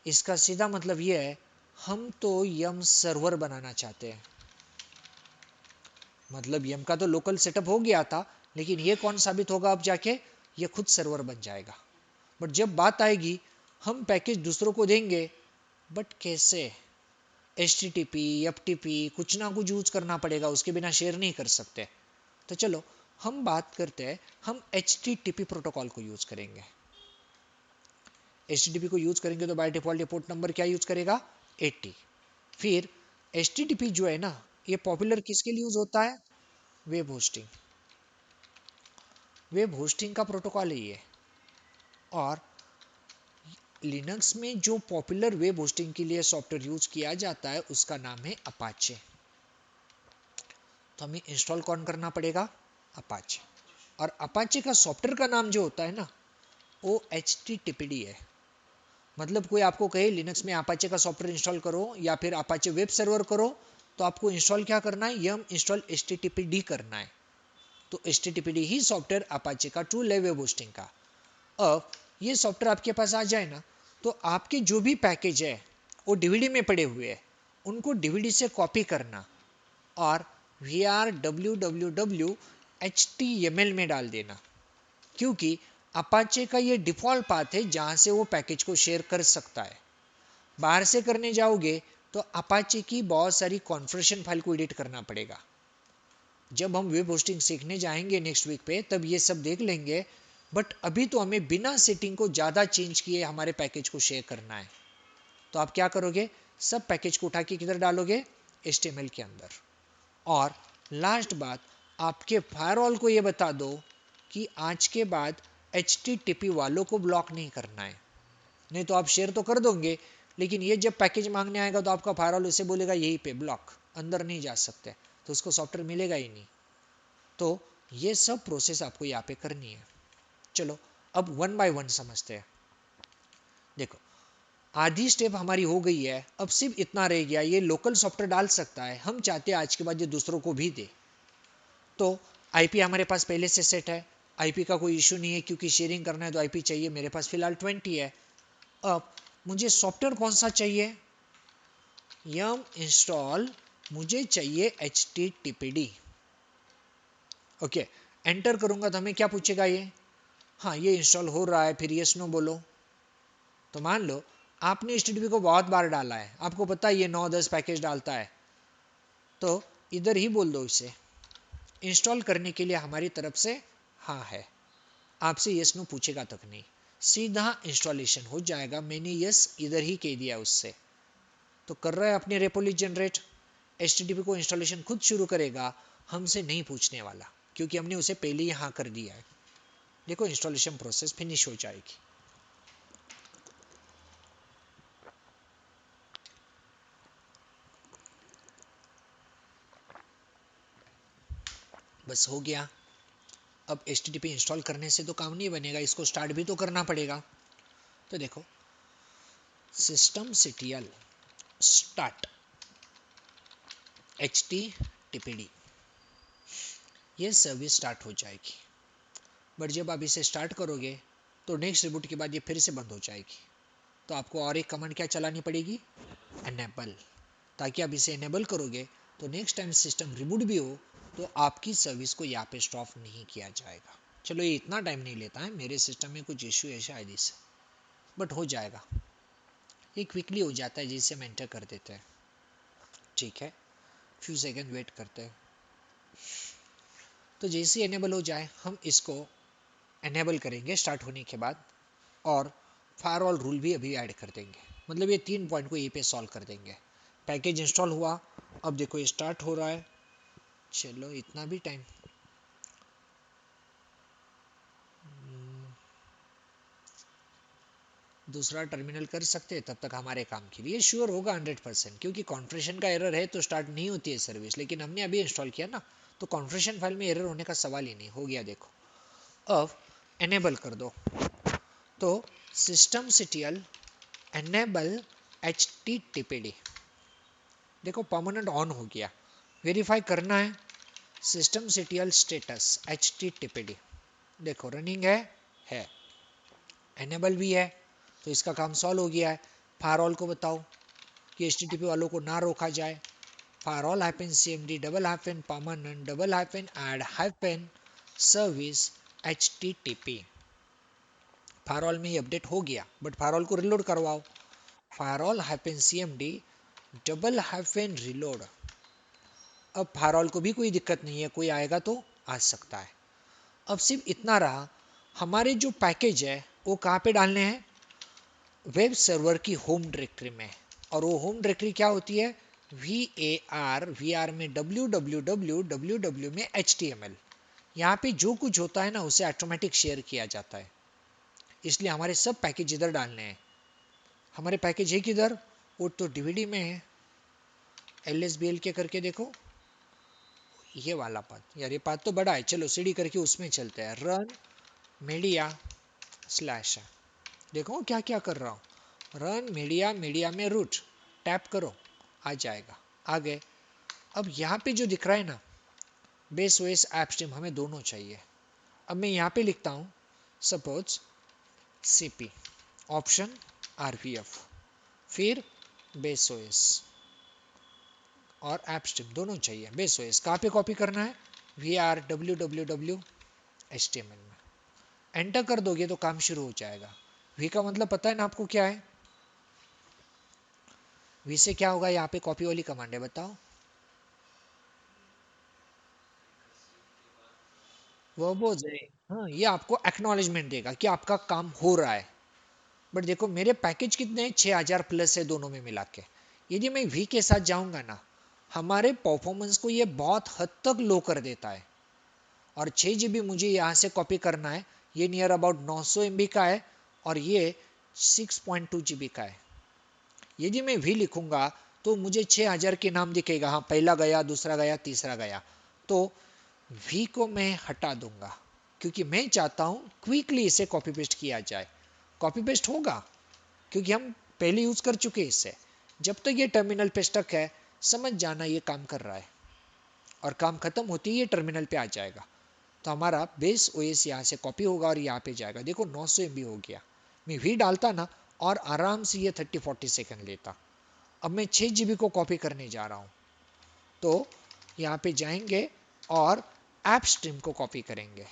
इसका सीधा मतलब ये है, हम तो यम सर्वर बनाना चाहते हैं। मतलब यम का तो लोकल सेटअप हो गया था, लेकिन ये कौन साबित होगा अब जाके, ये खुद सर्वर बन जाएगा। बट जब बात आएगी हम पैकेज दूसरों को देंगे, बट कैसे, HTTP FTP कुछ ना कुछ यूज करना पड़ेगा, उसके बिना शेयर नहीं कर सकते। तो चलो हम बात करते हैं, हम HTTP प्रोटोकॉल को यूज करेंगे। HTTP को यूज करेंगे तो बाय डिफॉल्ट पोर्ट नंबर क्या यूज करेगा, 80। फिर HTTP जो है ना, ये पॉपुलर किसके लिए यूज होता है, वेब होस्टिंग, वेब होस्टिंग का प्रोटोकॉल है ये। और लिनक्स में जो पॉपुलर वेब होस्टिंग के लिए सॉफ्टवेयर यूज किया जाता है उसका नाम है अपाचे। तो हमें इंस्टॉल कौन करना पड़ेगा, अपाचे। और अपाचे का सॉफ्टवेयर का नाम जो होता है ना, वो HTTPD है। मतलब कोई आपको कहे लिनक्स में अपाचे का सॉफ्टवेयर इंस्टॉल करो या फिर अपाचे वेब सर्वर करो, तो आपको इंस्टॉल क्या करना है, यम इंस्टॉल HTTPD करना है। तो HTTPD ही सॉफ्टवेयर अपाचे का टूल है वेब होस्टिंग का। अब ये सॉफ्टवेयर आपके पास आ जाए ना, तो आपके जो भी पैकेज है वो डीवीडी में पड़े हुए हैं, उनको डीवीडी से कॉपी करना और var HTML में डाल देना, क्योंकि अपाचे का ये डिफॉल्ट पाथ है जहां से वो पैकेज को शेयर कर सकता है। बाहर से करने जाओगे तो अपाचे की बहुत सारी कॉन्फ़िगरेशन फाइल को एडिट करना पड़ेगा। जब हम वेब होस्टिंग सीखने जाएंगे नेक्स्ट वीक पे, तब ये सब देख लेंगे। बट अभी तो हमें बिना सेटिंग को ज़्यादा चेंज किए हमारे पैकेज को शेयर करना है। तो आप क्या करोगे, सब पैकेज को उठा के किधर डालोगे, HTML के अंदर। और लास्ट बात, आपके फायरवॉल को ये बता दो कि आज के बाद HTTP वालों को ब्लॉक नहीं करना है। नहीं तो आप शेयर तो कर दोगे, लेकिन ये जब पैकेज मांगने आएगा तो आपका फायरवॉल उसे बोलेगा यहीं पे ब्लॉक, अंदर नहीं जा सकते, तो उसको सॉफ्टवेयर मिलेगा ही नहीं। तो ये सब प्रोसेस आपको यहाँ पे करनी है। चलो अब वन बाय वन समझते हैं। देखो आधी स्टेप हमारी हो गई है, अब सिर्फ इतना रह गया, ये लोकल सॉफ्टवेयर डाल सकता है, हम चाहते हैं आज के बाद ये दूसरों को भी दे। तो IP हमारे पास पहले से सेट है, IP का कोई इशू नहीं है, क्योंकि शेयरिंग करना है तो IP चाहिए, मेरे पास फिलहाल 20 है। अब मुझे सॉफ्टवेयर कौन सा चाहिए, यम इंस्टॉल, मुझे चाहिए HTTPD। ओके, एंटर करूंगा तो हमें क्या पूछेगा ये, हाँ ये इंस्टॉल हो रहा है, फिर यस नो बोलो। तो मान लो आपने HTTP को बहुत बार डाला है, आपको पता है ये 9-10 पैकेज डालता है, तो इधर ही बोल दो इसे इंस्टॉल करने के लिए हमारी तरफ से हाँ है, आपसे यस नो पूछेगा तक नहीं, सीधा इंस्टॉलेशन हो जाएगा। मैंने यस इधर ही कह दिया उससे, तो कर रहा है अपने रेपोली जनरेट, HTTP को इंस्टॉलेशन खुद शुरू करेगा, हमसे नहीं पूछने वाला, क्योंकि हमने उसे पहले ही हाँ कर दिया है। देखो इंस्टॉलेशन प्रोसेस फिनिश हो जाएगी। बस हो गया। अब HTTP इंस्टॉल करने से तो काम नहीं बनेगा, इसको स्टार्ट भी तो करना पड़ेगा। तो देखो systemctl स्टार्ट HTTPD, ये सर्विस स्टार्ट हो जाएगी। बट जब आप इसे स्टार्ट करोगे तो नेक्स्ट रिबूट के बाद ये फिर से बंद हो जाएगी। तो आपको और एक कमांड क्या चलानी पड़ेगी, एनेबल, ताकि आप इसे एनेबल करोगे तो नेक्स्ट टाइम सिस्टम रिबूट भी हो तो आपकी सर्विस को यहाँ पे स्टॉप नहीं किया जाएगा। चलो ये इतना टाइम नहीं लेता है, मेरे सिस्टम में कुछ इश्यू है शायद इससे, बट हो जाएगा, ये क्विकली हो जाता है जिसे हम एंटर कर देते हैं। ठीक है, फ्यू सेकंड वेट करते हैं। तो जैसे एनेबल हो जाए हम इसको एनेबल करेंगे स्टार्ट होने के बाद, और फायरवॉल रूल भी अभी ऐड कर देंगे, मतलब ये 3 पॉइंट को यहीं पे सॉल्व कर देंगे। पैकेज इंस्टॉल हुआ, अब देखो ये स्टार्ट हो रहा है। चलो इतना भी टाइम, दूसरा टर्मिनल कर सकते हैं तब तक हमारे काम के लिए श्योर होगा 100%, क्योंकि कॉन्फ़िगरेशन का एरर है तो स्टार्ट नहीं होती है सर्विस, लेकिन हमने अभी इंस्टॉल किया ना, तो कॉन्फ़िगरेशन फाइल में एरर होने का सवाल ही नहीं, हो गया देखो। अब एनेबल कर दो, तो systemctl enable httpd, देखो परमानेंट ऑन हो गया। वेरीफाई करना है systemctl status httpd, देखो रनिंग है, एनेबल भी है, तो इसका काम सॉल्व हो गया है। फायरवॉल को बताओ कि HTTP वालों को ना रोका जाए, firewall -cmd %permanent -add -service http, firewall में ये अपडेट हो गया, बट फायरवॉल को रिलोड करवाओ, फायरवॉल -cmd $reload। अब फायरवॉल को भी कोई दिक्कत नहीं है, कोई आएगा तो आ सकता है। अब सिर्फ इतना रहा, हमारे जो पैकेज है वो कहाँ पे डालने हैं, वेब सर्वर की होम डायरेक्टरी में, और वो होम डायरेक्टरी क्या होती है, var में www में html, यहाँ पे जो कुछ होता है ना उसे ऑटोमेटिक शेयर किया जाता है, इसलिए हमारे सब पैकेज इधर डालने हैं। हमारे पैकेज है किधर, वो तो डीवीडी में है, lsbl के करके देखो, ये वाला पाथ, यार ये पाथ तो बड़ा है, चलो सीडी करके उसमें चलते हैं, रन मीडिया स्लैश, देखो क्या क्या कर रहा हूँ, रन मीडिया, मीडिया में रूट टैप करो, आ जाएगा आगे। अब यहाँ पे जो दिख रहा है ना बेस ओएस ऐप स्ट्रीम, हमें दोनों चाहिए। अब मैं यहाँ पे लिखता हूँ सपोज cp ऑप्शन rvf, फिर बेस ओएस और ऐप स्ट्रीम दोनों चाहिए। बेस ओएस कहाँ पे कॉपी करना है, var www html में, एंटर कर दोगे तो काम शुरू हो जाएगा। वी का मतलब पता है ना आपको क्या है, वी से क्या होगा, यहाँ पे कॉपी वाली कमांड है, बताओ। वर्बोज है, हाँ, ये आपको एक्नॉलेजमेंट देगा कि आपका काम हो रहा है। बट देखो मेरे पैकेज कितने हैं, 6000 प्लस है दोनों में मिला के। यदि मैं वी के साथ जाऊंगा ना, हमारे परफॉर्मेंस को ये बहुत हद तक लो कर देता है। और 6 GB मुझे यहाँ से कॉपी करना है, ये नियर अबाउट 900 MB का है, और ये 6.2 GB का है। यदि मैं वी लिखूंगा तो मुझे 6000 के नाम दिखेगा, हाँ पहला गया, दूसरा गया, तीसरा गया, तो वी को मैं हटा दूंगा, क्योंकि मैं चाहता हूं क्विकली इसे कॉपी पेस्ट किया जाए। कॉपी पेस्ट होगा क्योंकि हम पहले यूज कर चुके हैं इसे। जब तक ये टर्मिनल पे स्टक है समझ जाना ये काम कर रहा है, और काम खत्म होती ही ये टर्मिनल पे आ जाएगा, तो हमारा बेस ओएस यहाँ से कॉपी होगा और यहाँ पे जाएगा। देखो 900 MB हो गया, मैं वी डालता ना और आराम से ये 30-40 सेकंड लेता। अब मैं 6 GB को कॉपी करने जा रहा हूँ, तो यहाँ पे जाएंगे और ऐप स्ट्रीम को कॉपी करेंगे।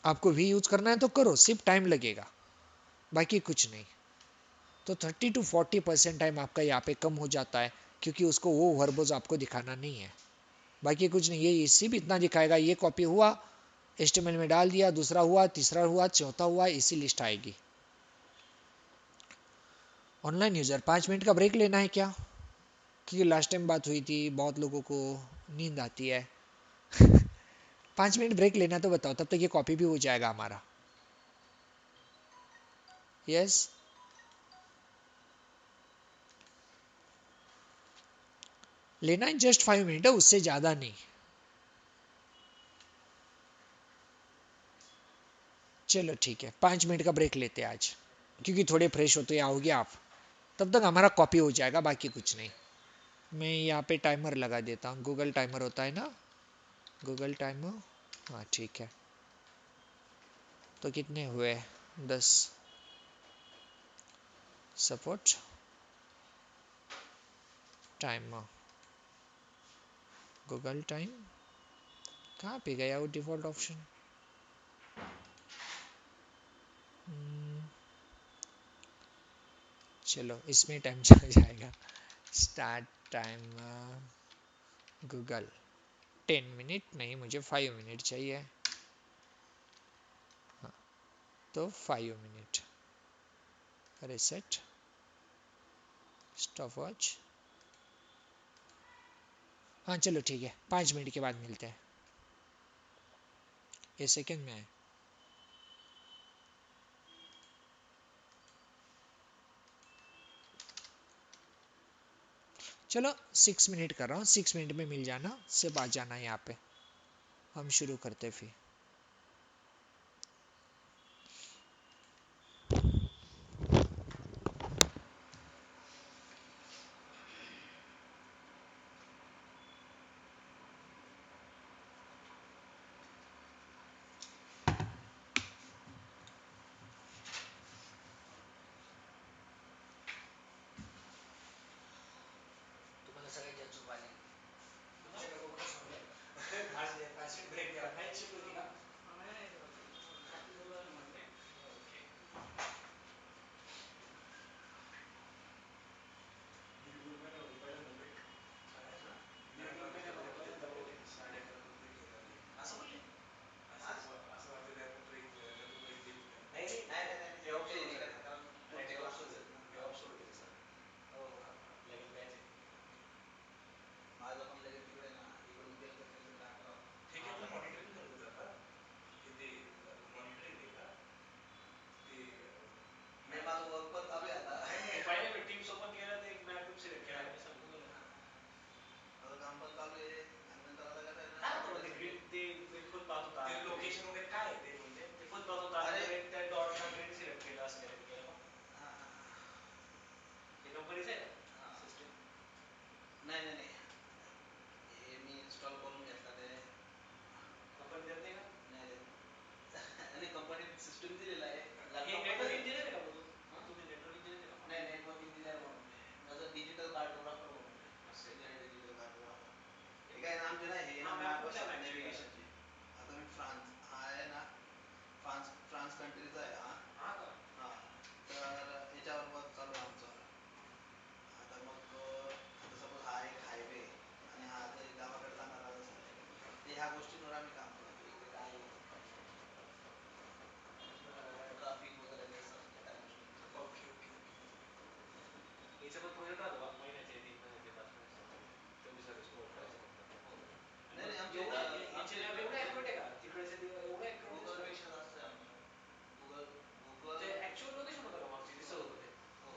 आपको वी यूज करना है तो करो, सिर्फ टाइम लगेगा, बाकी कुछ नहीं। तो 30 to 40% टाइम आपका यहाँ पे कम हो जाता है, क्योंकि उसको वो वर्बोज आपको दिखाना नहीं है, बाकी कुछ नहीं। ये सिर्फ इतना दिखाएगा, ये कॉपी हुआ, HTML में डाल दिया, दूसरा हुआ, तीसरा हुआ, चौथा हुआ, इसी लिस्ट आएगी। ऑनलाइन यूजर 5 मिनट का ब्रेक लेना है क्या, क्योंकि लास्ट टाइम बात हुई थी बहुत लोगों को नींद आती है। 5 मिनट ब्रेक लेना तो बताओ, तब तक ये कॉपी भी हो जाएगा हमारा। यस, लेना है जस्ट 5 मिनट है, उससे ज्यादा नहीं। चलो ठीक है, 5 मिनट का ब्रेक लेते हैं आज, क्योंकि थोड़े फ्रेश होते आओगे आप, तब तक हमारा कॉपी हो जाएगा, बाकी कुछ नहीं। मैं यहाँ पे टाइमर लगा देता हूँ, गूगल टाइमर होता है ना, गूगल टाइमर, हाँ ठीक है। तो कितने हुए, 10 सपोर्ट टाइमर गूगल टाइम कहाँ पे गया वो डिफ़ॉल्ट ऑप्शन। चलो इसमें टाइम चला जाएगा। स्टार्ट टाइम गूगल 10 मिनट नहीं, मुझे 5 मिनट चाहिए। हाँ, तो 5 मिनट रिसेट स्टॉप वॉच। हाँ चलो ठीक है, 5 मिनट के बाद मिलते हैं। ये सेकंड में है। चलो 6 मिनट कर रहा हूँ, 6 मिनट में मिल जाना, सिर्फ आ जाना यहाँ पे। हम शुरू करते फिर। तुम्हाला सगळ्यात जास्त झोप आली, तुम्ही सगळे बघूनच म्हणलं. 5 मिनिट ब्रेक घ्या. नाईट शिफ्ट होती का? ओके. दीड दोन महिन्यामध्ये पहिल्यांदा ब्रेक. काय? हा? दीड नाही दोन मला महिन्यामध्ये बोलते पहिल्यांदा ब्रेक. 11:30 ब्रेक घेणार आहे. असं बोलले? असं वाटतं त्यांना ट्रेन ब्रेक देईल का. नाही नाही, डे ऑफ सुरू झाले. नाही, डे ऑफ सुरू झाले. डे ऑफ सुरू केले सर. लगेच बॅच आहे. माझं पण लगेच तिकडे ना, इकडून गेलं तर काहीतरी 11 वाजता. हे काय तू मॉनिटरिंग करत होता का? हे ते मॉनिटरिंग आहे का ते नाही, माझं वर्क पण चालू आहे आता. नाही नाही, पाहिलं मी टीम्स ओपन केलं तर एक मॅप सिलेक्ट केला, मी समजून गेलो. माझं काम पण चालू आहे आणि नंतर आता कसं आहे ना, काय होतं मग ते सॅटर्डे ग्रीन, ते एक फुटपाथ होता, ते लोकेशन वगैरे काय आहे ते म्हणजे? ते फुटपाथ होता, अरे नंतर एक त्या डॉटला ग्रीन सिलेक्ट केलं, असं काहीतरी केलं का? हां हां हे कंपनीचं आहे का हां. सिस्टम? नाही नाही नाही, हे मी इन्स्टॉल करून घेतला ते. कंपनी देत नाही का? नाही देत. आणि कंपनीने सिस्टम दिलेला आहे, हे लॅपटॉप पण नेटवर्क देतात. इंजिनियर आहे का मग तू? हां, तुम्ही नेटवर्क इंजिनियर आहे का मग? नाही, नेटवर्क इंजिनियर म्हणून नाही, माझं डिजिटल कार्टोग्राफर म्हणून आहे. असं आहे का? Senior digital cartographer. हे काय ना, आमचे ना, हे ना हा मॅप मॅप कुठला आहे असतात मॅपची काढा. नेव्हिगेशनचे. आता मी फ्रान्स हा आहे ना, फ्रान्स कंट्रीचा आहे हा. हा का? हां, तर याच्यावर वर्क चालू आहे आमचं. आता मग आता सपोज हा एक हायवे आणि हा जर गावाकडे जाणारा रस्ता आहे, तर ह्या गोष्टींवर आम्ही काम करतो. इकडे काय ट्राफिक वगैरे ते त्या गोष्टींचं. Okay okay okay. याचा पण प्रोजेक्ट राहतो का महिन्याचे, 3 महिन्याचे, 5 महिन्याचे, तेवढी सर्व्हिस प्रोव्हाइड हो करायचं फक्त? हो. आणि नाही नाही, मग आमच्या एवढं इथं याचे आमच्या मॅप इकडं एवढं ॲक्युरेट आहे का तिकडचे, एवढं ॲक्युरेट दिसतं? गुगलपेक्षा जास्त आहे आमचं. गुगल ते गुगल ॲक्च्युअल लोकेशन होतं का मागचे दिसत हो होतं ते? हो.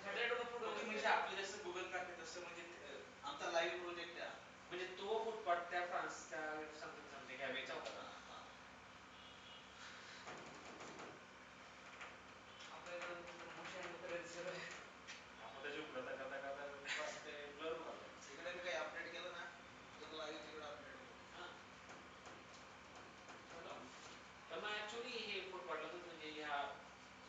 हंड्रेड ऑफ फूट ओके, म्हणजे म्हणजे आपलं जसं गुगल मॅप आहे तसं म्हणजे आमचा लाईव्ह प्रोजेक्ट आहे हा. म्हणजे तो फुटपाथ त्या फ्रान्स त्या समथिंग ह्या वेचा होता का? हां हां. आपल्या इकडं मोठे आणि उतरायचे सगळे. आपण त्याच्या उपलं तर करता करता बस ते ब्लर होऊन जातं. इकडे मी काही अपडेट केलं ना, तर लाईव्ह तिकडे अपडेट होतो. हां. पण मग ॲक्च्युली हे फुटपाथला तुम्ही म्हणजे ह्या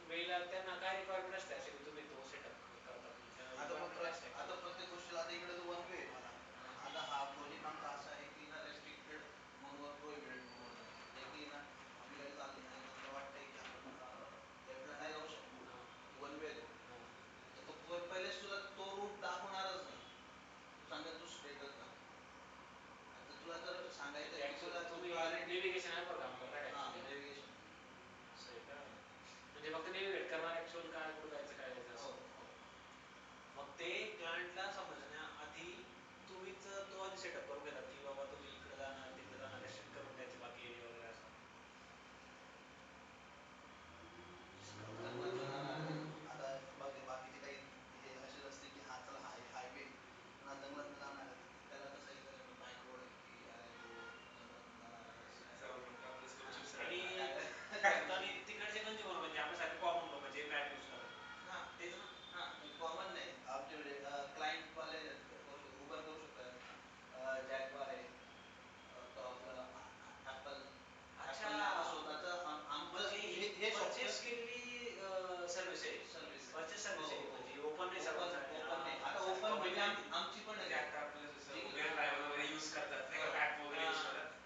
वेळेला त्यांना काय रिक्वायरमेंट असते असे की तुम्ही तो सेटअप करता, म्हणजे त्यांना रिक्वायरमेंट काय असते आता ॲक्च्युली? प्रत्येक गोष्टीला, आता इकडे तर वन वे आहे मला. हां. आता हा प्रोजेक्ट आमचा असा आहे की ना, रेस्ट्रिक्टेड मोडवर, प्रोहिबिटेड मोडवर आहे. जे की ना, आपली गाडी चालली ना आणि तुला वाटतंय की आपण लेफ्टला नाही जाऊ शकत पुढं, हां. वन वे तो, हां. तर तो पहिलेच तुला तो रूट दाखवणारच नाही. तू सांगेल तू स्ट्रेटच जा. आता तुला जर सांगायचं म्हणजे आहे की ॲक्च्युली तुला तू तुम्ही क्लॅरिटी. नेव्हिगेशन ॲपवर काम करता का हां, ॲक्च्युली? नेव्हिगेशन. असं आहे का? म्हणजे फक्त नेव्हिगेट करणार, ॲक्च्युअल काय कुठं जायचं काय जायचं हो असं. हो. मग ते क्लायंटला समजण्याआधी तुम्हीच तो आधी सेटअप करून घेतात की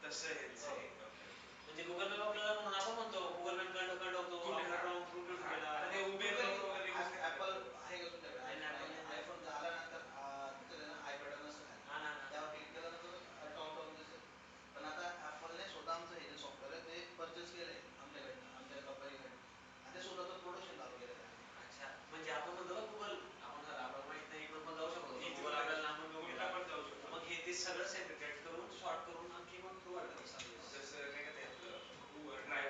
तसं ह्यांचं हो. आहे. Okay okay. म्हणजे गुगल मॅप आपल्याला म्हणून आपण म्हणतो गुगल मॅप कळवतो कुठे आपला हा रॉंग रूट हा गेला. आता ते उबेर लोक वगैरे यूज नाही करत ऍपल का? आहे का तुमच्याकडे? नाही, आयफोन Apple आहे नाही, का? आयफोन आल्यानंतर तिथे ना आय बटन असतं खाली, हा ना ना. त्यावर क्लिक केल्यानंतर टॉप डाऊन दिसेल. पण आता ऍपलने स्वतः आमचं हे जे सॉफ्टवेअर आहे ते परचेस केलंय आमच्याकडनं, आमच्या कंपनीकडनं, आणि ते स्वतःचं प्रोडक्शन चालू केलेलं आहे आम्ही. अच्छा, म्हणजे आपण म्हणतो का गुगल, आपण आपल्याला माहित नाही इकडून पण जाऊ शकतो इथून गुगल नाही, आपल्याला लांबून घेऊन कुठला गेला. पण जाऊ शकतो. मग हे ते सगळं सेग्रिगेट करून सॉर्ट करून आणखी मग प्रोव्हाइड करत सर्व्हिस. जसं नाही का ते आपलं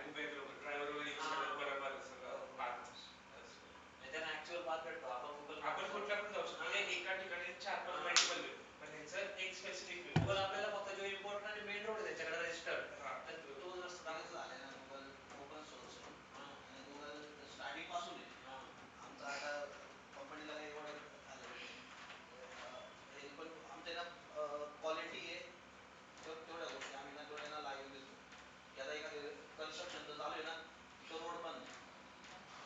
उबेर लोक ड्रायव्हर वगैरे यूज हा. करतात बरोबर हो, सगळं हो. पाथ असं. म्हणजे त्यांना ऍक्च्युअल पाथ भेटतो, आपण गुगल आपण कुठला पण जाऊ शकतो, म्हणजे एका ठिकाणी 4-5 हा. मल्टिपल वे, पण ह्यांचं एक स्पेसिफिक वे. गुगल आपल्याला फक्त जो इम्पॉर्टंट आणि मेन रोड आहे त्यांच्याकडे रजिस्टर्ड, हा तर तो नसतं ते कसं दाखवत. झालंय ना, गुगल ओपन सोर्स आहे हा. आणि गुगल स्टार्टिंग पासून आहे. हा. आमचं आता कंपनीला काही एवढं झालेलं नाही. हे पण आमच्या ना क्वालिटी आहे, तेवढ्या गोष्टी आम्ही ना तेवढ्या ना लाईव्ह देतो, की आता एखादं कन्स्ट्रक्शनचं चालू आहे ना, तो रोड बंद आहे.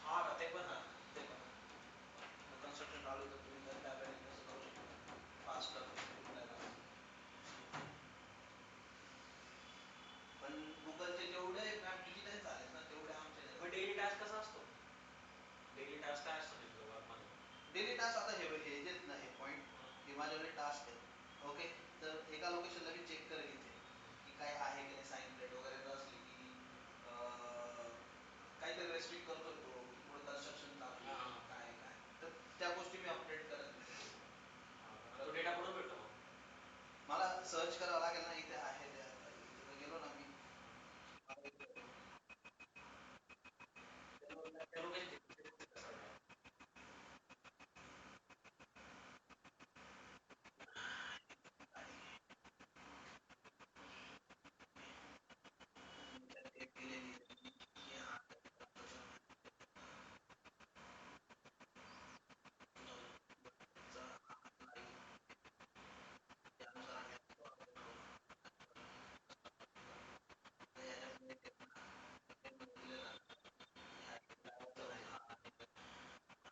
हा का ते पण. हा, ते पण कन्स्ट्रक्शन चालू आहे तर तुम्ही त्या वेळेने कसं जाऊ शकता, फास्ट रिप्लाय द्या. पण गुगलचे जेवढे मॅप डिजिटाईज झालेत ना तेवढे आमचे नाही मग झाले. डेली टास्क कसा असतो, डेली टास्क काय असतो नेमकं वर्क मध्ये. डेली टास्क आता हे जे ना हे पॉईंट, हे माझ्याकडे टास्क आहेत. ओके, तर एका लोकेशनला मी चेक करेल इथे की काय आहे की नाही, साईन प्लेट वगैरे जर असली की काहीतरी रेस्ट्रिक्ट करतोय तो, की पुढे कन्स्ट्रक्शन चालू आहे, काय काय, तर त्या गोष्टी मी अपडेट करत राहतो. तो डेटा कुठून भेटतो मग. मला सर्च करावं लागेल ना, इथे आहे ते, आता इथे जर गेलो ना मी, मला इथे त्या लोकेशन केलेली आहे की हा त्यानुसार आम्ही दिलं ना,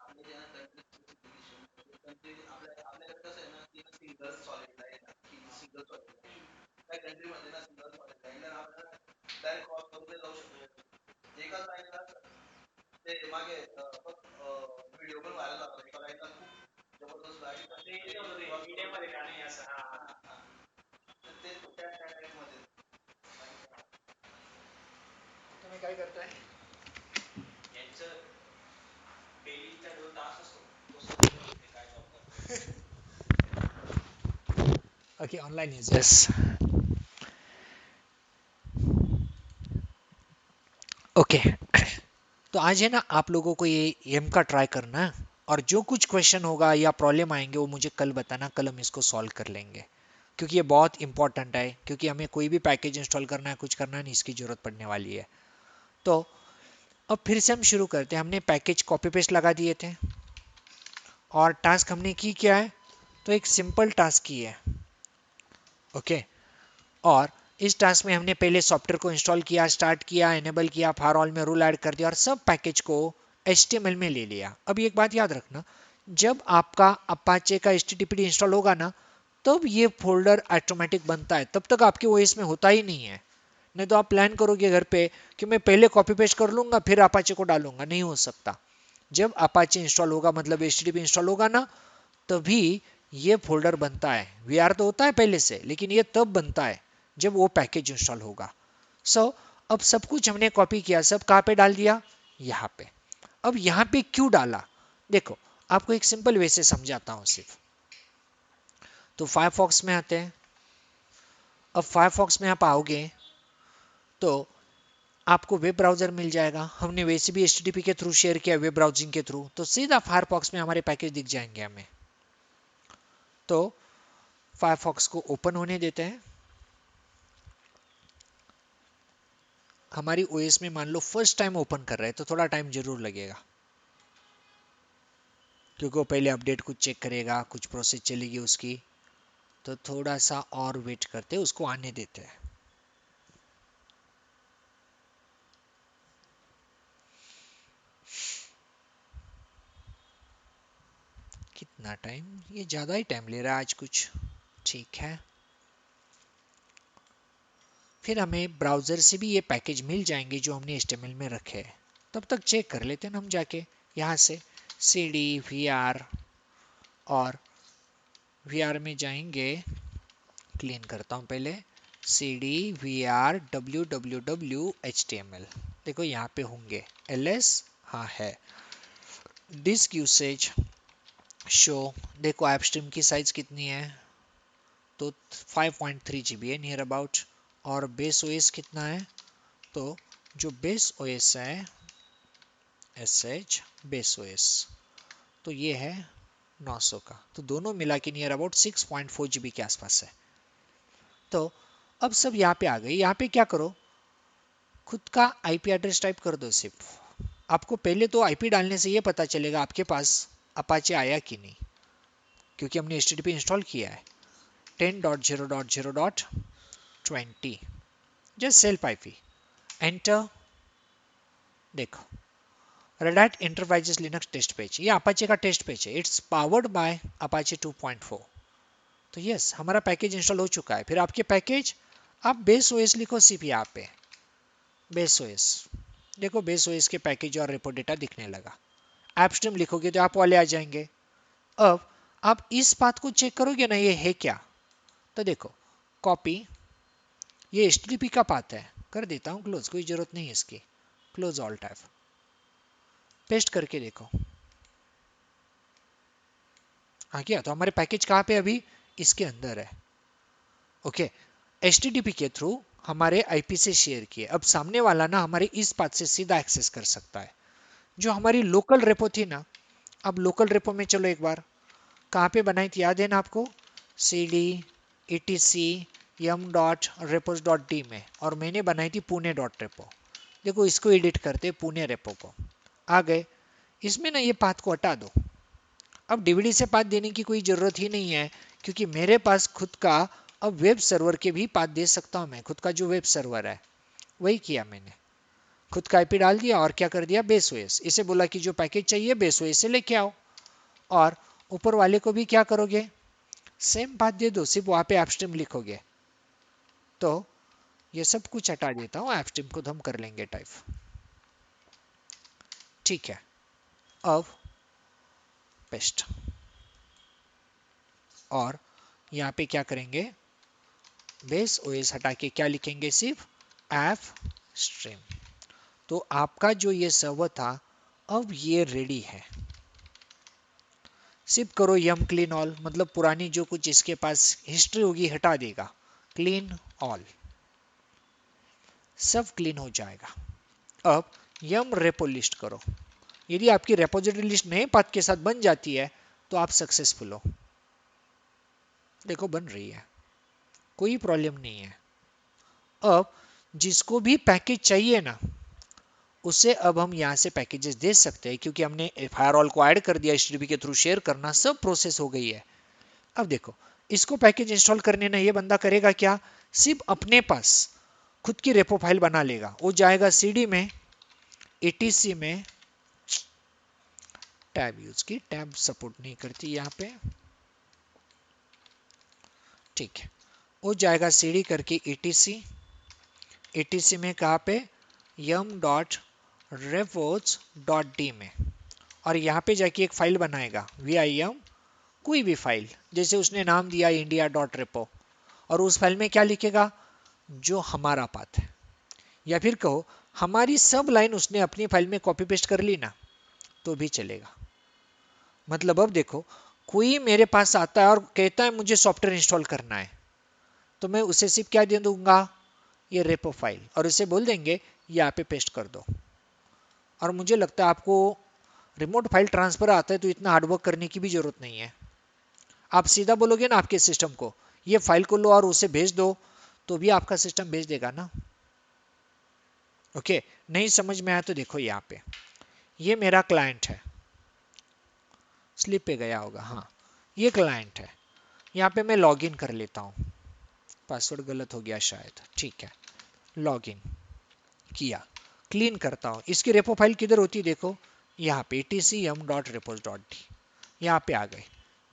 आपले जे कंट्री स्पेसिफिकेशन, कंट्री आपल्याकडे कसं आहे ना की सिंगल सॉलिड लाईन की सिंगल सॉलिड लाईन, काही कंट्रीमध्ये ना सिंगल सॉलिड लाईनला आपल्याला डायरेक्ट क्रॉस करून ते जाऊ शकतो. एकाच लाईनला ते मागे व्हिडिओ पण व्हायरल झाला, एका लाईनला खूप जबरदस्त गाडी पण ते ते होतं ते क्रॉस मीडिया करून, मध्ये का नाही असं. हा हा हा, तर ते त्या टाईपमध्ये तुम्ही काय करताय. यांचं डेलीचा जो टास्क असतो तो समजून घेते काय जॉब करतो. Okay online users. ओके, तो आज है ना आप लोगों को ये एम का ट्राई करना है, और जो कुछ क्वेश्चन होगा या प्रॉब्लम आएंगे वो मुझे कल बताना, कल हम इसको सॉल्व कर लेंगे, क्योंकि ये बहुत इंपॉर्टेंट है, क्योंकि हमें कोई भी पैकेज इंस्टॉल करना है, कुछ करना है नहीं, इसकी जरूरत पड़ने वाली है. तो अब फिर से हम शुरू करते हैं. हमने पैकेज कॉपी पेस्ट लगा दिए थे और टास्क हमने की क्या है, तो एक सिंपल टास्क की है. ओके, और इस टास्क में हमने पहले सॉफ्टवेयर को इंस्टॉल किया, स्टार्ट किया, एनेबल किया, फायरवॉल में रूल ऐड कर दिया और सब पैकेज को HTML में ले लिया. अब एक बात याद रखना, जब आपका अपाचे का HTTPD इंस्टॉल होगा ना, तब ये फोल्डर ऑटोमेटिक बनता है, तब तक आपके OS में होता ही नहीं है. नहीं तो आप प्लान करोगे घर पे कि मैं पहले कॉपी पेस्ट कर लूंगा फिर अपाचे को डालूंगा, नहीं हो सकता. जब अपाचे इंस्टॉल होगा, मतलब HTTP इंस्टॉल होगा ना, तभी ये फोल्डर बनता है. VR तो होता है पहले से, लेकिन ये तब बनता है जब वो पैकेज इंस्टॉल होगा. अब सब कुछ हमने कॉपी किया, सब कहाँ पे डाल दिया, यहाँ पे. अब यहाँ पे क्यों डाला, देखो आपको एक सिंपल वे से समझाता हूँ सिर्फ. तो फायरफॉक्स में आते हैं. अब फायरफॉक्स में आप आओगे तो आपको वेब ब्राउजर मिल जाएगा. हमने वैसे भी HTTP के थ्रू शेयर किया, वेब ब्राउजिंग के थ्रू, तो सीधा फायरफॉक्स में हमारे पैकेज दिख जाएंगे हमें. तो फायरफॉक्स को ओपन होने देते हैं. हमारी OS में मान लो फर्स्ट टाइम ओपन कर रहे हैं तो थोड़ा टाइम जरूर लगेगा, क्योंकि वो पहले अपडेट कुछ चेक करेगा, कुछ प्रोसेस चलेगी उसकी, तो थोड़ा सा और वेट करते हैं, उसको आने देते हैं. कितना टाइम, ये ज़्यादा ही टाइम ले रहा है आज कुछ. ठीक है, फिर हमें ब्राउज़र से भी ये पैकेज मिल जाएंगे जो हमने HTML में रखे हैं। तब तक चेक कर लेते हैं हम जाके यहाँ से cd vr, और vr में जाएंगे, क्लीन करता हूँ पहले, cd vr www html, देखो यहाँ पे होंगे ls, हाँ है, डिस्क यूसेज शो, देखो ऐप स्ट्रीम की साइज कितनी है, तो 5.3 GB है नियर अबाउट, और बेस ओएस कितना है, तो जो बेस ओएस है sh बेस ओएस, तो ये है 900 का, तो दोनों मिला के नियर अबाउट 6.4 GB के आसपास है। तो अब सब यहाँ पे आ गए, यहाँ पे क्या करो, खुद का आईपी एड्रेस टाइप कर दो सिर्फ। आपको पहले तो आईपी डालने से ये पता चलेगा आपके पास अपाचे आया कि नहीं, क्योंकि हमने HTTP इंस्टॉल किया है 10.0.0.20, जस्ट सेल्फ आईपी, एंटर, देखो Red Hat enterprises Linux test page, ये अपाचे का टेस्ट पेज है, इट्स पावर्ड बाय अपाचे 2.4। तो यस, हमारा पैकेज इंस्टॉल हो चुका है। फिर आपके पैकेज, आप बेस ओएस लिखो सिर्फ यहाँ पे, बेस ओएस, देखो बेस ओएस के पैकेज और रेपो डेटा दिखने लगा। ऐप स्ट्रीम लिखोगे तो आप वाले आ जाएंगे। अब आप इस बात को चेक करोगे ना, ये है क्या, तो देखो कॉपी, ये HTTP का पाथ है, कर देता हूँ क्लोज, कोई जरूरत नहीं है इसकी, क्लोज ऑल टैब, पेस्ट करके देखो आ गया। तो हमारे पैकेज कहाँ पे अभी, इसके अंदर है। ओके, HTTP के थ्रू हमारे IP से शेयर किए, अब सामने वाला ना हमारे इस पाथ से सीधा एक्सेस कर सकता है। जो हमारी लोकल रेपो थी ना, अब लोकल रेपो में चलो एक बार, कहाँ पे बनाई थी याद है ना आपको, cd etc yum.repos.d में, और मैंने बनाई थी pune.repo। देखो इसको एडिट करते पुणे रेपो को, आ गए इसमें ना, ये पाथ को हटा दो। अब डीवीडी से पाथ देने की कोई जरूरत ही नहीं है, क्योंकि मेरे पास खुद का अब वेब सर्वर के भी पाथ दे सकता हूं मैं, खुद का जो वेब सर्वर है वही किया मैंने, खुद का आईपी डाल दिया और क्या कर दिया, बेस ओएस, इसे बोला कि जो पैकेज चाहिए बेस ओएस से लेके आओ, और ऊपर वाले को भी क्या करोगे, सेम पाथ दे दो, सिर्फ वहां पे ऐप स्ट्रीम लिखोगे। तो ये सब कुछ हटा देता हूँ, ऐप स्ट्रीम को हम कर लेंगे टाइप, ठीक है। अब पेस्ट, और यहाँ पे क्या करेंगे, बेस ओएस हटा के क्या लिखेंगे, सिर्फ ऐप स्ट्रीम। तो आपका जो ये सर्वर था अब ये रेडी है, सिर्फ करो यम क्लीन ऑल, मतलब पुरानी जो कुछ इसके पास हिस्ट्री होगी हटा देगा, क्लीन ऑल, सब क्लीन हो जाएगा। अब यम रेपो लिस्ट करो, यदि आपकी रेपोजिटरी लिस्ट नए पाथ के साथ बन जाती है तो आप सक्सेसफुल हो, देखो बन रही है, कोई प्रॉब्लम नहीं है। अब जिसको भी पैकेज चाहिए ना, उसे अब हम यहाँ से पैकेजेस दे सकते हैं, क्योंकि हमने फायरवॉल को ऐड कर दिया, HTTP के थ्रू शेयर करना सब प्रोसेस हो गई है। अब देखो इसको पैकेज इंस्टॉल करने ना, ये बंदा करेगा क्या, सिर्फ अपने पास खुद की रेपो फाइल बना लेगा, वो जाएगा CD में, etc में, टैब यूज की, टैब सपोर्ट नहीं करती यहाँ पे, ठीक है, वो जाएगा CD करके etc में, कहाँ पे, yum.repos.d में, और यहाँ पे जाके एक फाइल बनाएगा vim, कोई भी फाइल, जैसे उसने नाम दिया india.repo, और उस फाइल में क्या लिखेगा, जो हमारा पाथ है, या फिर कहो हमारी सब लाइन उसने अपनी फाइल में कॉपी पेस्ट कर ली ना, तो भी चलेगा। मतलब अब देखो कोई मेरे पास आता है और कहता है मुझे सॉफ्टवेयर इंस्टॉल करना है, तो मैं उसे सिर्फ क्या दे दूंगा, ये रेपो फाइल, और इसे बोल देंगे यहाँ पे पेस्ट कर दो। और मुझे लगता है आपको रिमोट फाइल ट्रांसफर आता है तो इतना हार्डवर्क करने की भी जरूरत नहीं है, आप सीधा बोलोगे ना आपके सिस्टम को ये फाइल को लो और उसे भेज दो, तो भी आपका सिस्टम भेज देगा ना। ओके, नहीं समझ में आया तो देखो यहाँ पे, ये मेरा क्लाइंट है, स्लिप पे गया होगा, हाँ ये क्लाइंट है, यहाँ पे मैं लॉगिन कर लेता हूँ, पासवर्ड गलत हो गया शायद, ठीक है, लॉगिन किया, क्लीन करता हूँ। इसकी रेपो फाइल किधर होती है, देखो यहाँ पे etcm.repos.d, यहाँ पे आ गए,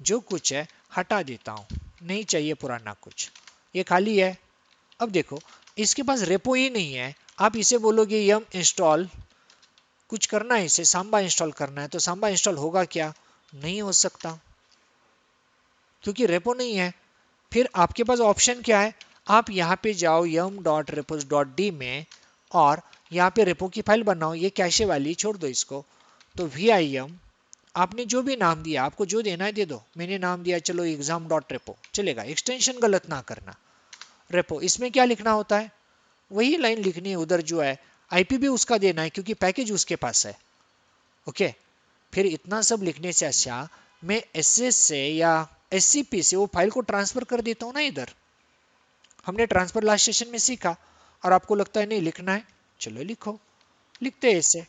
जो कुछ है हटा देता हूँ, नहीं चाहिए पुराना कुछ, ये खाली है। अब देखो इसके पास रेपो ही नहीं है, आप इसे बोलोगे यम इंस्टॉल, कुछ करना है इसे सांबा इंस्टॉल करना है, तो सांबा इंस्टॉल होगा क्या? नहीं हो सकता, क्योंकि रेपो नहीं है। फिर आपके पास ऑप्शन क्या है, आप यहाँ पे जाओ yum dot repos dot D में और यहाँ पे रेपो की फाइल बनाओ, ये कैशे वाली छोड़ दो इसको। तो vim आपने जो भी नाम दिया, आपको जो देना है दे दो, मैंने नाम दिया चलो एग्जाम डॉट रेपो, चलेगा, एक्सटेंशन गलत ना करना। रेपो इसमें क्या लिखना होता है, वही लाइन लिखनी है उधर जो है, आईपी भी उसका देना है क्योंकि पैकेज उसके पास है। ओके, फिर इतना सब लिखने से अच्छा मैं एसएस से या एससीपी से वो फाइल को ट्रांसफर कर देता हूँ ना इधर। हमने ट्रांसफर लास्ट सेशन में सीखा, और आपको लगता है नहीं लिखना है, चलो लिखो, लिखते हैं इसे।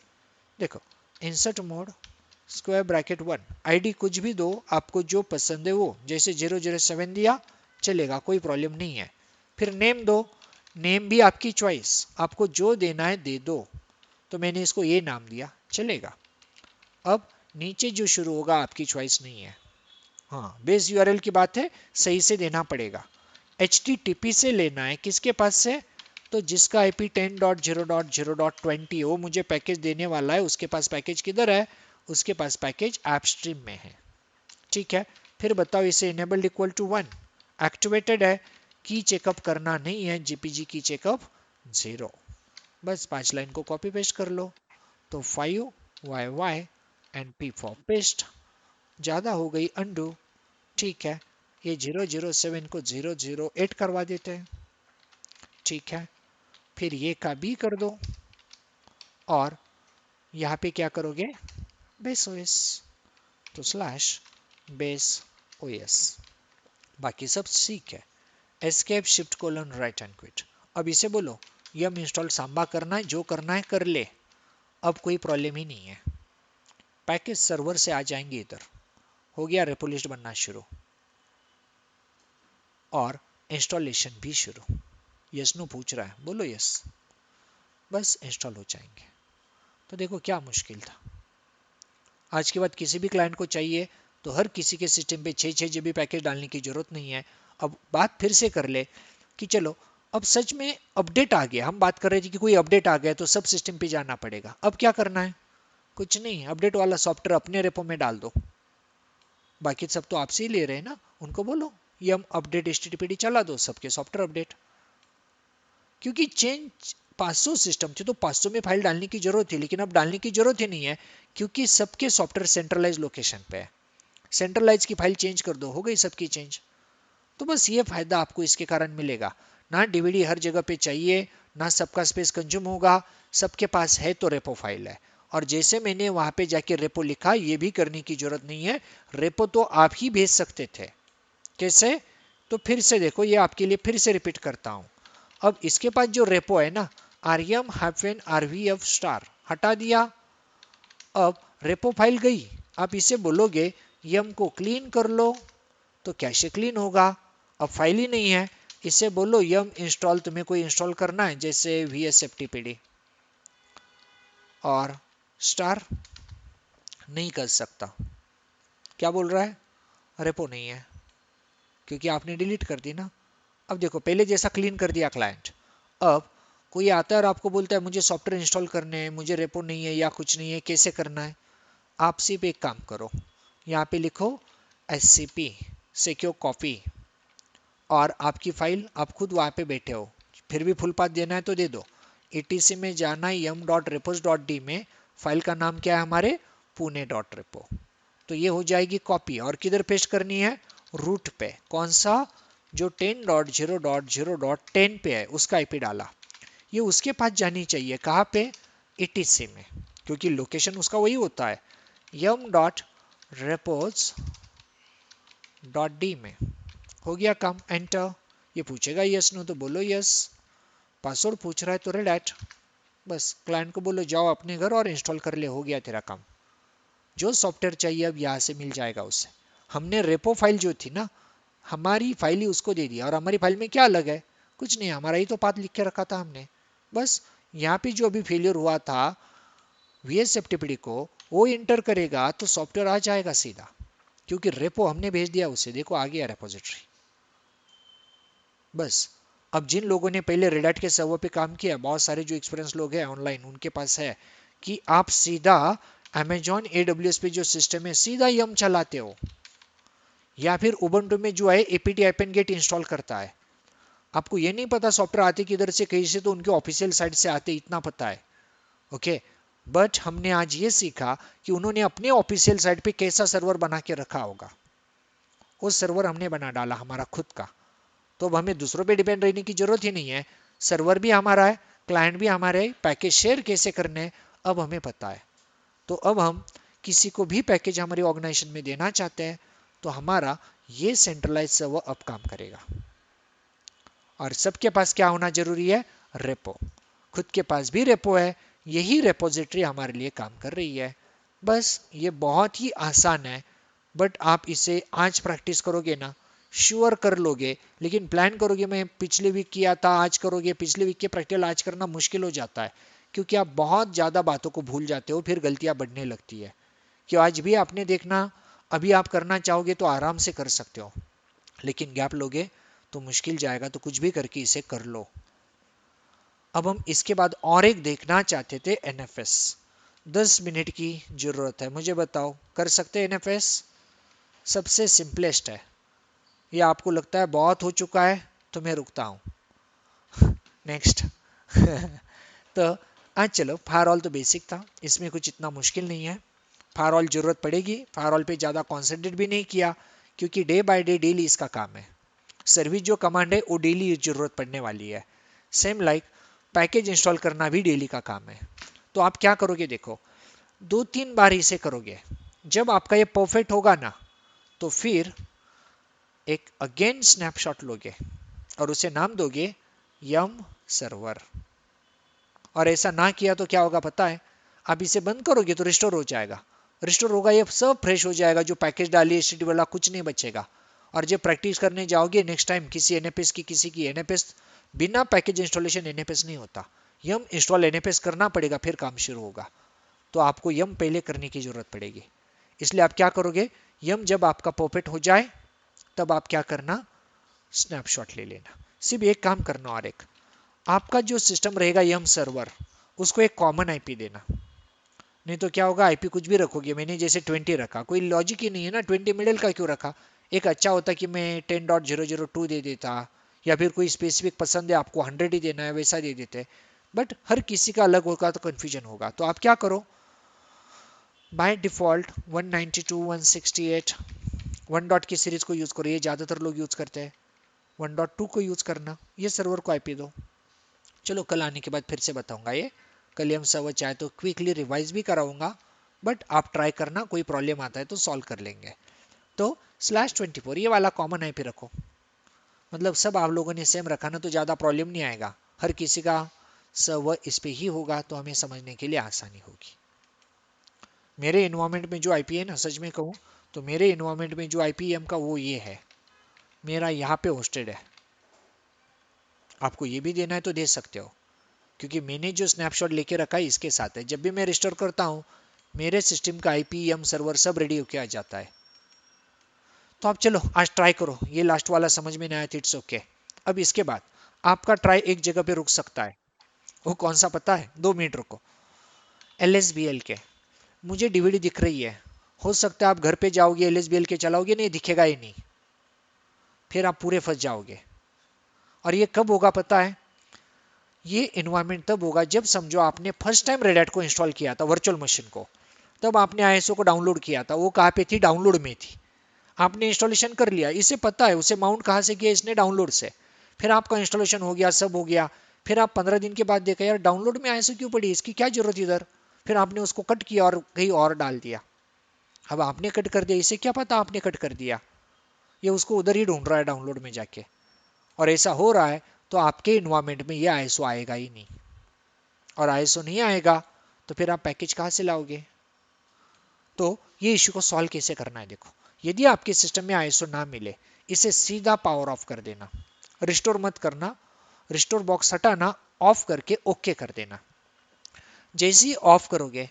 देखो insert mode square bracket 1, ID कुछ भी दो, आपको जो पसंद है वो, जैसे 007 दिया चलेगा, कोई प्रॉब्लम नहीं है। फिर नेम दो, नेम भी आपकी चॉइस, आपको जो देना है दे दो, तो मैंने इसको ये नाम दिया, चलेगा। अब नीचे जो शुरू होगा आपकी चॉइस नहीं है, हाँ बेस यूआरएल की बात है, सही से देना पड़ेगा। HTTP से लेना है, किसके पास से, तो जिसका IP 10.0.0.20 वो मुझे पैकेज देने वाला है, उसके पास पैकेज किधर है, उसके पास पैकेज ऐप स्ट्रीम में है। ठीक है, फिर बताओ इसे इनेबल्ड इक्वल टू 1, एक्टिवेटेड है, की चेकअप करना नहीं है, जीपीजी की चेकअप 0। बस 5 लाइन को कॉपी पेस्ट कर लो, तो 5YY and P for paste, ज़्यादा हो गई अंडू। ठीक है, ये 007 को 008 करवा देते हैं। ठीक है, फिर ये का भी कर दो, और यहाँ पे क्या करोगे, बेस ओएस, तो स्लैश बेस ओएस, बाकी सब ठीक है। Escape shift colon right and quit. अब इसे बोलो यम इंस्टॉल सांबा करना है, जो करना है कर ले, अब कोई प्रॉब्लम ही नहीं है, पैकेज सर्वर से आ जाएंगे इधर, हो गया रेपो लिस्ट बनना शुरू और इंस्टॉलेशन भी शुरू। यस नो पूछ रहा है, बोलो यस, बस इंस्टॉल हो जाएंगे। तो देखो क्या मुश्किल था, आज के बाद किसी भी क्लाइंट को चाहिए तो हर किसी के सिस्टम पे 6 GB पैकेज डालने की जरूरत नहीं है। अब बात फिर से कर ले कि चलो अब सच में अपडेट आ गया, हम बात कर रहे थे कि कोई अपडेट आ गया तो सब सिस्टम पे जाना पड़ेगा, अब क्या करना है, कुछ नहीं, अपडेट वाला सॉफ्टवेयर अपने रेपो में डाल दो, बाकी सब तो आपसे ही ले रहे हैं ना, उनको बोलो यम अपडेट HTTPD चला दो, सबके सॉफ्टवेयर अपडेट। क्योंकि चेंज 500 सिस्टम थे तो 500 में फाइल डालने की जरूरत थी, लेकिन अब डालने की जरूरत ही नहीं है, क्योंकि सबके सॉफ्टवेयर सेंट्रलाइज लोकेशन पे है, सेंट्रलाइज की फाइल चेंज कर दो, हो गई सबकी चेंज। तो बस ये फायदा आपको इसके कारण मिलेगा, ना डीवीडी हर जगह पे चाहिए, ना सबका स्पेस कंज्यूम होगा, सबके पास है तो रेपो फाइल है। और जैसे मैंने वहां पे जाके रेपो लिखा, ये भी करने की जरूरत नहीं है, रेपो तो आप ही भेज सकते थे। कैसे, तो फिर से देखो, ये आपके लिए फिर से रिपीट करता हूं। अब इसके पास जो रेपो है ना, rem-rvf स्टार हटा दिया, अब रेपो फाइल गई, आप इसे बोलोगे यम को क्लीन कर लो, तो कैसे क्लीन होगा, अब फाइल ही नहीं है, इसे बोलो यम इंस्टॉल, तुम्हें कोई इंस्टॉल करना है जैसे vsftpd, और स्टार नहीं कर सकता, क्या बोल रहा है, रेपो नहीं है, क्योंकि आपने डिलीट कर दी ना। अब देखो पहले जैसा क्लीन कर दिया क्लाइंट, अब कोई आता है और आपको बोलता है मुझे सॉफ्टवेयर इंस्टॉल करने हैं, मुझे रेपो नहीं है या कुछ नहीं है, कैसे करना है, आप सिर्फ एक काम करो, यहाँ पे लिखो SCP सिक्योर कॉपी, और आपकी फाइल आप खुद वहाँ पे बैठे हो, फिर भी फुल पाथ देना है तो दे दो, etc में जाना है yum.repos.d में, फाइल का नाम क्या है हमारे, pune.repo, तो ये हो जाएगी कॉपी, और किधर पेस्ट करनी है, रूट पे, कौन सा, जो 10.0.0.10 पे है उसका IP डाला, ये उसके पास जानी चाहिए, कहाँ पे, etc में, क्योंकि लोकेशन उसका वही होता है, yum.repos.d में। हो गया काम, एंटर, ये पूछेगा यस नो तो बोलो यस, पासवर्ड पूछ रहा है तो रेड एट, बस क्लाइंट को बोलो जाओ अपने घर और इंस्टॉल कर ले, हो गया तेरा काम, जो सॉफ्टवेयर चाहिए अब यहाँ से मिल जाएगा उसे। हमने रेपो फाइल जो थी ना, हमारी फाइल ही उसको दे दिया, और हमारी फाइल में क्या अलग है, कुछ नहीं, हमारा ही तो पाथ लिख के रखा था हमने, बस यहाँ पे जो अभी फेलियर हुआ था vsftpd को, वो इंटर करेगा तो सॉफ्टवेयर आ जाएगा सीधा, क्योंकि रेपो हमने भेज दिया उसे, देखो आ गया रेपोजिटरी, बस अब जिन लोगों ने पहले रेड हैट के सर्वर पे काम किया, बहुत सारे जो एक्सपीरियंस लोग हैं ऑनलाइन, उनके पास है कि आप सीधा अमेजॉन AWS पे जो सिस्टम है सीधा यम चलाते हो, या फिर उबंटू में जो है apt appen get इंस्टॉल करता है। आपको ये नहीं पता सॉफ्टवेयर आते किधर से, कहीं से, तो उनके ऑफिशियल साइट से आते, इतना पता है। ओके, बट हमने आज ये सीखा कि उन्होंने अपने ऑफिशियल साइट पे कैसा सर्वर बना के रखा होगा, वो सर्वर हमने बना डाला हमारा खुद का। तो अब हमें दूसरों पे डिपेंड रहने की जरूरत ही नहीं है, सर्वर भी हमारा है, क्लाइंट भी हमारे है, पैकेज शेयर कैसे करने हैं अब हमें पता है। तो अब हम किसी को भी पैकेज हमारी ऑर्गेनाइजेशन में देना चाहते हैं तो हमारा ये सेंट्रलाइज सर्वर अब काम करेगा। और सबके पास क्या होना जरूरी है, रेपो। खुद के पास भी रेपो है, यही रेपोजिटरी हमारे लिए काम कर रही है। बस ये बहुत ही आसान है, बट आप इसे आज प्रैक्टिस करोगे ना, श्योर कर लोगे। लेकिन प्लान करोगे मैं पिछले वीक किया था आज करोगे, पिछले वीक के प्रैक्टिकल आज करना मुश्किल हो जाता है, क्योंकि आप बहुत ज़्यादा बातों को भूल जाते हो, फिर गलतियां बढ़ने लगती है। कि आज भी आपने देखना, अभी आप करना चाहोगे तो आराम से कर सकते हो, लेकिन गैप लोगे तो मुश्किल जाएगा, तो कुछ भी करके इसे कर लो। अब हम इसके बाद और एक देखना चाहते थे, NFS। 10 मिनट की जरूरत है, मुझे बताओ कर सकते हैं NFS? सबसे सिंपलेस्ट है। ये आपको लगता है बहुत हो चुका है तो मैं रुकता हूँ। नेक्स्ट। तो आज चलो, फायरवॉल तो बेसिक था, इसमें कुछ इतना मुश्किल नहीं है। फायरवॉल जरूरत पड़ेगी, फायरवॉल पे ज़्यादा कॉन्सेंट्रेट भी नहीं किया, क्योंकि डे बाय डे डेली इसका काम है। सर्विस जो कमांड है वो डेली जरूरत पड़ने वाली है। सेम लाइक पैकेज इंस्टॉल करना भी डेली का काम है। तो आप क्या करोगे, देखो 2-3 बार इसे करोगे, जब आपका ये परफेक्ट होगा ना, तो फिर एक अगेन स्नैपशॉट लोगे और उसे नाम दोगे यम सर्वर। और ऐसा ना किया तो क्या होगा पता है, आप इसे बंद करोगे तो रिस्टोर हो जाएगा। रिस्टोर होगा, ये सब फ्रेश हो जाएगा, जो पैकेज डाली एचटीटीपी वाला कुछ नहीं बचेगा। और जब प्रैक्टिस करने जाओगे नेक्स्ट टाइम किसी एनएफएस की, किसी की एनएफएस, बिना पैकेज इंस्टॉलेशन एनएफएस नहीं होता, यम इंस्टॉल एनएफएस करना पड़ेगा, फिर काम शुरू होगा। तो आपको यम पहले करने की जरूरत पड़ेगी। इसलिए आप क्या करोगे, यम जब आपका परफेक्ट हो जाए तब आप क्या करना, स्नैपशॉट ले लेना। सिर्फ एक काम करना, और एक आपका जो सिस्टम रहेगा यम सर्वर, उसको एक कॉमन आईपी देना। नहीं तो क्या होगा, आईपी कुछ भी रखोगे, मैंने जैसे 20 रखा, कोई लॉजिक ही नहीं है ना, 20 मिडिल का क्यों रखा। एक अच्छा होता कि मैं 10.002 दे देता, या फिर कोई स्पेसिफिक पसंद है आपको 100 ही देना है वैसा दे देते। बट हर किसी का अलग होगा तो कन्फ्यूजन होगा। तो आप क्या करो, बाय डिफॉल्ट 192 168 वन डॉट की सीरीज को यूज करो, ये ज्यादातर लोग यूज करते हैं। 1.2 को यूज करना, ये सर्वर को आईपी दो। चलो कल आने के बाद फिर से बताऊंगा ये, कल हम सर्वर चाहे तो क्विकली रिवाइज भी कराऊंगा, बट आप ट्राई करना, कोई प्रॉब्लम आता है तो सॉल्व कर लेंगे। तो /24 ये वाला कॉमन आईपी रखो, मतलब सब आप लोगों ने सेम रखा ना, तो ज़्यादा प्रॉब्लम नहीं आएगा। हर किसी का सर्वर इस पे ही होगा, तो हमें समझने के लिए आसानी होगी। मेरे इन्वायरमेंट में जो आईपी है ना, सच में कहूँ तो मेरे इन्वायरमेंट में जो आईपीएम का वो ये है, मेरा यहाँ पे होस्टेड है। आपको ये भी देना है तो दे सकते हो, क्योंकि मैंने जो स्नैपशॉट लेके रखा है इसके साथ है। जब भी मैं रिस्टोर करता हूँ मेरे सिस्टम का आईपीएम सर्वर सब रेडी होके आ जाता है। तो आप चलो आज ट्राई करो, ये लास्ट वाला समझ में नहीं आया, इट्स ओके। अब इसके बाद आपका ट्राई एक जगह पे रुक सकता है, वो कौन सा पता है, 2 मिनट रुको। LSBL के मुझे डीवीडी दिख रही है, हो सकता है आप घर पे जाओगे LSBL के चलाओगे, नहीं दिखेगा ही नहीं, फिर आप पूरे फंस जाओगे। और ये कब होगा पता है, ये इन्वायरमेंट तब होगा जब समझो आपने फर्स्ट टाइम रेड हैट को इंस्टॉल किया था वर्चुअल मशीन को, तब आपने ISO को डाउनलोड किया था, वो कहाँ पे थी, डाउनलोड में थी। आपने इंस्टॉलेशन कर लिया, इसे पता है उसे माउंट कहाँ से किया, इसने डाउनलोड से। फिर आपका इंस्टॉलेशन हो गया, सब हो गया, फिर आप 15 दिन के बाद देखा यार डाउनलोड में ISO क्यों पड़ी, इसकी क्या जरूरत इधर। फिर आपने उसको कट किया और कहीं और डाल दिया। अब आपने कट कर दिया, इसे क्या पता आपने कट कर दिया, ये उसको उधर ही ढूंढ रहा है डाउनलोड में जाके। और ऐसा हो रहा है तो आपके इन्वायरमेंट में ये ISO आएगा ही नहीं, और ISO नहीं आएगा तो फिर आप पैकेज कहाँ से लाओगे। तो ये इश्यू को सॉल्व कैसे करना है, देखो यदि आपके सिस्टम में ISO ना मिले, इसे सीधा पावर ऑफ कर देना, रिस्टोर मत करना, रिस्टोर बॉक्स हटाना, ऑफ करके ओके कर देना। जैसे ही ऑफ करोगे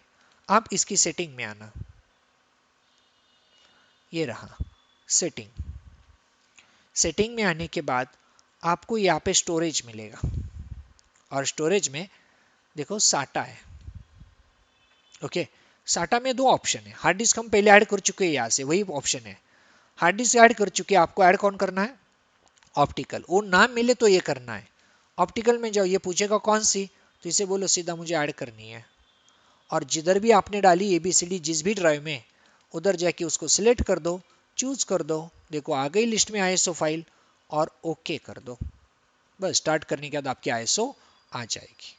आप इसकी सेटिंग में आना, ये रहा सेटिंग। सेटिंग में आने के बाद आपको यहाँ पे स्टोरेज मिलेगा, और स्टोरेज में देखो साटा है। ओके, साटा में दो ऑप्शन है, हार्ड डिस्क हम पहले ऐड कर चुके हैं, यहाँ से वही ऑप्शन है, हार्ड डिस्क ऐड कर चुके हैं, आपको ऐड कौन करना है, ऑप्टिकल। वो ना मिले तो ये करना है, ऑप्टिकल में जाओ, ये पूछेगा कौन सी, तो इसे बोलो सीधा मुझे ऐड करनी है, और जिधर भी आपने डाली ABCD जिस भी ड्राइव में, उधर जाके उसको सिलेक्ट कर दो, चूज कर दो, देखो आ गई लिस्ट में ISO फाइल, और ओके कर दो। बस स्टार्ट करने के बाद आपकी ISO आ जाएगी।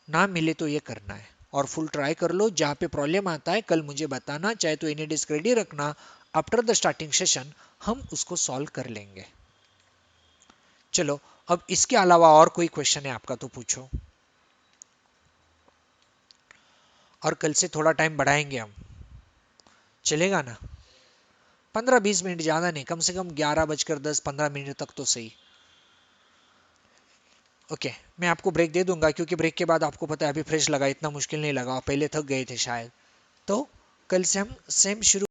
ना मिले तो ये करना है, और फुल ट्राई कर लो, जहाँ पे प्रॉब्लम आता है कल मुझे बताना, चाहे तो एनी डिस्क रेडी रखना, आफ्टर द स्टार्टिंग सेशन हम उसको सॉल्व कर लेंगे। चलो, अब इसके अलावा और कोई क्वेश्चन है आपका तो पूछो, और कल से थोड़ा टाइम बढ़ाएंगे हम, चलेगा ना? 15-20 मिनट, ज्यादा नहीं, कम से कम 11:10-15 तक तो सही। ओके, मैं आपको ब्रेक दे दूंगा, क्योंकि ब्रेक के बाद आपको पता है अभी फ्रेश लगा, इतना मुश्किल नहीं लगा, पहले थक गए थे शायद। तो कल से हम सेम शुरू